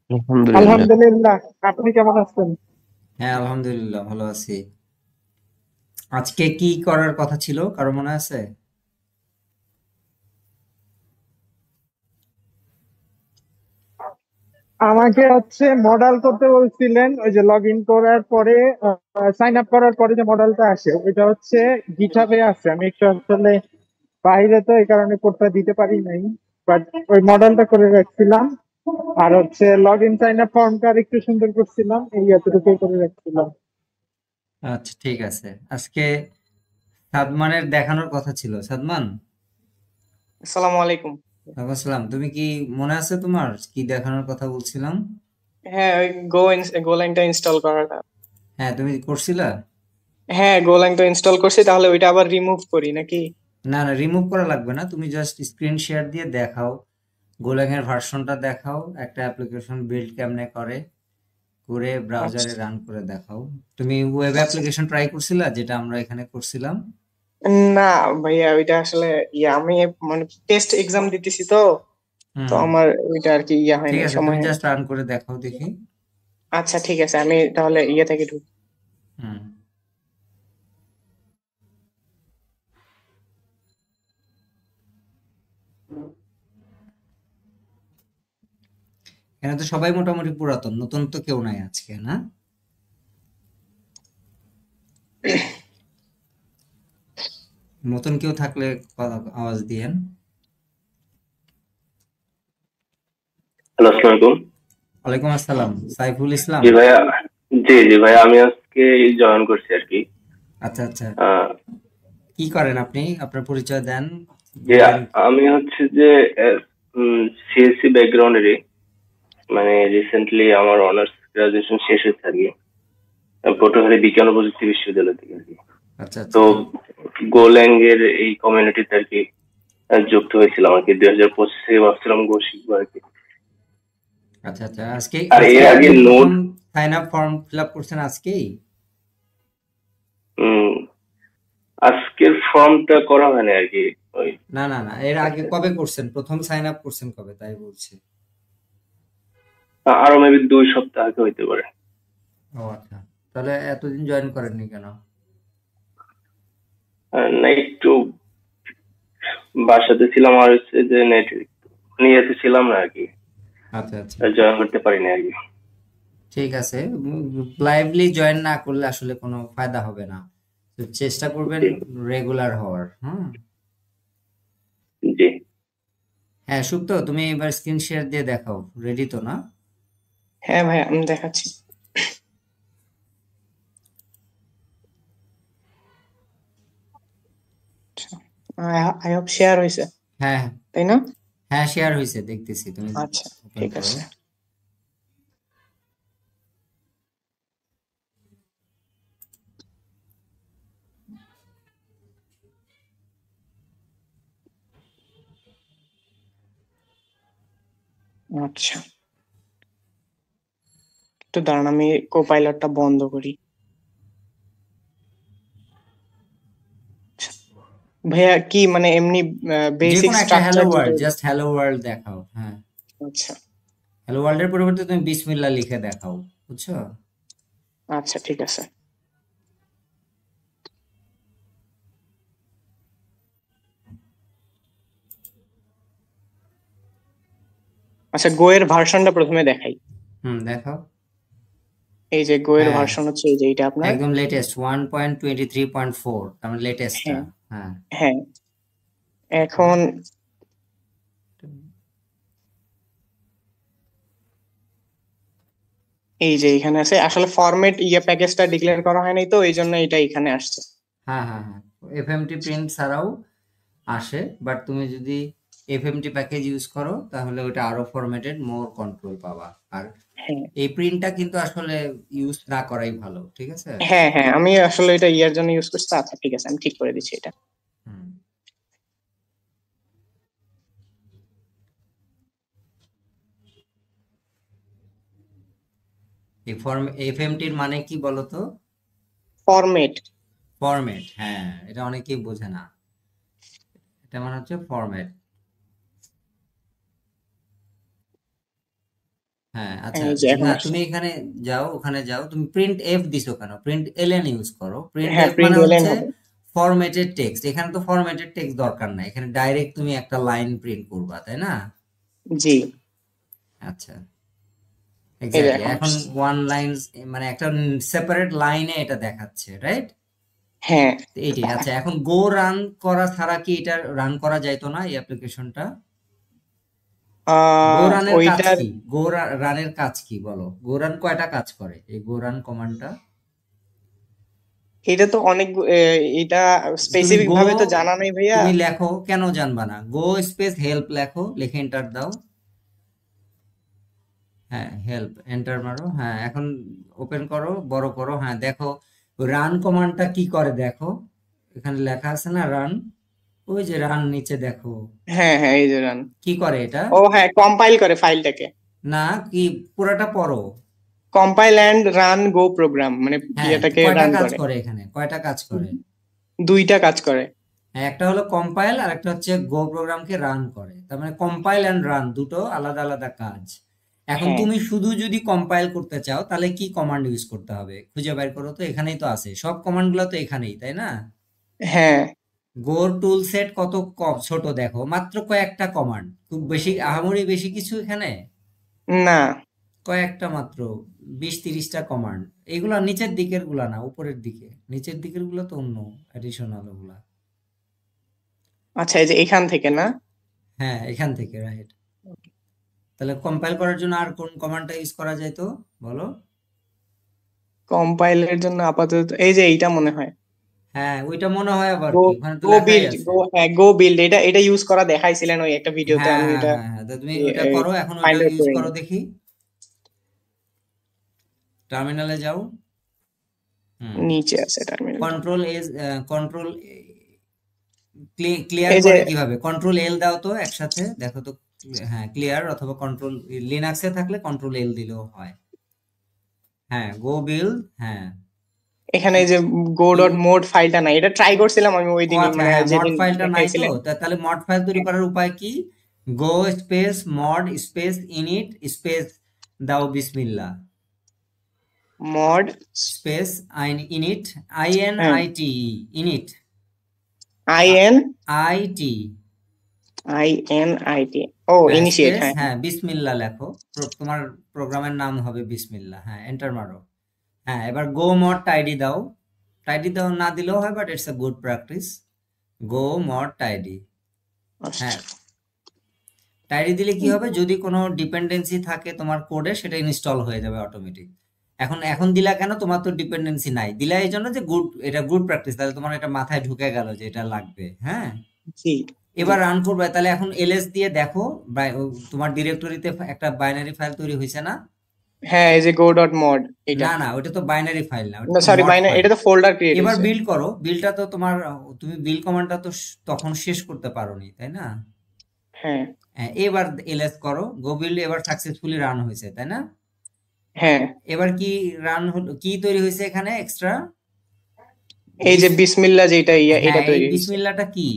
আলহামদুলিল্লাহ। আলহামদুলিল্লাহ। আপনি কেমন আছেন? হ্যাঁ, আলহামদুলিল্লাহ ভালো আছি। আজকে কি করার কথা ছিল কারো মনে আছে? আমাকে মডেল করতে বলছিলেন, ওই যে লগ ইন করার পরে সাইন আপ করার পরে যে মডেলটা আসে ওইটা গিটহাবে আছে। আমি একটু বাইরে, তো এই কারণে কোডটা দিতে পারি নাই, বাট ওই মডেলটা করে রাখছিলাম। আর লগ ইন সাইন আপ ফর্মটা একটু সুন্দর করছিলাম, এই এতটুকুই করে রাখছিলাম। আচ্ছা, ঠিক আছে। আজকে সাদমানের দেখানোর কথা ছিল। সাদমান, আসসালামু আলাইকুম। ওয়ালাইকুম আসসালাম। তুমি কি মনে আছে তোমার কি দেখানোর কথা বলছিলাম? হ্যাঁ, ওই গোলাংটা ইনস্টল করাটা। হ্যাঁ, তুমি করছিলা? হ্যাঁ, গোলাংটা ইনস্টল করছি, তাহলে ওইটা আবার রিমুভ করি নাকি? না না, রিমুভ করা লাগবে না, তুমি জাস্ট স্ক্রিন শেয়ার দিয়ে দেখাও। গোলাং এর ভার্সনটা দেখাও, একটা অ্যাপ্লিকেশন বিল্ড কেমনে করে করে ব্রাউজারে আচ্ছা রান করে দেখাও। তুমি ওয়েব আচ্ছা। অ্যাপ্লিকেশন ট্রাই করছিলা যেটা আমরা এখানে করছিলাম? না ভাইয়া, ওইটা আসলে আমি মানে টেস্ট এক্সাম দিতেছি তো। তো হুম, আমার ওইটা আর কি হয় ঠিক নাই, আছে, তুমি সময় হয় নাই। জাস্ট রান করে দেখাও দেখি। আচ্ছা ঠিক আছে, আমি তাহলে থেকে ঢুকি। হুম। এখানে তো সবাই মোটামুটি পুরাতন, নতুন তো কেউ নাই আজকে, না? নতুন কেউ থাকলে আওয়াজ দিয়েন। হ্যালো, আসসালামু আলাইকুম। ওয়ালাইকুম আসসালাম, সাইফুল ইসলাম। জি ভাইয়া। জি জি ভাইয়া, আমি আজকে জয়েন করছি আর কি। আচ্ছা আচ্ছা, আহ, কি করেন আপনি? আপনার পরিচয় দেন, যে বলেন। আমি হচ্ছে যে সিএসসি ব্যাকগ্রাউন্ডেরই, মানে রিসেন্টলি আমার অনার্স গ্রাজুয়েশন শেষ হয়েছে আর কি, পটুয়াখালী বিজ্ঞান ও প্রযুক্তি বিশ্ববিদ্যালয় থেকে আর কি। আচ্ছা আচ্ছা তো গোল্যাং এর এই কমিউনিটিতে আর কি যুক্ত হয়েছিলাম আর কি 2025 ভাবছিলাম গো শিখবো আর কি। আচ্ছা আচ্ছা, আজকে আর আজকে এর আগে আপনি প্রথম note sign up form fill up করছেন আজকেই? আজকের ফর্মটা করা হয়নি আর কি। ওই না না না, এর আগে কবে করছেন? প্রথম সাইন আপ করছেন কবে তাই বলছি। আরো মেবি 2 সপ্তাহ আগে হইতে পারে। ও আচ্ছা, তাহলে এতদিন জয়েন করেননি কেন? না, একটু বাসাতে ছিলাম, আর হচ্ছে যে নেট নিয়েতে ছিলাম না আর কি, আচ্ছা আচ্ছা, জয়েন করতে পারিনি আর কি। ঠিক আছে। লাইভলি জয়েন না করলে আসলে কোনো ফায়দা হবে না। তো চেষ্টা করবেন জি রেগুলার হওয়ার। হুম। জি। হ্যাঁ, সুপ্ত, তুমি এবার স্ক্রিন শেয়ার দিয়ে দেখাও। রেডি তো, না? হ্যাঁ ভাইয়া, আমি দেখাচ্ছি। আই হোপ শেয়ার হয়েছে, হ্যাঁ তাই না? হ্যাঁ, শেয়ার হয়েছে, দেখতেছি। তুমি আচ্ছা ওপেন ঠিক করো। আছে। আচ্ছা, একটু দাঁড়ান, আমি কোপাইলটটা বন্ধ করি। আচ্ছা, ভাইয়া কি মানে এমনি যে বেসিক কোনো একটা হ্যালো স্ট্রাকচার যেটা। ওয়ার্ল্ড, জাস্ট হ্যালো ওয়ার্ল্ড দেখাও। হ্যাঁ, আচ্ছা হ্যালো ওয়ার্ল্ডের পরিবর্তে তুমি বিসমিল্লাহ লিখে দেখাও। বুঝছো? আচ্ছা ঠিক আছে। আচ্ছা, গো এর ভার্সনটা প্রথমে দেখাই। হুম, দেখাও। এই যে গো এর হ্যাঁ, ভার্সন এই যে এটা আপনার। একদম লেটেস্ট 1.23.4, তার মানে লেটেস্টটা। হ্যাঁ হ্যাঁ। হ্যাঁ। এখন এই যে এখানে আছে, আসলে ফরম্যাট প্যাকেজটা ডিক্লেয়ার করা হয়নি, তো এই জন্য এটা এখানে আসছে। হ্যাঁ হ্যাঁ হ্যাঁ, এফএমটি প্রিন্ট ছাড়াও আসে, বাট তুমি যদি এফএমটি প্যাকেজ ইউজ করো তাহলে ওটা আরো ফরম্যাটেড, মোর কন্ট্রোল পাবা। আর হ্যাঁ এই প্রিন্টটা কিন্তু আসলে ইউজ না করাই ভালো, ঠিক আছে? হ্যাঁ হ্যাঁ, আমি আসলে এটা ইয়ার জন্য ইউজ করছি। আচ্ছা ঠিক আছে, আমি ঠিক করে দিচ্ছি এটা। হুম। এই এফএমটির মানে কি বলতো? ফরম্যাট। ফরম্যাট, হ্যাঁ, এটা অনেকেই বোঝে না। এটা মানে হচ্ছে ফরম্যাট। হ্যাঁ আচ্ছা, এই যে এখন না আসছে। তুমি এখানে যাও, ওখানে যাও, তুমি প্রিন্ট এফ দিছো কেন? প্রিন্ট এলএন ইউজ করো। প্রিন্ট হ্যাঁ এফ প্রিন্ট মানে এলেন হচ্ছে হবে। Formatted text. এখানে তো ফরম্যাটেড টেক্সট দরকার নাই, এখানে ডাইরেক্ট তুমি একটা লাইন প্রিন্ট করবা, তাই না? জি আচ্ছা, এই যে এক্স্যাক্টলি। এখন এখন আসছে। ওয়ান লাইন মানে একটা সেপারেট লাইনে এটা দেখাচ্ছে, রাইট? হ্যাঁ এইটাই। আচ্ছা, এখন গো রান করা ছাড়া কি এটা রান করা যাইতো না এই অ্যাপ্লিকেশনটা? গো রানের কাজ ওইটার কি? রানের কাজ কি বলো? গো রান কয়টা কাজ করে এই গো রান কমান্ডটা? এটা তো অনেক এটা তুমি স্পেসিফিক গো, ভাবে তো জানা নেই ভাইয়া। তুমি লেখো, কেন জানবা না? গো স্পেস হেল্প লেখো, লিখে এন্টার দাও। হ্যাঁ হেল্প, এন্টার মারো। হ্যাঁ এখন ওপেন করো, বড় করো। হ্যাঁ দেখো রান কমান্ডটা কি করে দেখো, এখানে লেখা আছে না রান, ওই যে রান নিচে দেখো হ্যাঁ হ্যাঁ এই যে রান। কি করে এটা। ও হ্যাঁ কম্পাইল করে ফাইলটাকে। না কি পুরাটা পড়ো। Compile and run Go program মানে হ্যাঁ ইয়েটাকে কয়টা রান কাজ করে। করে এখানে, কয়টা কাজ করে? দুইটা কাজ করে। হ্যাঁ, একটা হলো কম্পাইল আর একটা হচ্ছে গো প্রোগ্রামকে রান করে। তার মানে কম্পাইল এন্ড রান দুটো আলাদা আলাদা কাজ। এখন হ্যাঁ তুমি শুধু যদি কম্পাইল করতে চাও তাহলে কি কমান্ড ইউজ করতে হবে খুঁজে বের করো তো, এখানেই তো আছে সব কমান্ড গুলো তো এখানেই, তাই না? হ্যাঁ গোর টুল সেট কত ছোট দেখো, মাত্র কয়েকটা কমান্ড, খুব বেশি আহামরি বেশি কিছু এখানে, না কয়েকটা মাত্র 20-30টা কমান্ড। এইগুলা নিচের দিকের গুলা না, উপরের দিকে। নিচের দিকের গুলো তো অন্য অ্যাডিশনাল ওগুলা। আচ্ছা এই যে এখান থেকে না। হ্যাঁ এখান থেকে, রাইট। তাহলে কম্পাইল করার জন্য আর কোন কমান্ডটা ইউজ করা যায় তো বলো? কম্পাইলের জন্য আপাতত এই যে এইটা মনে হয় হ্যাঁ ওইটা মনে হয় আবার গো কি, ওখানে তো গো লেখাই বিল্ড আছে। গো হ্যাঁ গো বিল্ড এটা এটা ইউজ করা দেখাইছিলেন ওই একটা ভিডিওতে, হ্যাঁ আমি হ্যাঁ এটা হ্যাঁ হ্যাঁ, তা তুমি ওইটা করো, এখন ওইটা ফাইন্ড আউট ইউজ করিনি। করো দেখি। টার্মিনালে যাও। হুম, নিচে আছে টার্মিনালটা। কন্ট্রোল এজ, কন্ট্রোল ক্লিয়ার এই যে করে কিভাবে? কন্ট্রোল এল দাও তো একসাথে দেখো তো। হ্যাঁ ক্লিয়ার, অথবা কন্ট্রোল, লিনাক্সে থাকলে কন্ট্রোল এল দিলেও হয়। হ্যাঁ গো বিল্ড, হ্যাঁ এখানে এই যে গো কি, ডট মোড ফাইলটা নাই, এটা ট্রাই করছিলাম আমি ওই ও দিনই আচ্ছা মানে হ্যাঁ মড যেদিন ফাইলটা নাই তো, দেখাইছিলেন। তাহলে মড ফাইল তৈরি করার উপায় কি? Go space mod space init space দাও বিসমিল্লাহ, mod space init, I N হ্যাঁ I T, init, IN IT, INIT ও ইনিশিয়েট স্পেস হ্যাঁ। হ্যাঁ বিসমিল্লাহ লেখো। তোমার প্রোগ্রামের নাম হবে বিসমিল্লাহ। হ্যাঁ এন্টার মারো। হ্যাঁ এবার গো মড টাইডি দাও। টাইডি দাও না দিলেও হয়, but it's a good practice. Go mod tidy. হ্যাঁ টাইডি দিলে কি হবে, যদি কোনো ডিপেন্ডেন্সি থাকে তোমার কোডে সেটা ইনস্টল হয়ে যাবে অটোমেটিক। এখন এখন দিলা কেন? তোমার তো ডিপেন্ডেন্সি নাই, দিলা এই জন্য যে গুড, এটা গুড প্র্যাকটিস, তাহলে তোমার এটা মাথায় ঢুকে গেল যে এটা লাগবে। হ্যাঁ জি জি এবার রান করবে, তাহলে এখন এলএস দিয়ে দেখো তোমার ডিরেক্টরিতে একটা বাইনারি ফাইল তৈরি হয়েছে না? হ্যাঁ এই যে গো ডট মড এটা না না ওটা তো বাইনারি ফাইল না, ওটা না তো সরি মড বাইনারি, ফাইল। এটা তো ফোল্ডার ক্রিয়েট এবার হয়েছে। বিল্ড করো। বিলটা তো তোমার, তুমি বিল কমান্ডটা তো তখন শেষ করতে পারোনি, তাই না? হ্যাঁ হ্যাঁ এবার এলএস করো, গো বিল্ড এবার সাকসেসফুলি রান হয়েছে, তাই না? হ্যাঁ এবার কি রান হলো, কি তৈরি হয়েছে এখানে এক্সট্রা? এই যে বিসমিল্লাহ যেটা এটা হ্যাঁ এই তৈরি হয়েছে। বিসমিল্লাহটা কি?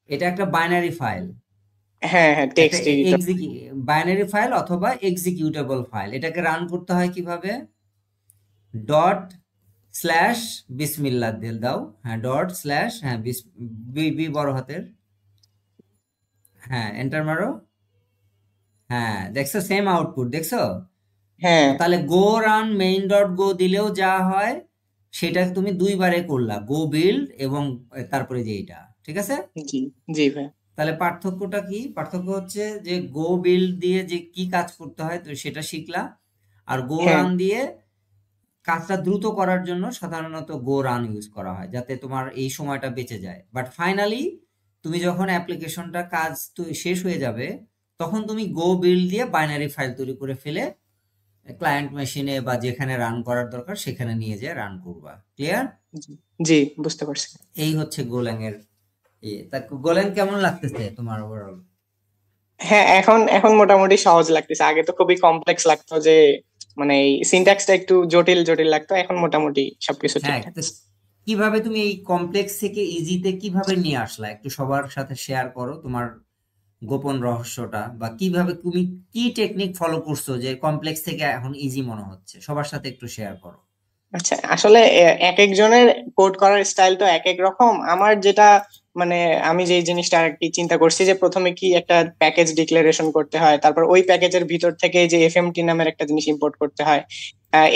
এটা একটা বাইনারি ফাইল, হ্যাঁ হ্যাঁ একটা টেক্সট এডিটর। বাইনারি ফাইল অথবা এক্সিকিউটেবল ফাইল। এটাকে রান করতে হয় কিভাবে? ডট স্ল্যাশ বিসমিল্লাহ দিয়ে দাও। হ্যাঁ ডট স্ল্যাশ, হ্যাঁ বি বড় হাতের, হ্যাঁ এন্টার মারো। হ্যাঁ দেখছো সেম আউটপুট দেখছো? হ্যাঁ তাহলে গো রান মেইন ডট গো দিলেও যা হয় সেটা তুমি দুইবারে করলা, গো বিল্ড এবং তারপরে যে এটা, ঠিক আছে? জি জি ভাই। তাহলে পার্থক্যটা কি? পার্থক্য হচ্ছে যে গো বিল্ড দিয়ে যে কি কাজ করতে হয় তো সেটা শিখলা, আর গো হ্যাঁ রান দিয়ে কাজটা দ্রুত করার জন্য সাধারণত গো রান ইউজ করা হয়, যাতে তোমার এই সময়টা বেঁচে যায়। বাট ফাইনালি তুমি যখন অ্যাপ্লিকেশনটা কাজ শেষ হয়ে যাবে, তখন তুমি গো বিল্ড দিয়ে বাইনারি ফাইল তৈরি করে ফেলে ক্লায়েন্ট মেশিনে বা যেখানে রান করার দরকার সেখানে নিয়ে যেয়ে রান করবা। ক্লিয়ার? জি জি বুঝতে পারছি। এই হচ্ছে গোল্যাং এর তা গোল্যাং কেমন লাগতেছে তোমার ওভারঅল? হ্যাঁ এখন এখন মোটামুটি সহজ লাগতেছে, আগে তো খুবই কমপ্লেক্স লাগতো, যে মানে এই সিনট্যাক্সটা একটু জটিল জটিল লাগতো, এখন মোটামুটি সবকিছু হ্যাঁ ঠিকঠাক। তো কিভাবে তুমি এই কমপ্লেক্স থেকে ইজিতে কিভাবে নিয়ে আসলা, একটু সবার সাথে শেয়ার করো তোমার গোপন রহস্যটা, বা কিভাবে তুমি কি টেকনিক ফলো করছো যে কমপ্লেক্স থেকে এখন ইজি মনে হচ্ছে, সবার সাথে একটু শেয়ার করো। আচ্ছা, আসলে এক একজনের কোড করার স্টাইল তো এক এক রকম। আমার যেটা মানে আমি যে জিনিসটা আর কি চিন্তা করছি যে প্রথমে কি একটা প্যাকেজ ডিক্লারেশন করতে হয়, তারপর ওই প্যাকেজের ভিতর থেকে যে এফএমটি নামের একটা জিনিস ইম্পোর্ট করতে হয়।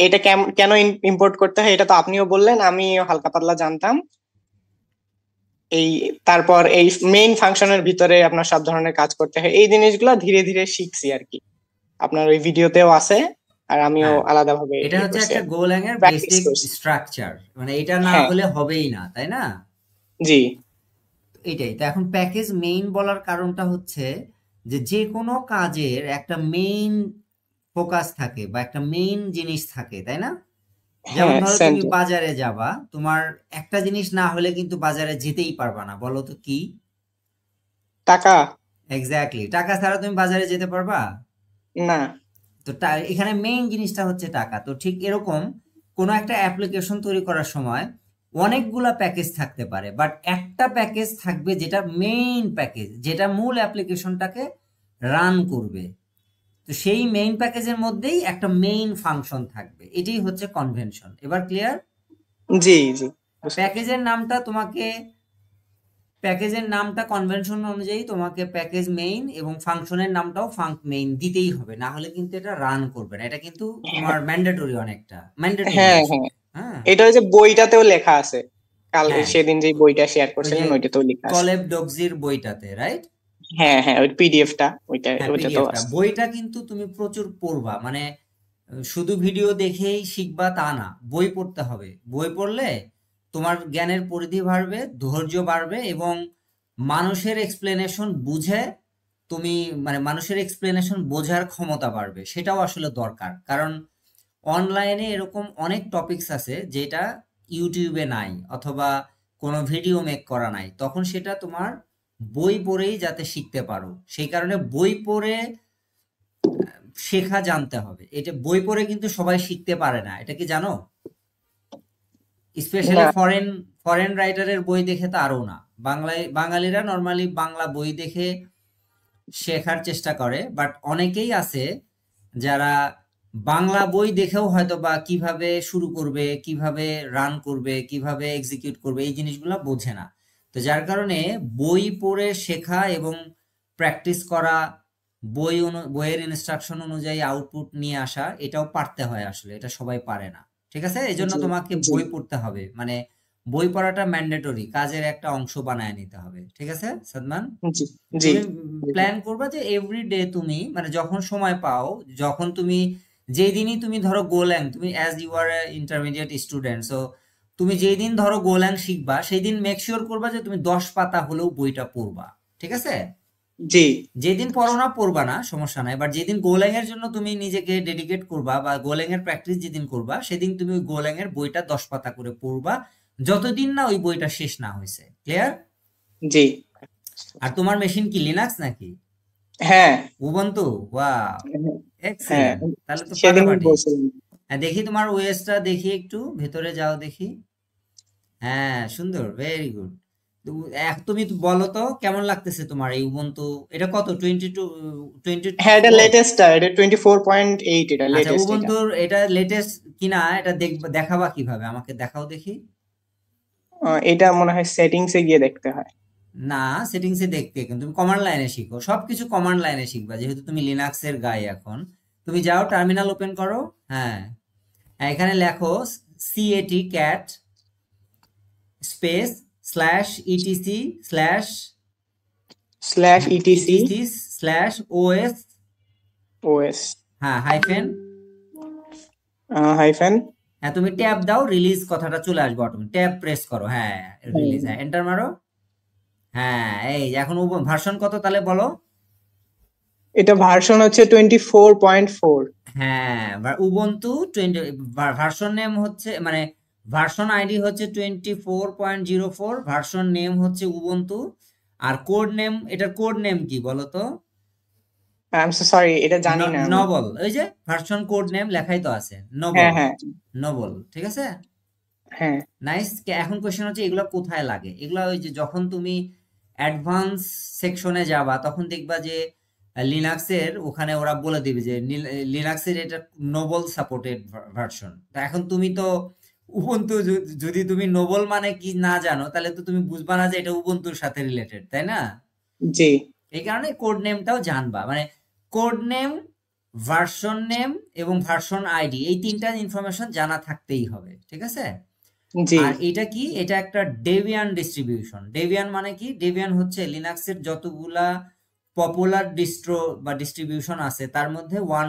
এটা কেন ইম্পোর্ট করতে হয় এটা তো আপনিও বললেন, আমি হালকা পাতলা জানতাম। এই তারপর এই মেইন ফাংশনের ভিতরে আপনার সব ধরনের কাজ করতে হয়, এই জিনিসগুলো ধীরে ধীরে শিখছি আর কি। আপনার ওই ভিডিওতেও আছে, আর আমিও হ্যাঁ, আলাদাভাবে এটা হচ্ছে করছি একটা আর কি, গোল্যাং এর প্র্যাকটিস বেসিক করছি। স্ট্রাকচার, মানে এটা না হ্যাঁ, হলে হবেই না, তাই না? জি এটাই তো। এখন প্যাকেজ মেইন বলার কারণটা হচ্ছে যে যে কোনো কাজের একটা মেইন ফোকাস থাকে বা একটা মেইন জিনিস থাকে, তাই না? যেমন হ্যাঁ, ধরো তুমি সেন্টার বাজারে যাবা, তোমার একটা জিনিস না হলে কিন্তু বাজারে যেতেই পারবা না, বলো তো কি? টাকা। এক্স্যাক্টলি, টাকা ছাড়া তুমি বাজারে যেতে পারবা? না। তো এখানে মেইন জিনিসটা হচ্ছে টাকা। তো ঠিক এরকম কোনো একটা অ্যাপ্লিকেশন তৈরি করার সময় অনেকগুলা প্যাকেজ থাকতে পারে, বাট একটা প্যাকেজ থাকবে যেটা মেইন প্যাকেজ, যেটা মূল অ্যাপ্লিকেশনটাকে রান করবে। তো সেই মেইন প্যাকেজের মধ্যেই একটা মেইন ফাংশন থাকবে, এটাই হচ্ছে কনভেনশন। এবার ক্লিয়ার? জি জি, বুঝতে পারছি। প্যাকেজের নামটা কনভেনশন অনুযায়ী তোমাকে প্যাকেজ মেইন এবং ফাংশনের নামটাও ফাঙ্ক মেইন দিতেই হবে, না হলে কিন্তু এটা রান করবে না। এটা কিন্তু তোমার ম্যান্ডেটরি, অনেকটা ম্যান্ডেটরি হ্যাঁ আসলে। হ্যাঁ, হ্যাঁ এটা ওই যে বইটাতেও লেখা আছে, কাল হ্যাঁ, সেদিন যে বইটা শেয়ার ওই যে করছিলেন ওইটাতেও লেখা আছে। কলেব ডগজির বইটাতে, রাইট? হ্যাঁ হ্যাঁ, ওই পিডিএফটা হ্যাঁ, ওইটাতেও পিডিএফটা, আছে। বইটা কিন্তু তুমি প্রচুর পড়বা, মানে শুধু ভিডিও দেখেই শিখবা তা না, বই পড়তে হবে। বই পড়লে তোমার জ্ঞানের পরিধি বাড়বে, ধৈর্য বাড়বে, এবং মানুষের এক্সপ্লেনেশন বুঝে তুমি, মানে মানুষের এক্সপ্লেনেশন বোঝার ক্ষমতা বাড়বে, সেটাও আসলে দরকার। কারণ অনলাইনে এরকম অনেক টপিকস আছে যেটা ইউটিউবে নাই, অথবা কোনো ভিডিও মেক করা নাই, তখন সেটা তোমার বই পড়েই যাতে শিখতে পারো, সেই কারণে বই পড়ে শেখা জানতে হবে। এটা বই পড়ে কিন্তু সবাই শিখতে পারে না, এটা কি জানো? স্পেশালি না। ফরেন রাইটারের বই দেখে তো আরো না। বাঙালিরা নর্মালি বাংলা বই দেখে শেখার চেষ্টা করে, বাট অনেকেই আছে যারা বাংলা বই দেখেও হয়তো বা কিভাবে শুরু করবে, কিভাবে রান করবে, কিভাবে এক্সিকিউট করবে, এই জিনিসগুলো বোঝে না। তো যার কারণে বই পড়ে শেখা এবং প্র্যাকটিস করা, বইয়ের ইনস্ট্রাকশন অনুযায়ী আউটপুট নিয়ে আসা, এটাও পারতে হয় আসলে, এটা সবাই পারে না। ঠিক আছে, এই জন্য জি তোমাকে জি বই পড়তে হবে, মানে বই পড়াটা ম্যান্ডেটরি, কাজের একটা অংশ বানায় নিতে হবে। ঠিক আছে সাদমান? জি জি। তুমি প্ল্যান করবা যে এভরিডে তুমি, মানে যখন সময় পাও, যখন তুমি, যেই দিনই তুমি ধরো গোল্যাং, তুমি as you are intermediate student, so তুমি যেই দিন ধরো গোল্যাং শিখবা, সেই দিন মেক শিওর করবা যে তুমি 10 পাতা হলেও বইটা পড়বা। ঠিক আছে? জি যেদিন পড়ো না পড়বা না, সমস্যা নাই, বাট যেদিন গোল্যাং এর জন্য তুমি নিজেকে ডেডিকেট করবা বা গোল্যাং এর প্র্যাকটিস যেদিন করবা, সেদিন তুমি ওই গোল্যাং এর বইটা 10 পাতা করে পড়বা, যতদিন না ওই বইটা শেষ না হয়েছে। ক্লিয়ার? জি। আর তোমার মেশিন কি লিনাক্স নাকি হ্যাঁ উবুন্টু? ওয়াও, হ্যাঁ, এক্সিলেন্ট, তাহলে তো সেদিন ফাটাফাটি। বলছিলাম। হ্যাঁ, দেখি তোমার ওএসটা, দেখি একটু ভেতরে যাও দেখি। হ্যাঁ, সুন্দর, ভেরি গুড। তুমি তো বলো তো কেমন লাগতেছে তোমার এই উবুন্টু? এটা কত, 22, হ্যাঁ, এটা 24? লেটেস্ট, এটা 24.8, এটা আচ্ছা, লেটেস্ট এটা। উবুন্টুর এটা লেটেস্ট কিনা, এটা দেখাবা কিভাবে, আমাকে দেখাও দেখি। এটা মনে হয় সেটিংসে গিয়ে দেখতে হয়। না, সেটিংসে দেখতে, কিন্তু তুমি কমান্ড লাইনে শিখো, সবকিছু কমান্ড লাইনে শিখবা, যেহেতু তুমি লিনাক্সের গাই এখন। তুমি যাও, টার্মিনাল ওপেন করো। হ্যাঁ, এখানে লেখো cat space slash etc slash /etc etc slash OS, OS হ্যাঁ, হাইফেন। হাইফেন। হ্যাঁ, তুমি ট্যাব দাও, রিলিজ কথাটা চলে আসবে অটোমেটিক, ট্যাব প্রেস করো, হ্যাঁ রিলিজ, হ্যাঁ এন্টার মারো। হ্যাঁ, এই এখন ভার্সন কত তাহলে বলো? এটা ভার্সন হচ্ছে 24.4। হ্যাঁ, উবুন্টু 20, ভার্সন নেম হচ্ছে, মানে ভার্সন আইডি হচ্ছে 24.04, ভার্সন নেম হচ্ছে উবুন্টু। আর কোড নেম, এটার কোড নেম কি বলো তো? আই এম সো সরি, এটা জানি না আমি। নবল, ওই যে ভার্সন কোড নেম লেখাই তো আছে, নবল। হ্যাঁ হ্যাঁ নবল, ঠিক আছে, হ্যাঁ। নাইস। এখন কোশ্চেন হচ্ছে এগুলো কোথায় লাগে? এগুলো ওই যে যখন তুমি অ্যাডভান্স সেকশনে যাবা তখন দেখবা যে লিনাক্সের ওখানে ওরা বলে দিবে যে লিনাক্সের এটা নোবল সাপোর্টেড ভার্সন। এখন তুমি তো উবুন্টু যদি তুমি নোবল মানে কি না জানো তাহলে তো তুমি বুঝবা না যে এটা উবুন্টুর সাথে রিলেটেড, তাই না? জি এই কারণে কোড নেমটাও জানবা, মানে কোড নেম, ভার্সন নেম এবং ভার্সন আইডি, এই তিনটা ইনফরমেশন জানা থাকতেই হবে, ঠিক আছে? জি আর এটা কি, এটা একটা ডেবিয়ান ডিস্ট্রিবিউশন। ডেবিয়ান মানে কি? ডেবিয়ান হচ্ছে লিনাক্সের যতগুলা পপুলার ডিস্ট্রো বা ডিস্ট্রিবিউশন আছে তার মধ্যে ওয়ান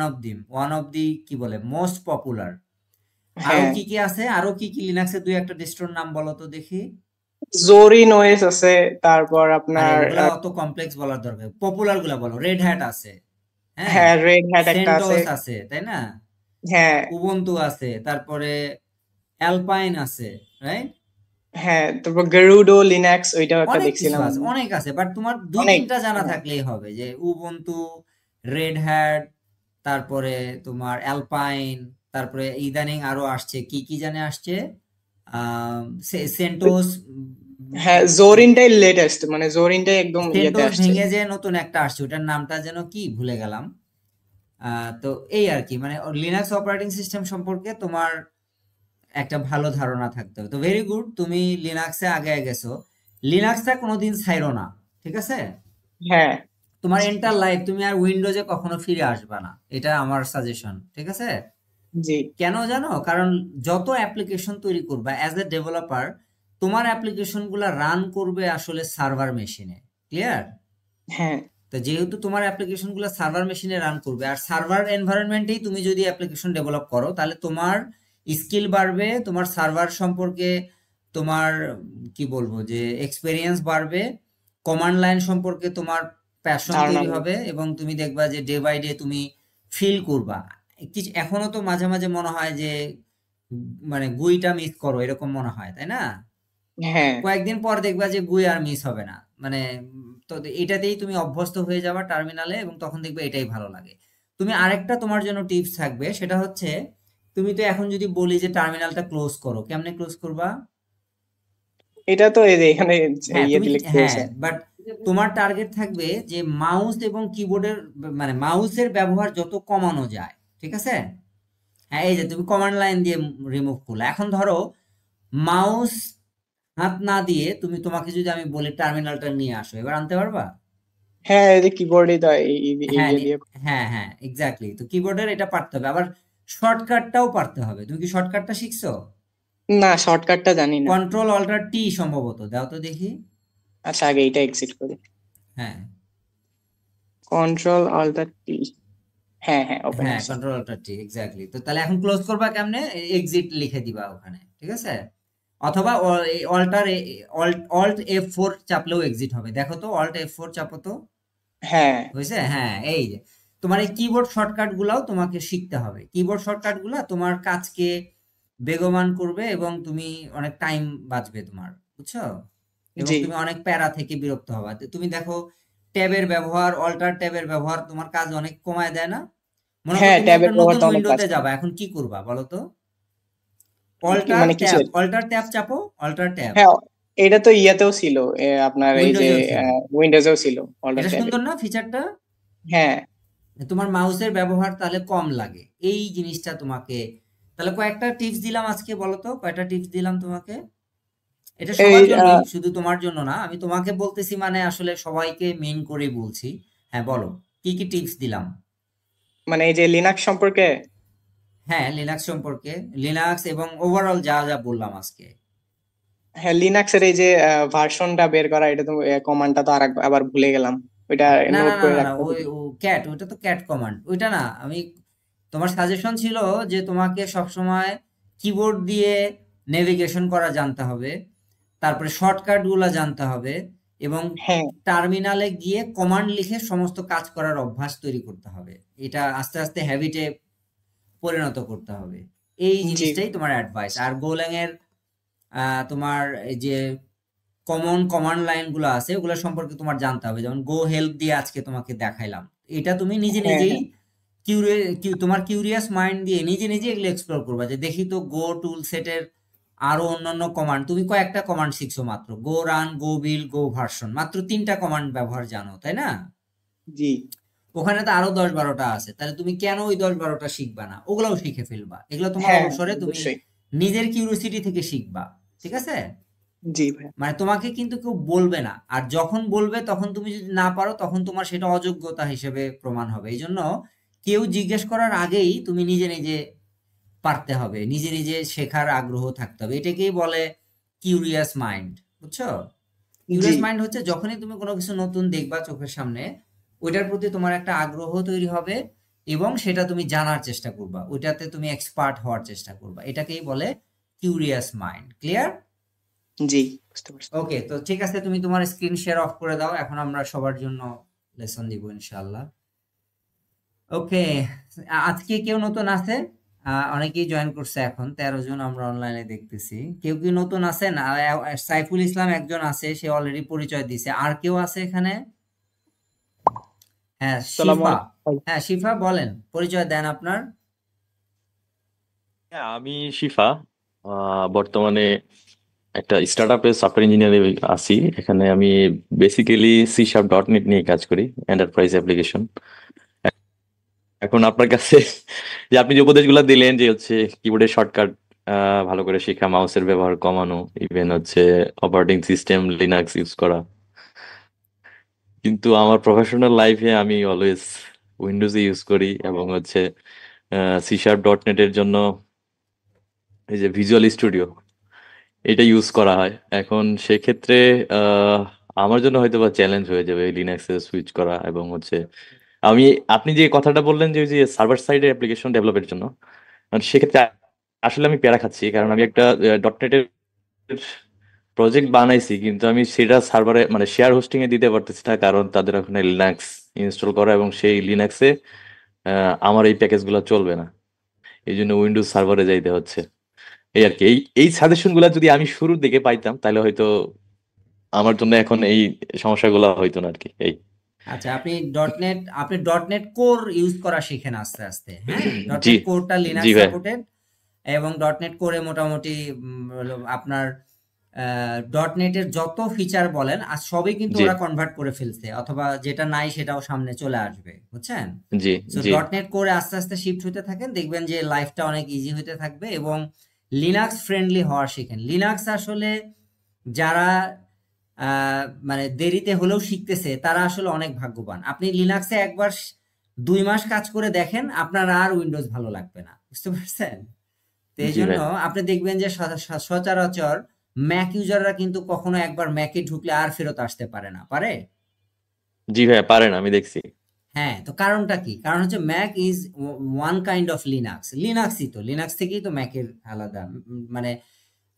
অফ দি কি বলে মোস্ট পপুলার। আরো হ্যাঁ, কি কি আছে? আরো কি কি লিনাক্সের দুই একটা ডিস্ট্রোর নাম বলো তো দেখি। জোরিন ওএস আছে, তারপর আরে আপনার ওগুলা অত কমপ্লেক্স বলার দরকার, পপুলার গুলা বলো। রেড হ্যাট আছে, হ্যাঁ, হ্যাঁ রেড হ্যাট একটা আছে, সেন্টোস আছে, তাই না? হ্যাঁ উবুন্টু আছে, তারপরে অ্যালপাইন আছে, রাইট? হ্যাঁ, তারপর গেরুডো লিনাক্স ওইটাও একটা অনেক কিছু দেখছিলাম আছে, আমি। অনেক আছে, বাট তোমার দুই অনেক, তিনটা জানা হ্যাঁ। থাকলেই হবে, যে উবুন্টু, রেড হ্যাট, তারপরে তোমার অ্যালপাইন, তারপরে ইদানিং আরো আসছে কি কি জানে আসছে, সেন্টোস। হ্যাঁ জোরিনটাই লেটেস্ট, মানে জোরিনটাই একদম ইয়েতে সেন্টোস আসছে। ভেঙে যে নতুন একটা আসছে, ওটার নামটা যেন কি ভুলে গেলাম। তো এই আর কি, মানে লিনাক্স অপারেটিং সিস্টেম সম্পর্কে তোমার একটা ভালো ধারণা থাকতে হবে। তো ভেরি গুড, তুমি লিনাক্সে আগে গেছো। লিনাক্সটা কোনোদিন ছাইরো না, ঠিক আছে? হ্যাঁ তোমার এন্টার লাইফ তুমি আর উইন্ডোজে কখনো ফিরে আসবে না, এটা আমার সাজেশন, ঠিক আছে? জি কেন জানো? কারণ যত অ্যাপ্লিকেশন তৈরি করবা অ্যাজ এ ডেভেলপার, তোমার অ্যাপ্লিকেশন গুলা রান করবে আসলে সার্ভার মেশিনে, ক্লিয়ার? হ্যাঁ তো যেহেতু তোমার অ্যাপ্লিকেশন গুলো সার্ভার মেশিনে রান করবে, আর সার্ভার এনভায়রনমেন্টেই তুমি যদি অ্যাপ্লিকেশন ডেভেলপ করো, তাহলে তোমার স্কিল বাড়বে, তোমার সার্ভার সম্পর্কে তোমার কি বলবো যে এক্সপেরিয়েন্স বাড়বে, কমান্ড লাইন সম্পর্কে তোমার প্যাশন ধারণা তৈরি নেই। হবে, এবং তুমি দেখবা যে ডে বাই ডে তুমি ফিল করবা। কিছু এখনো তো মাঝে মাঝে মনে হয় যে মানে গুইটা মিস করো, এরকম মনে হয়, তাই না? হ্যাঁ কয়েকদিন পর দেখবা যে গুই আর মিস হবে না, মানে তো এটাতেই তুমি অভ্যস্ত হয়ে যাবা টার্মিনালে, এবং তখন দেখবে এটাই ভালো লাগে। তুমি আরেকটা তোমার জন্য টিপস থাকবে, সেটা হচ্ছে তুমি তো এখন যদি বলি যে টার্মিনালটা ক্লোজ করো, কেমনে ক্লোজ করবা? এটা তো এই যে এখানে হ্যাঁ ইয়ে তুমি, দিলে হ্যাঁ, close হয়। বাট তোমার টার্গেট থাকবে যে মাউস এবং কিবোর্ডের, মানে মাউসের ব্যবহার যত কমানো যায়, ঠিক আছে? হ্যাঁ, এই যে তুমি কমান্ড লাইন দিয়ে রিমুভ করলে, এখন ধরো মাউস হাত না দিয়ে তোমাকে যদি আমি বলি টার্মিনালটা নিয়ে আসো, এবার আনতে পারবা? হ্যাঁ এই যে কিবোর্ডে তো এই হ্যাঁ ইয়ে দিয়ে। হ্যাঁ হ্যাঁ, এক্স্যাক্টলি। তো কিবোর্ডের এটা পারতে হবে, আবার শর্টকাটটাও পারতে হবে। তুমি কি শর্টকাটটা শিখছো? না শর্টকাটটা জানি না। কন্ট্রোল অল্টার টি সম্ভবত, দাও তো দেখি। আচ্ছা আগে এটা এক্সিট করি। হ্যাঁ কন্ট্রোল অল্টার টি, হ্যাঁ হ্যাঁ ওপেন হ্যাঁ, আছে। কন্ট্রোল অল্টার টি, এক্স্যাক্টলি। তো তাহলে এখন ক্লোজ করবা কেমনে? এক্সিট লিখে দিবা ওখানে, ঠিক আছে? অথবা অল্টার অল্ট F4 চাপলেও এক্সিট হবে। দেখো তো, অল্ট F4 চাপো তো, হ্যাঁ হয়েছে? হ্যাঁ, এই যে তোমার এই কিবোর্ড শর্টকাট গুলাও তোমাকে শিখতে হবে। কিবোর্ড শর্টকাট গুলা তোমার কাজকে বেগবান করবে, এবং তুমি অনেক টাইম বাঁচবে তোমার, বুঝছো? এবং জি তুমি অনেক প্যারা থেকে বিরক্ত হবা। তো তুমি দেখো, ট্যাবের ব্যবহার, অল্টার ট্যাবের ব্যবহার তোমার কাজ অনেক কমায় দেয় না? মনে করো হ্যাঁ, তুমি একটা ট্যাবের নতুন ব্যবহারটা অনেক কাজ উইন্ডোতে করে। যাবা, এখন কি করবা বলো তো? মানে কিসের? অল্টার ট্যাব চাপো, অল্টার ট্যাব। হ্যাঁ এটা তো ইয়াতেও ছিল, আপনার এই যে উইন্ডোজেও ছিল। উইন্ডোজেও ছিল অল্টার এটা ট্যাবে। সুন্দর না ফিচারটা? হ্যাঁ তোমার মাউসের ব্যবহার তাহলে কম লাগে, এই জিনিসটা তোমাকে। তাহলে কয়েকটা টিপস দিলাম আজকে, বলো তো কয়টা টিপস দিলাম তোমাকে? এটা এই সবার জন্যই, শুধু তোমার জন্য না। আমি তোমাকে বলতেছি মানে আসলে সবাইকে মেইন করে বলছি। হ্যাঁ বলো, কি কি টিপস দিলাম? মানে এই যে লিনাক্স সম্পর্কে। হ্যাঁ, লিনাক্স সম্পর্কে, লিনাক্স এবং ওভারঅল যা যা বললাম আজকে। হ্যাঁ লিনাক্সের এই যে ভার্সনটা বের করা, এটা তো কমান্ডটা তো আবার ভুলে গেলাম, ওইটা না না নোট না করে না না, রাখতে ওই হবে। ক্যাট, ওইটা তো ক্যাট কমান্ড, ওইটা না। আমি তোমার সাজেশন ছিল যে তোমাকে সবসময় কিবোর্ড দিয়ে নেভিগেশন করা জানতে হবে, তারপরে শর্টকাট গুলা জানতে হবে, এবং হ্যাঁ টার্মিনালে গিয়ে কমান্ড লিখে সমস্ত কাজ করার অভ্যাস তৈরি করতে হবে। এটা আস্তে আস্তে হ্যাবিটে পরিণত করতে হবে। এই জি জিনিসটাই তোমার অ্যাডভাইস। আর গোল্যাং এর তোমার এই যে কমন কমান্ড লাইন গুলো আছে, ওগুলো সম্পর্কে তোমার জানতে হবে। যেমন গো হেল্প দিয়ে আজকে তোমাকে দেখাইলাম, এটা তুমি নিজে হ্যাঁ নিজেই হ্যাঁ তোমার কিউরিয়াস মাইন্ড দিয়ে নিজে নিজে এগুলো এক্সপ্লোর করবা, যে দেখি তো গো টুল সেটের আরো অন্যান্য কমান্ড, তুমি কয়েকটা কমান্ড শিখছো মাত্র, গো রান, গো বিল, গো ভার্সন, মাত্র 3টা কমান্ড ব্যবহার জানো, তাই না? জি ওখানে তো আরো 10-12টা আছে, তাহলে তুমি কেন ওই 10-12টা শিখবা না? ওগুলাও শিখে ফেলবা, এগুলো তোমার হ্যাঁ অবসরে তুমি অবশ্যই। নিজের কিউরিওসিটি থেকে শিখবা, ঠিক আছে? জি ভাই। মানে তোমাকে কিন্তু কেউ বলবে না, আর যখন বলবে তখন তুমি যদি না পারো তখন তোমার সেটা অযোগ্যতা হিসেবে প্রমাণ হবে। এই জন্য কেউ জিজ্ঞেস করার আগেই তুমি নিজে নিজে পারতে হবে, নিজে নিজে শেখার আগ্রহ থাকতে হবে। এটাকেই বলে কিউরিয়াস মাইন্ড, বুঝছো? জি কিউরিয়াস মাইন্ড হচ্ছে যখনই তুমি কোনো কিছু নতুন দেখবা চোখের সামনে, ওইটার প্রতি তোমার একটা আগ্রহ তৈরি হবে এবং সেটা তুমি জানার চেষ্টা করবা, ওইটাতে তুমি এক্সপার্ট হওয়ার চেষ্টা করবা। এটাকেই বলে কিউরিয়াস মাইন্ড। ক্লিয়ার? জি বুঝতে পারছি। ওকে, তো ঠিক আছে, তুমি তোমার স্ক্রিন শেয়ার অফ করে দাও, এখন আমরা সবার জন্য লেসন দিব ইনশাআল্লাহ। ওকে, আজকে কেউ নতুন আছে? অনেকেই জয়েন করছে, এখন 13 জন আমরা অনলাইনে দেখতেছি। কেউ কি নতুন আছেন? সাইফুল ইসলাম একজন আছে, সে অলরেডি পরিচয় দিছে। আর কেউ আছে এখানে? হ্যাঁ, আসসালামু শিফা। আলাইকুম। হ্যাঁ শিফা, বলেন, পরিচয় দেন আপনার। হ্যাঁ, আমি শিফা। বর্তমানে একটা স্টার্টআপে সফটওয়্যার ইঞ্জিনিয়ারে আছি। এখানে আমি বেসিক্যালি C#.NET নিয়ে কাজ করি, এন্টারপ্রাইজ অ্যাপ্লিকেশন। এখন আপনার কাছে যে আপনি যে উপদেশগুলো দিলেন, যে হচ্ছে কিবোর্ডের শর্টকাট ভালো করে শেখা, মাউসের ব্যবহার কমানো, ইভেন হচ্ছে অপারেটিং সিস্টেম লিনাক্স ইউজ করা, কিন্তু আমার প্রফেশনাল লাইফে আমি অলওয়েজ উইন্ডোজ ইউজ করি, এবং হচ্ছে C#.NET এর জন্য এই যে ভিজুয়াল স্টুডিও এটা ইউজ করা হয়। এখন সেক্ষেত্রে আহ, আমার জন্য হয়তো বা চ্যালেঞ্জ হয়ে যাবে লিনাক্সে সুইচ করা, এবং হচ্ছে আমি, আপনি যে কথাটা বললেন যে ওই যে সার্ভার সাইডের অ্যাপ্লিকেশন ডেভেলপের জন্য, মানে সেক্ষেত্রে আসলে আমি প্যারা খাচ্ছি, কারণ আমি একটা ডটনেটের প্রজেক্ট বানাইছি, কিন্তু আমি সেটা সার্ভারে মানে শেয়ার হোস্টিং এ দিতে পারতেছি না, কারণ তাদের ওখানে লিনাক্স ইনস্টল করা, এবং সেই লিনাক্সে আমার এই প্যাকেজগুলো চলবে না, এই জন্য উইন্ডোজ সার্ভারে যাইতে হচ্ছে। এই আর কি, এই এই সাজেশন গুলা যদি আমি শুরুর দিকে পাইতাম, তাহলে হয়তো আমার জন্য এখন এই সমস্যাগুলো হইতো না আর কি। এই আচ্ছা, আপনি ডটনেট কোর ইউজ করা শিখেন আস্তে আস্তে। হ্যাঁ, জি ডটনেট কোরটা জি লিনাক্স ভাই। সাপোর্টেড, এবং ডটনেট কোরে মোটামুটি হলো আপনার ডটনেটের যত ফিচার বলেন আর সবই কিন্তু জি ওরা কনভার্ট করে ফেলছে, অথবা যেটা নাই সেটাও সামনে চলে আসবে, বুঝছেন? জি সো জি ডটনেট কোরে আস্তে আস্তে শিফট হতে থাকেন, দেখবেন যে লাইফটা অনেক ইজি হতে থাকবে, এবং লিনাক্স ফ্রেন্ডলি হওয়া শিখেন। লিনাক্স আসলে যারা মানে দেরিতে হলেও শিখতেছে তারা আসলে অনেক ভাগ্যবান। আপনি লিনাক্সে একবার 2 মাস কাজ করে দেখেন, আপনার আর উইন্ডোজ ভালো লাগবে না, বুঝতে পারছেন? তো এই জি জন্য ভাই। আপনি দেখবেন যে সচরাচর ম্যাক ইউজাররা কিন্তু কখনো একবার ম্যাকে ঢুকলে আর ফেরত আসতে পারে না, পারে? জি ভাই, পারেন, আমি দেখছি। হ্যাঁ, তো কারণটা কি? কারণ হচ্ছে Mac is one kind of Linux. লিনাক্সই তো, লিনাক্স থেকেই তো ম্যাকের আলাদা। মানে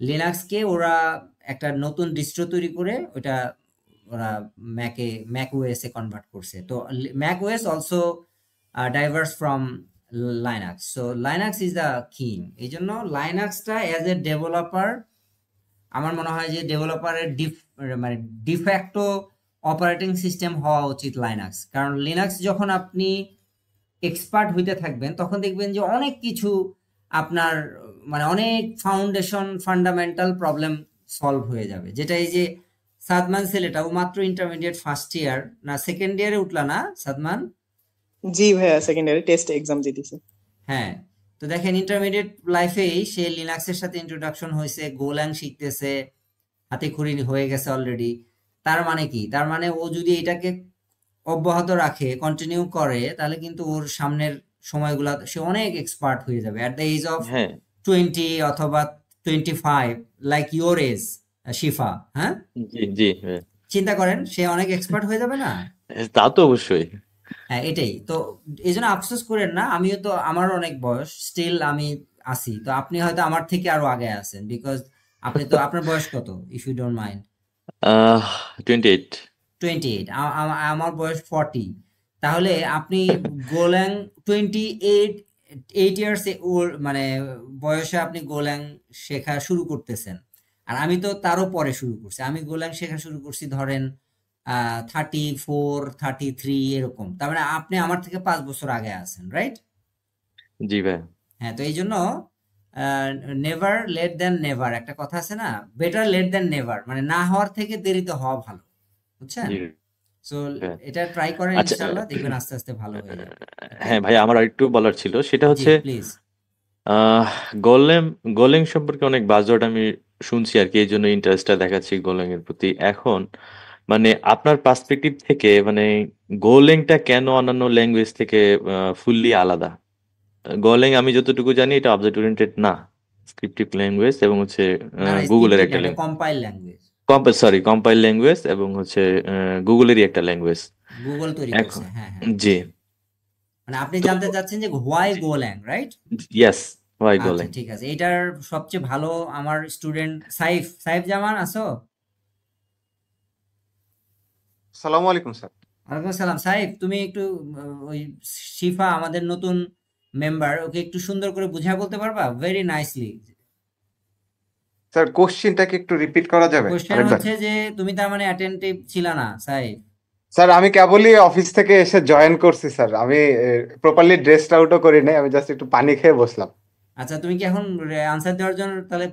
লিনাক্সকে ওরা একটা নতুন ডিস্ট্রো তৈরি করে ওটা ওরা ম্যাক ওএস এ কনভার্ট করছে। তো Mac OS also diverse from Linux, so Linux is the king. এই জন্য লাইনাক্সটা অ্যাজ এ ডেভেলপার আমার মনে হয় যে ডেভেলপারের মানে ডিফ্যাক্টো অপারেটিং সিস্টেম হওয়া উচিত লাইনাক্স। কারণ লিনাক্স যখন আপনি এক্সপার্ট হইতে থাকবেন তখন দেখবেন যে অনেক কিছু আপনার মানে অনেক ফাউন্ডেশন ফান্ডামেন্টাল প্রবলেম সলভ হয়ে যাবে। যেটা এই যে সাদমান ছেলেটা, ও মাত্র ইন্টারমিডিয়েট ফার্স্ট ইয়ার না সেকেন্ড ইয়ারে উঠলা না সাদমান? জি ভাইয়া, সেকেন্ড ইয়ারে টেস্ট এক্সাম দিতেছি। হ্যাঁ, তো দেখেন ইন্টারমিডিয়েট লাইফেই সে লিনাক্সের সাথে ইন্ট্রোডাকশন হয়েছে, গোল্যাং শিখতেছে, হাতে খড়ি হয়ে গেছে অলরেডি। তার মানে কি? তার মানে ও যদি এটাকে অব্যাহত রাখে, কন্টিনিউ করে, তাহলে কিন্তু ওর সামনের সময়গুলা সে অনেক এক্সপার্ট হয়ে যাবে অ্যাট দ্য এজ অফ হ্যাঁ 20 অথবা 25, লাইক ইউর এজ, শিফা। হ্যাঁ, জি জি ভাই। চিন্তা করেন, সে অনেক এক্সপার্ট হয়ে যাবে না? তা তো অবশ্যই। হ্যাঁ, এটাই তো। এই জন্য আফসোস করেন না, আমিও তো, আমার অনেক বয়স, স্টিল আমি আছি। তো আপনি হয়তো আমার থেকে আরো আগে আছেন, বিকজ আপনি তো, আপনার বয়স কত ইফ ইউ ডোন্ট মাইন্ড? 28। 28, আমার বয়স 40। তাহলে আপনি গোল্যাং 8 ইয়ার্স ওর মানে বয়সে আপনি গোল্যাং শেখা শুরু করতেছেন, আর আমি তো তারও পরে শুরু করছি। আমি গোল্যাং শেখা শুরু করছি ধরেন 34, 33 এরকম। তার মানে আপনি আমার থেকে 5 বছর আগে আছেন, রাইট? জি ভাই। হ্যাঁ, তো এই জন্য নেভার লেট দেন নেভার, একটা কথা আছে না, বেটার লেট দেন নেভার, মানে না হওয়ার থেকে দেরিতে হওয়া ভালো, বুঝছেন? জি সো হ্যাঁ। এটা ট্রাই করেন, আচ্ছা ইনশাল্লাহ দেখবেন আস্তে আস্তে ভালো হয়ে যাবে। ওকে, হ্যাঁ ভাই, আমার আরেকটু বলার ছিল, সেটা জি হচ্ছে প্লিজ। আহ গোলেম গোলেং সম্পর্কে অনেক বাজওয়ার্ড আমি শুনছি আর কি, এই জন্য ইন্টারেস্টটা দেখাচ্ছি গোলেং এর প্রতি এখন। মানে আপনার পার্সপেক্টিভ থেকে মানে গোলেংটা কেন অন্যান্য ল্যাঙ্গুয়েজ থেকে ফুললি আলাদা? গোলেং আমি যতটুকু জানি এটা অবজেক্ট ওরিয়েন্টেড না, স্ক্রিপ্টিভ ল্যাঙ্গুয়েজ, এবং হচ্ছে না না, গুগলের স্ক্রিপ্টেড না, একটা এটা language, compile language, compile language, এবং হচ্ছে গুগলেরই একটা ল্যাঙ্গুয়েজ গুগল তৈরি এখন। করছে, হ্যাঁ হ্যাঁ। জি। মানে আপনি তো জানতে চাচ্ছেন যে হোয়াই গোল্যাং, রাইট? ইয়েস, ওয়াই আচ্ছা গোলেং। ঠিক আছে, এটার সবচেয়ে ভালো আমার স্টুডেন্ট সাইফ, সাইফ জামান আছো? সালামু আলাইকুম স্যার। ওয়ালাইকুম আসসালাম। সাইফ, তুমি একটু ওই শিফা আমাদের নতুন মেম্বার, ওকে একটু সুন্দর করে বুঝায় বলতে পারবা, ভেরি নাইসলি? স্যার কোশ্চেনটা কি একটু রিপিট করা যাবে কোশ্চেন আরেকবার? হচ্ছে যে তুমি তার মানে অ্যাটেন্টিভ ছিল না সাইফ? স্যার আমি কেবলই অফিস থেকে এসে জয়েন করছি স্যার, আমি প্রপারলি ড্রেসড আউটও করি নাই, আমি জাস্ট একটু পানি খেয়ে বসলাম। আচ্ছা, তুমি কি এখন আনসার দেওয়ার জন্য তাহলে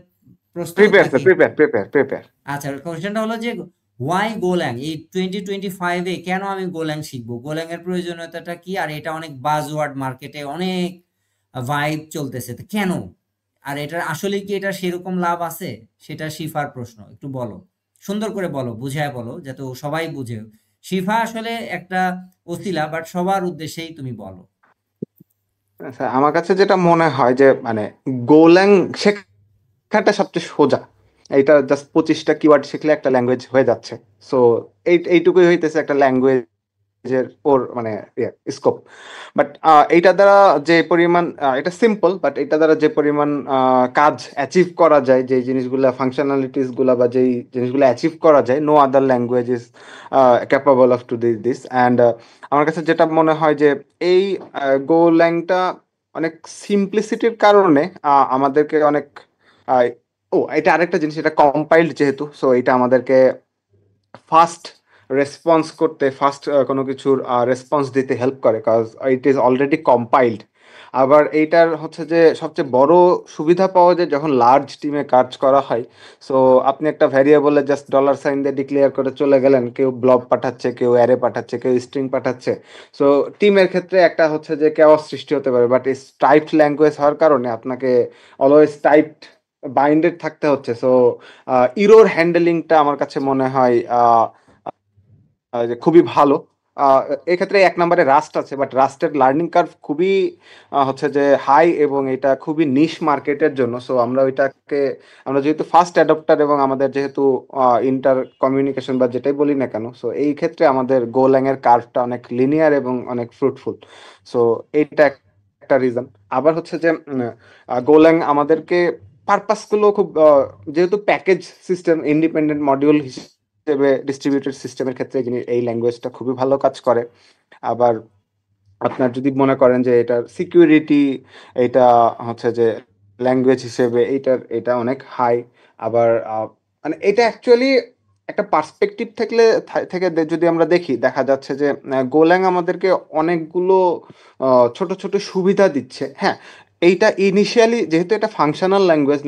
প্রস্তুত প্রিপেয়ার স্যার, নাকি? প্রিপেয়ার। আচ্ছা, কোশ্চেনটা হলো যে ওয়াই গোল্যাং, এই 2025-এ কেন আমি গোল্যাং শিখবো, গোল্যাং এর প্রয়োজনীয়তাটা কি, আর এটা অনেক বাজওয়ার্ড, মার্কেটে অনেক ভাইব চলতেছে, তো কেন, আর এটা আসলে কি এটা সেরকম লাভ আছে, সেটা শিফার প্রশ্ন, একটু বলো, সুন্দর করে বলো, বুঝায় বলো যাতে ও সবাই বুঝে। শিফা আসলে একটা ওসিলা, বাট সবার উদ্দেশ্যেই তুমি বলো। স্যার আমার কাছে যেটা মনে হয় যে মানে গোল্যাং শেখাটা সবচেয়ে সোজা, এইটা জাস্ট 25টা কিওয়ার্ড শিখলে একটা ল্যাঙ্গুয়েজ হয়ে যাচ্ছে। সো এইটুকুই হইতেছে একটা ল্যাঙ্গুয়েজের ওর মানে স্কোপ। বাট এইটা দ্বারা যে পরিমাণ এটা সিম্পল, বাট এটা দ্বারা যে পরিমাণ কাজ অ্যাচিভ করা যায়, যে জিনিসগুলা ফাংশনালিটিস গুলা বা যেই জিনিসগুলো অ্যাচিভ করা যায়, no other language is capable of to this and আমার কাছে যেটা মনে হয় যে এই গোল্যাংটা অনেক সিম্পলিসিটির কারণে আমাদেরকে অনেক আহ, এটা আরেকটা জিনিস, এটা কম্পাইলড যেহেতু, সো এটা আমাদেরকে ফাস্ট রেসপন্স করতে, ফাস্ট কোনো কিছুর রেসপন্স দিতে হেল্প করে, cause it is already compiled. আবার এইটার হচ্ছে যে সবচেয়ে বড় সুবিধা পাওয়া যায় যখন লার্জ টিমে কাজ করা হয়। সো আপনি একটা ভ্যারিয়েবলে জাস্ট ডলার সাইন দিয়ে ডিক্লেয়ার করে চলে গেলেন, কেউ ব্লব পাঠাচ্ছে, কেউ অ্যারে পাঠাচ্ছে, কেউ স্ট্রিং পাঠাচ্ছে। সো টিমের ক্ষেত্রে একটা হচ্ছে যে কেওয়াস সৃষ্টি হতে পারে, বাট টাইপড ল্যাঙ্গুয়েজ হওয়ার কারণে আপনাকে অলওয়েজ টাইপড বাইন্ডেড থাকতে হচ্ছে। সো ইরোর হ্যান্ডেলিংটা আমার কাছে মনে হয় যে খুবই ভালো। আহ, এক্ষেত্রে এক নম্বরে রাস্ট আছে, বাট রাস্টের লার্নিং কার্ভ খুবই হচ্ছে যে হাই, এবং এটা খুবই নিশ মার্কেটের জন্য। সো আমরা যেহেতু ফার্স্ট অ্যাডপ্টার, এবং আমাদের যেহেতু ইন্টার কমিউনিকেশন বা যেটাই বলি না কেন, সো এই ক্ষেত্রে আমাদের গোল্যাং এর কার্ভটা অনেক লিনিয়ার এবং অনেক ফ্রুটফুল। সো এইটা একটা রিজন। আবার হচ্ছে যে গোল্যাং আমাদেরকে পারপাস গুলো খুব যেহেতু প্যাকেজ সিস্টেম, ইন্ডিপেন্ডেন্ট মডিউল হিসেবে ডিস্ট্রিবিউটেড সিস্টেমের ক্ষেত্রে এই ল্যাঙ্গুয়েজটা খুবই ভালো কাজ করে। আবার আপনার যদি মনে করেন যে এটার সিকিউরিটি, এটা হচ্ছে যে ল্যাঙ্গুয়েজ হিসেবে এটা অনেক হাই। আবার মানে এটা অ্যাকচুয়ালি একটা পার্সপেক্টিভ থেকে যদি আমরা দেখা যাচ্ছে যে গোল্যাং আমাদেরকে অনেকগুলো ছোট ছোট সুবিধা দিচ্ছে। হ্যাঁ, এইটা ইনিশিয়ালি যেহেতু এটা functional language,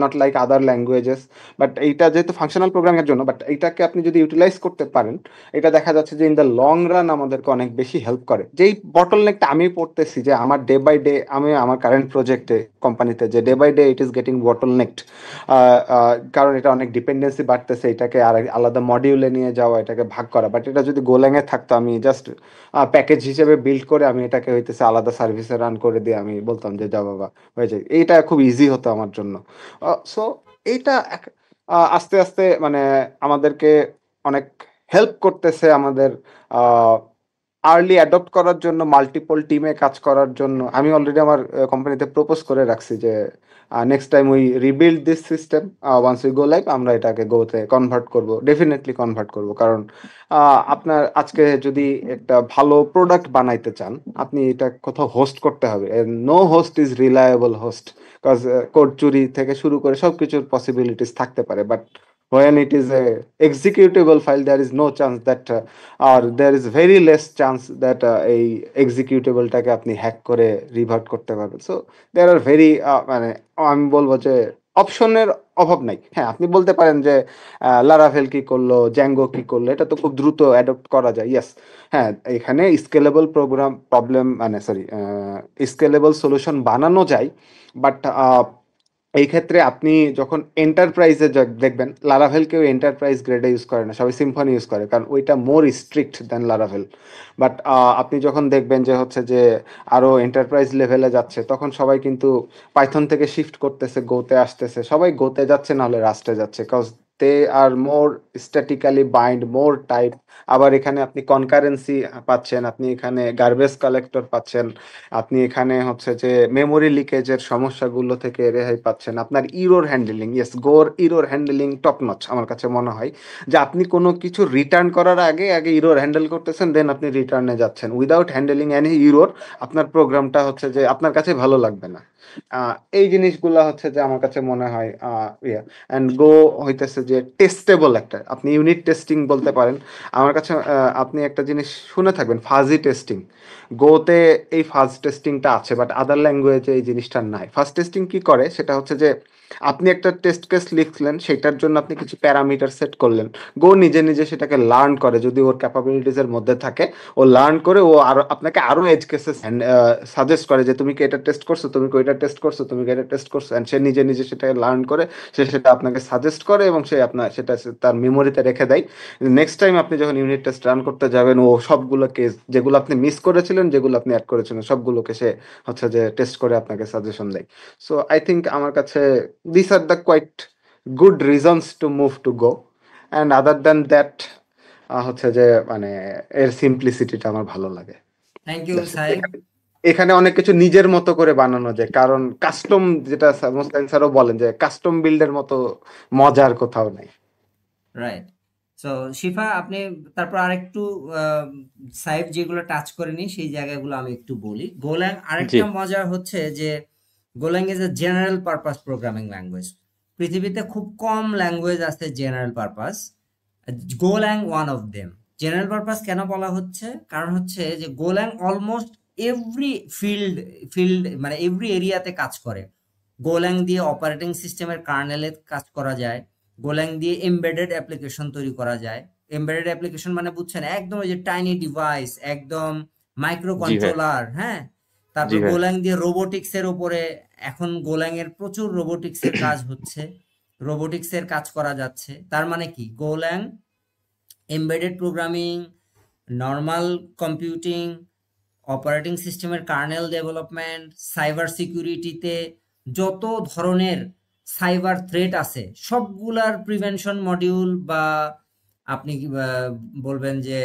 not like other languages, but এইটা যেহেতু ফাংশনাল প্রোগ্রামের জন্য, বাট এইটাকে আপনি যদি ইউটিলাইজ করতে পারেন, এটা দেখা যাচ্ছে যে ইন দ্য লং রান আমাদেরকে অনেক বেশি হেল্প করে। যেই বটলনেকটা আমি পড়তেছি যে আমার ডে বাই ডে, আমি আমার কারেন্ট প্রজেক্টে কোম্পানিতে, যে day by day it is getting bottlenecked, কারণ এটা অনেক ডিপেন্ডেন্সি বাড়তেছে, এটাকে আর আলাদা মডিউলে নিয়ে যাওয়া, এটাকে ভাগ করা। বাট এটা যদি গোল্যাংয়ে থাকতো, আমি জাস্ট প্যাকেজ হিসেবে বিল্ড করে আমি এটাকে হইতেছে আলাদা সার্ভিসে রান করে দিয়ে আমি বলতাম যে যা বাবা হয়ে যায়, এইটা খুব ইজি হতো আমার জন্য। সো এইটা আস্তে আস্তে মানে আমাদেরকে অনেক হেল্প করতেছে, আমাদের আর্লি অ্যাডপ্ট করার জন্য, মাল্টিপল টিমে কাজ করার জন্য। আমি অলরেডি আমার কোম্পানিতে প্রপোজ করে রাখছি যে next time we rebuild this system, once we go live, আমরা এটাকে গোতে কনভার্ট করব, ডেফিনেটলি কনভার্ট করব। কারণ আপনার আজকে যদি একটা ভালো প্রোডাক্ট বানাইতে চান, আপনি এটা কোথাও হোস্ট করতে হবে। No host is reliable host, because code চুরি থেকে শুরু করে সবকিছুর পসিবিলিটিস থাকতে পারে, but when it is a executable file, there is no chance that or there is very less chance that এই executable টাকে আপনি হ্যাক করে রিভার্ট করতে পারবেন। সো there are very মানে আমি বলবো যে অপশনের অভাব নাই। হ্যাঁ, আপনি বলতে পারেন যে লারাভেল কি করলো, জ্যাঙ্গো কি করলো, এটা তো খুব দ্রুত অ্যাডপ্ট করা যায়। ইয়েস, হ্যাঁ, এখানে স্কেলেবল প্রবলেম মানে সরি স্কেলেবল সলিউশন বানানো যায়, বাট এই ক্ষেত্রে আপনি যখন এন্টারপ্রাইজে দেখবেন, লারাভেল কেউ এন্টারপ্রাইজ গ্রেডে ইউজ করে না, সবাই সিম্ফনি ইউজ করে, কারণ ওইটা মোর স্ট্রিক্ট দেন লারাভেল। বাট আপনি যখন দেখবেন যে হচ্ছে যে আরো এন্টারপ্রাইজ লেভেলে যাচ্ছে, তখন সবাই কিন্তু পাইথন থেকে শিফট করতেছে, গোতে আসতেছে, সবাই গোতে যাচ্ছে, নাহলে রাস্টে যাচ্ছে, কজ দে আর মোর স্ট্যাটিক্যালি বাইন্ড, মোর টাইপ। আবার এখানে আপনি কনকারেন্সি পাচ্ছেন, আপনি এখানে গার্বেজ কালেক্টর পাচ্ছেন, আপনি এখানে হচ্ছে যে মেমোরি লিকেজের সমস্যাগুলো থেকে রেহাই পাচ্ছেন, আপনার ইরোর হ্যান্ডেলিং, ইয়েস, গোর ইরোর হ্যান্ডেলিং টপ নচ। আমার কাছে মনে হয় যে আপনি কোনো কিছু রিটার্ন করার আগে আগে ইরোর হ্যান্ডেল করতেছেন, দেন আপনি রিটার্নে যাচ্ছেন। উইদাউট হ্যান্ডেলিং এনি ইরোর আপনার প্রোগ্রামটা হচ্ছে যে আপনার কাছে ভালো লাগবে না। এই জিনিসগুলা হচ্ছে যে আমার কাছে মনে হয় অ্যান্ড গো হইতেছে যে টেস্টেবল একটা, আপনি ইউনিট টেস্টিং বলতে পারেন। আমার কাছে আপনি একটা জিনিস শুনে থাকবেন, ফাজি টেস্টিং। গোতে এই ফাজ টেস্টিংটা আছে, বাট আদার ল্যাঙ্গুয়েজে এই জিনিসটা নাই। ফাজ টেস্টিং কি করে সেটা হচ্ছে যে আপনি একটা টেস্ট কেস লিখলেন, সেটার জন্য আপনি কিছু প্যারামিটার সেট করলেন, গো নিজে নিজে সেটাকে লার্ন করে, যদি ওর ক্যাপাবিলিটিস এর মধ্যে থাকে, ও লার্ন করে ও আরো আপনাকে আরো এজ কেসেস সাজেস্ট করে যে তুমি কি এটা টেস্ট করছো, তুমি কি এটা টেস্ট করছো, তুমি কি এটা টেস্ট করছো, এন্ড সে নিজে নিজে সেটাকে লার্ন করে, সে সেটা আপনাকে সাজেস্ট করে এবং সে আপনার সেটা তার মেমোরিতে রেখে দেয়। নেক্সট টাইম আপনি যখন ইউনিট টেস্ট রান করতে যাবেন, ও সবগুলো কেস যেগুলো আপনি মিস করেছিলেন, যেগুলো আপনি অ্যাড করেছিলেন, সবগুলোকে সে হচ্ছে যে টেস্ট করে আপনাকে সাজেশন দেয়। সো আই থিঙ্ক আমার কাছে this are the quite good reasons to move to Go, and other than that হচ্ছে যে মানে এর সিম্পলিসিটিটা আমার ভালো লাগে। থ্যাংক ইউ সাহেব। এখানে অনেক কিছু নিজের মতো করে বানানো যায়, কারণ কাস্টম, যেটা মোস্তাকিম স্যারও বলেন যে কাস্টম বিল্ডের মতো মজার কোথাও নাই। রাইট। সো শিফা, আপনি তারপর আরেকটু সাহেব যেগুলো টাচ করেনি সেই জায়গাগুলো আমি একটু বলি। গোল্যাং আরেকটা মজা হচ্ছে যে Golang is a general purpose programming language. পৃথিবীতে খুব কম ল্যাঙ্গুয়েজ আছে general purpose, Golang one of them. General purpose কেন বলা হচ্ছে? কারণ হচ্ছে যে গোল্যাং অলমোস্ট এভরি ফিল্ড মানে এভরি এরিয়াতে কাজ করে। গোল্যাং দিয়ে অপারেটিং সিস্টেমের কার্নেলে কাজ করা যায়, গোল্যাং দিয়ে এমবেডেড অ্যাপ্লিকেশন তৈরি করা যায়। এমবেডেড অ্যাপ্লিকেশন মানে বুঝছেন, একদম ওই যে টাইনি ডিভাইস, একদম মাইক্রো কন্ট্রোলার। হ্যাঁ, তারপর গোল্যাং দিয়ে রোবোটিক্স এর উপরে, এখন গোল্যাং এর প্রচুর রোবোটিক্স এর কাজ হচ্ছে, রোবোটিক্স এর কাজ করা যাচ্ছে। তার মানে কি, Golang embedded programming, normal computing, operating সিস্টেমের কার্নেল ডেভেলপমেন্ট, সাইবার সিকিউরিটিতে যত ধরনের সাইবার থ্রেট আছে সবগুলার প্রিভেনশন মডিউল, বা আপনি বলবেন যে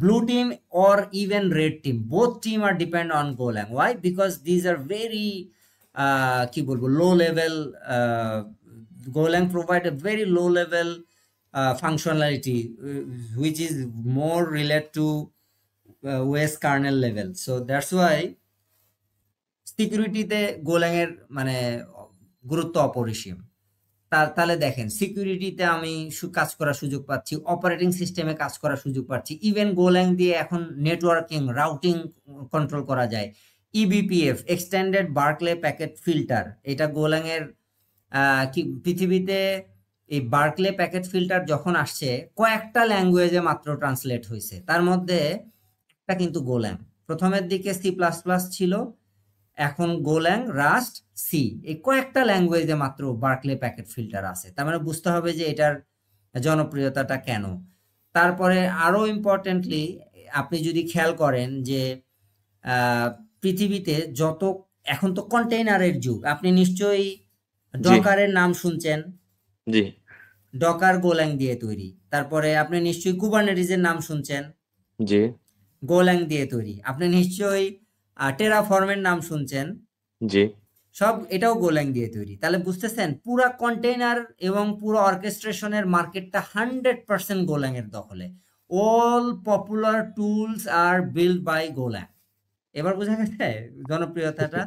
blue team or even red team, both team are depend on Golang. Why? Because these are very কি বলবো low level, Golang provide a very low level functionality which is more related to OS kernel level. So that's why সিকিউরিটিতে গোল্যাং এর মানে গুরুত্ব অপরিসীম। তাহলে দেখেন, সিকিউরিটিতে আমি কাজ করার সুযোগ পাচ্ছি, অপারেটিং সিস্টেমে কাজ করার সুযোগ পাচ্ছি, ইভেন গোল্যাং দিয়ে এখন নেটওয়ার্কিং, রাউটিং কন্ট্রোল করা যায়। ইবিপিএফ, এক্সটেন্ডেড বার্কলে প্যাকেট ফিল্টার, এটা গোল্যাং এর কি পৃথিবীতে এই বার্কলে প্যাকেট ফিল্টার যখন আসছে কয়েকটা ল্যাঙ্গুয়েজে মাত্র ট্রান্সলেট হয়েছে, তার মধ্যে একটা কিন্তু গোল্যাং। প্রথমের দিকে C++ ছিল, এখন গোল্যাং, রাস্ট, সি, এই কয়েকটা ল্যাঙ্গুয়েজে মাত্র বার্কলে প্যাকেট ফিল্টার আছে। তার মানে বুঝতে হবে যে এটার জনপ্রিয়তাটা কেন। তারপরে আরো ইম্পর্টেন্টলি আপনি যদি খেয়াল করেন যে পৃথিবীতে যত, এখন তো কন্টেইনারের যুগ, আপনি নিশ্চয়ই ডকারের নাম শুনছেন। জি, ডকার গোল্যাং দিয়ে তৈরি। তারপরে আপনি নিশ্চয়ই কুবারনেটিসের নাম শুনছেন, জি, গোল্যাং দিয়ে তৈরি। আপনি নিশ্চয়ই টেরাফর্মের নাম শুনছেন, জি, সব এটাও গোল্যাং দিয়ে তৈরি। তাহলে বুঝতেছেন পুরা কন্টেইনার এবং পুরো অর্কেস্ট্রেশনের মার্কেটটা 100% গোল্যাং এর দখলে। All popular tools are build by Golang. এবার বোঝা গেছে জনপ্রিয়তাটা।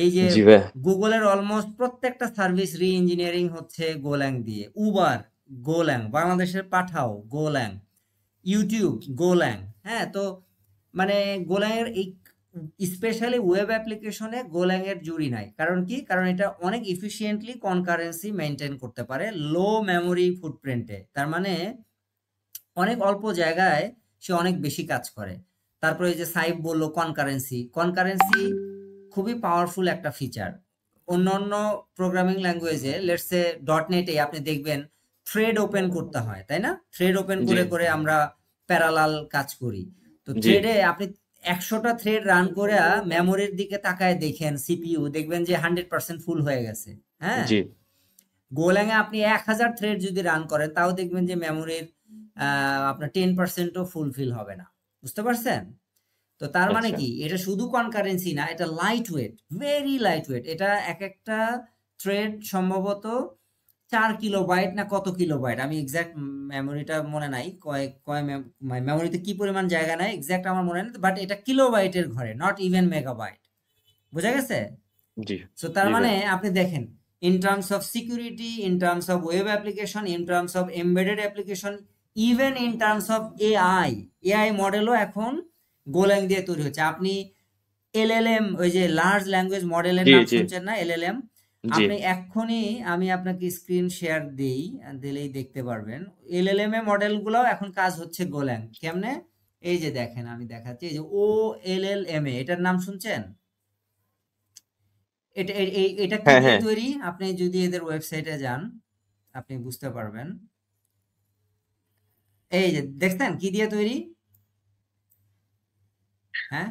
এই যে জি ভাই। গুগলের অলমোস্ট প্রত্যেকটা সার্ভিস রি ইঞ্জিনিয়ারিং হচ্ছে গোল্যাং দিয়ে। উবার গোল্যাং, বাংলাদেশের পাঠাও গোল্যাং, ইউটিউব গোল্যাং। হ্যাঁ, তো মানে গোল্যাংয়ের এই স্পেশালি ওয়েব অ্যাপ্লিকেশনে গোল্যাংয়ের জুড়ি নাই। কারণ কি? কারণ এটা অনেক এফিশিয়েন্টলি কনকারেন্সি মেনটেন করতে পারে লো মেমোরি ফুটপ্রিন্টে। তার মানে অনেক অল্প জায়গায় সে অনেক বেশি কাজ করে। তারপরে এই যে সাইব বললো কনকারেন্সি, কনকারেন্সি খুবই পাওয়ারফুল একটা ফিচার। অন্যান্য প্রোগ্রামিং ল্যাঙ্গুয়েজে লেটস সে .NET এ আপনি দেখবেন থ্রেড ওপেন করতে হয়, তাই না? থ্রেড ওপেন জি করে করে আমরা প্যারালাল কাজ করি। তো জি থ্রেডে আপনি 100টা থ্রেড রান করে মেমোরির দিকে তাকায় দেখেন সিপিইউ, দেখবেন যে 100% ফুল হয়ে গেছে। হ্যাঁ, জি গোল্যাং এ আপনি 1000 থ্রেড যদি রান করেন তাও দেখবেন যে মেমোরির আপনার 10%ও ফুলফিল হবে না। বুঝতে পারছেন? তো তার মানে আচ্ছা কি, এটা শুধু কনকারেন্সি না, এটা light weight, very light weight. এটা এক একটা থ্রেড সম্ভবত 4 কিলোবাইট না কত কিলোবাইট, আমি এক্সাক্ট মেমোরিটা মনে নাই, মেমোরিতে কি পরিমাণ জায়গা নাই এক্সাক্ট আমার মনে নেই, বাট এটা কিলোবাইটের ঘরে, নট ইভেন মেগাবাইট। বোঝা গেছে? জি সো তার জি মানে ভাই। আপনি দেখেন, in terms of security, in terms of web application, in terms of embedded application, even in terms of AI মডেলও এখন গোল্যাং দিয়ে তৈরি হচ্ছে। আপনি এলএলএম, ওই যে লার্জ ল্যাঙ্গুয়েজ মডেলের জি নাম জি শুনছেন না, এলএলএম? জি আপনি এক্ষুনি, আমি আপনাকে স্ক্রিন শেয়ার দিলেই দেখতে পারবেন এলএলএম এ মডেলগুলোও এখন কাজ হচ্ছে গোল্যাং। কেমনে? এই যে দেখেন, আমি দেখাচ্ছি, এই যে OLLM, এটার নাম শুনছেন? এটা কি হ্যাঁ দিয়ে হ্যাঁ তৈরি? আপনি যদি এদের ওয়েবসাইটে যান আপনি বুঝতে পারবেন। এই যে দেখছেন কি দিয়ে তৈরি? হ্যাঁ,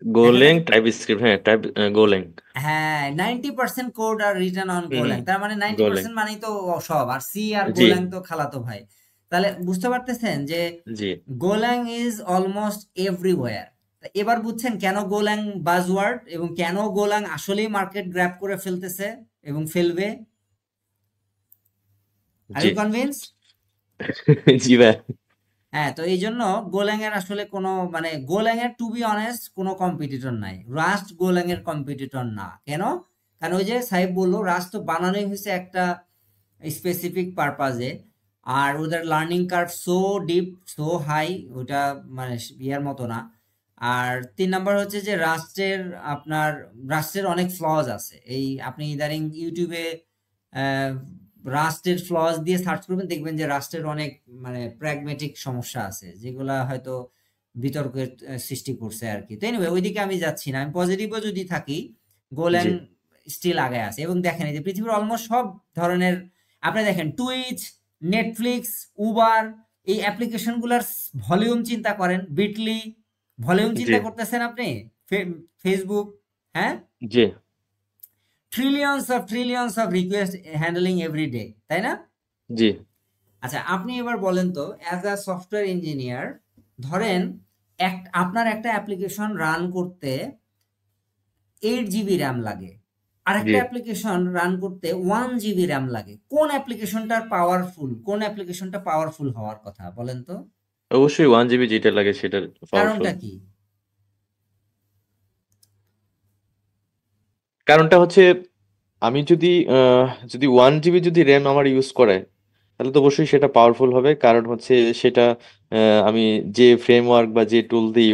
দেখা গোলেং যাচ্ছে। টাইপ স্ক্রিপ্ট, হ্যাঁ টাইপ গোলেং। হ্যাঁ, 90% কোড আর রিটার্ন অন গোল্যাং। তার মানে গোলেং 90% মানেই তো সব, আর সি আর জি গোল্যাং তো খালাতো ভাই। তাহলে বুঝতে পারতেছেন যে জি গোল্যাং ইজ অলমোস্ট এভরিওয়্যার। এবার বুঝছেন কেন গোল্যাং বাজওয়ার্ড এবং কেন গোল্যাং আসলেই মার্কেট গ্র্যাব করে ফেলতেছে এবং ফেলবে। আর জি ইউ কনভিন্সড? জি ভাই। হ্যাঁ, তো এই জন্য গোল্যাং এর আসলে কোনো মানে গোল্যাং এর টু বি অনেস্ট কোনো কম্পিটিটর নাই। রাস্ট গোল্যাং এর কম্পিটিটর না। কেন? কারণ ওই যে সাহেব বললো, রাস্ট তো বানানোই হয়েছে একটা স্পেসিফিক পারপাজে, আর ওদের learning curve so deep, so high, ওটা মানে ইয়ার মতো না। আর 3 নাম্বার হচ্ছে যে রাস্টের অনেক ফ্লজ আছে। এই আপনি ইদানিং ইউটিউবে রাস্টের ফ্লজ দিয়ে সার্চ করবেন, দেখবেন যে রাস্টের অনেক মানে প্র্যাগমেটিক সমস্যা আছে, যেগুলা হয়তো বিতর্কের সৃষ্টি করছে আর কি। তো এনিওয়ে ওইদিকে আমি যাচ্ছি না, আমি পজিটিভও যদি থাকি, গোল্যাং জি স্টিল আগে আছে। এবং দেখেন এই যে পৃথিবীর অলমোস্ট সব ধরনের, আপনি দেখেন টুইচ, নেটফ্লিক্স, উবার, এই অ্যাপ্লিকেশনগুলোর ভলিউম চিন্তা করেন, বিটলি ভলিউম জি চিন্তা করতেছেন আপনি, ফেসবুক, হ্যাঁ, জি trillions of request handling every day, তাই না? জি আচ্ছা, আপনি এবার বলেন তো, অ্যাজ আ সফটওয়্যার ইঞ্জিনিয়ার, ধরেন আপনার একটা অ্যাপ্লিকেশন রান করতে 8 জিবি র্যাম লাগে, আর জি একটা অ্যাপ্লিকেশন রান করতে 1 জিবি র্যাম লাগে। কোন অ্যাপ্লিকেশনটা পাওয়ারফুল হওয়ার কথা বলেন তো? অবশ্যই 1 জিবি যেটা লাগে সেটা পাওয়ারফুল। কারণটা কি? কারণটা হচ্ছে আমি যদি 1 জিবি যদি র্যাম আমার ইউজ করে, তাহলে তো অবশ্যই সেটা পাওয়ারফুল হবে। কারণ হচ্ছে সেটা আমি যে ফ্রেমওয়ার্ক বা যে টুল দিয়ে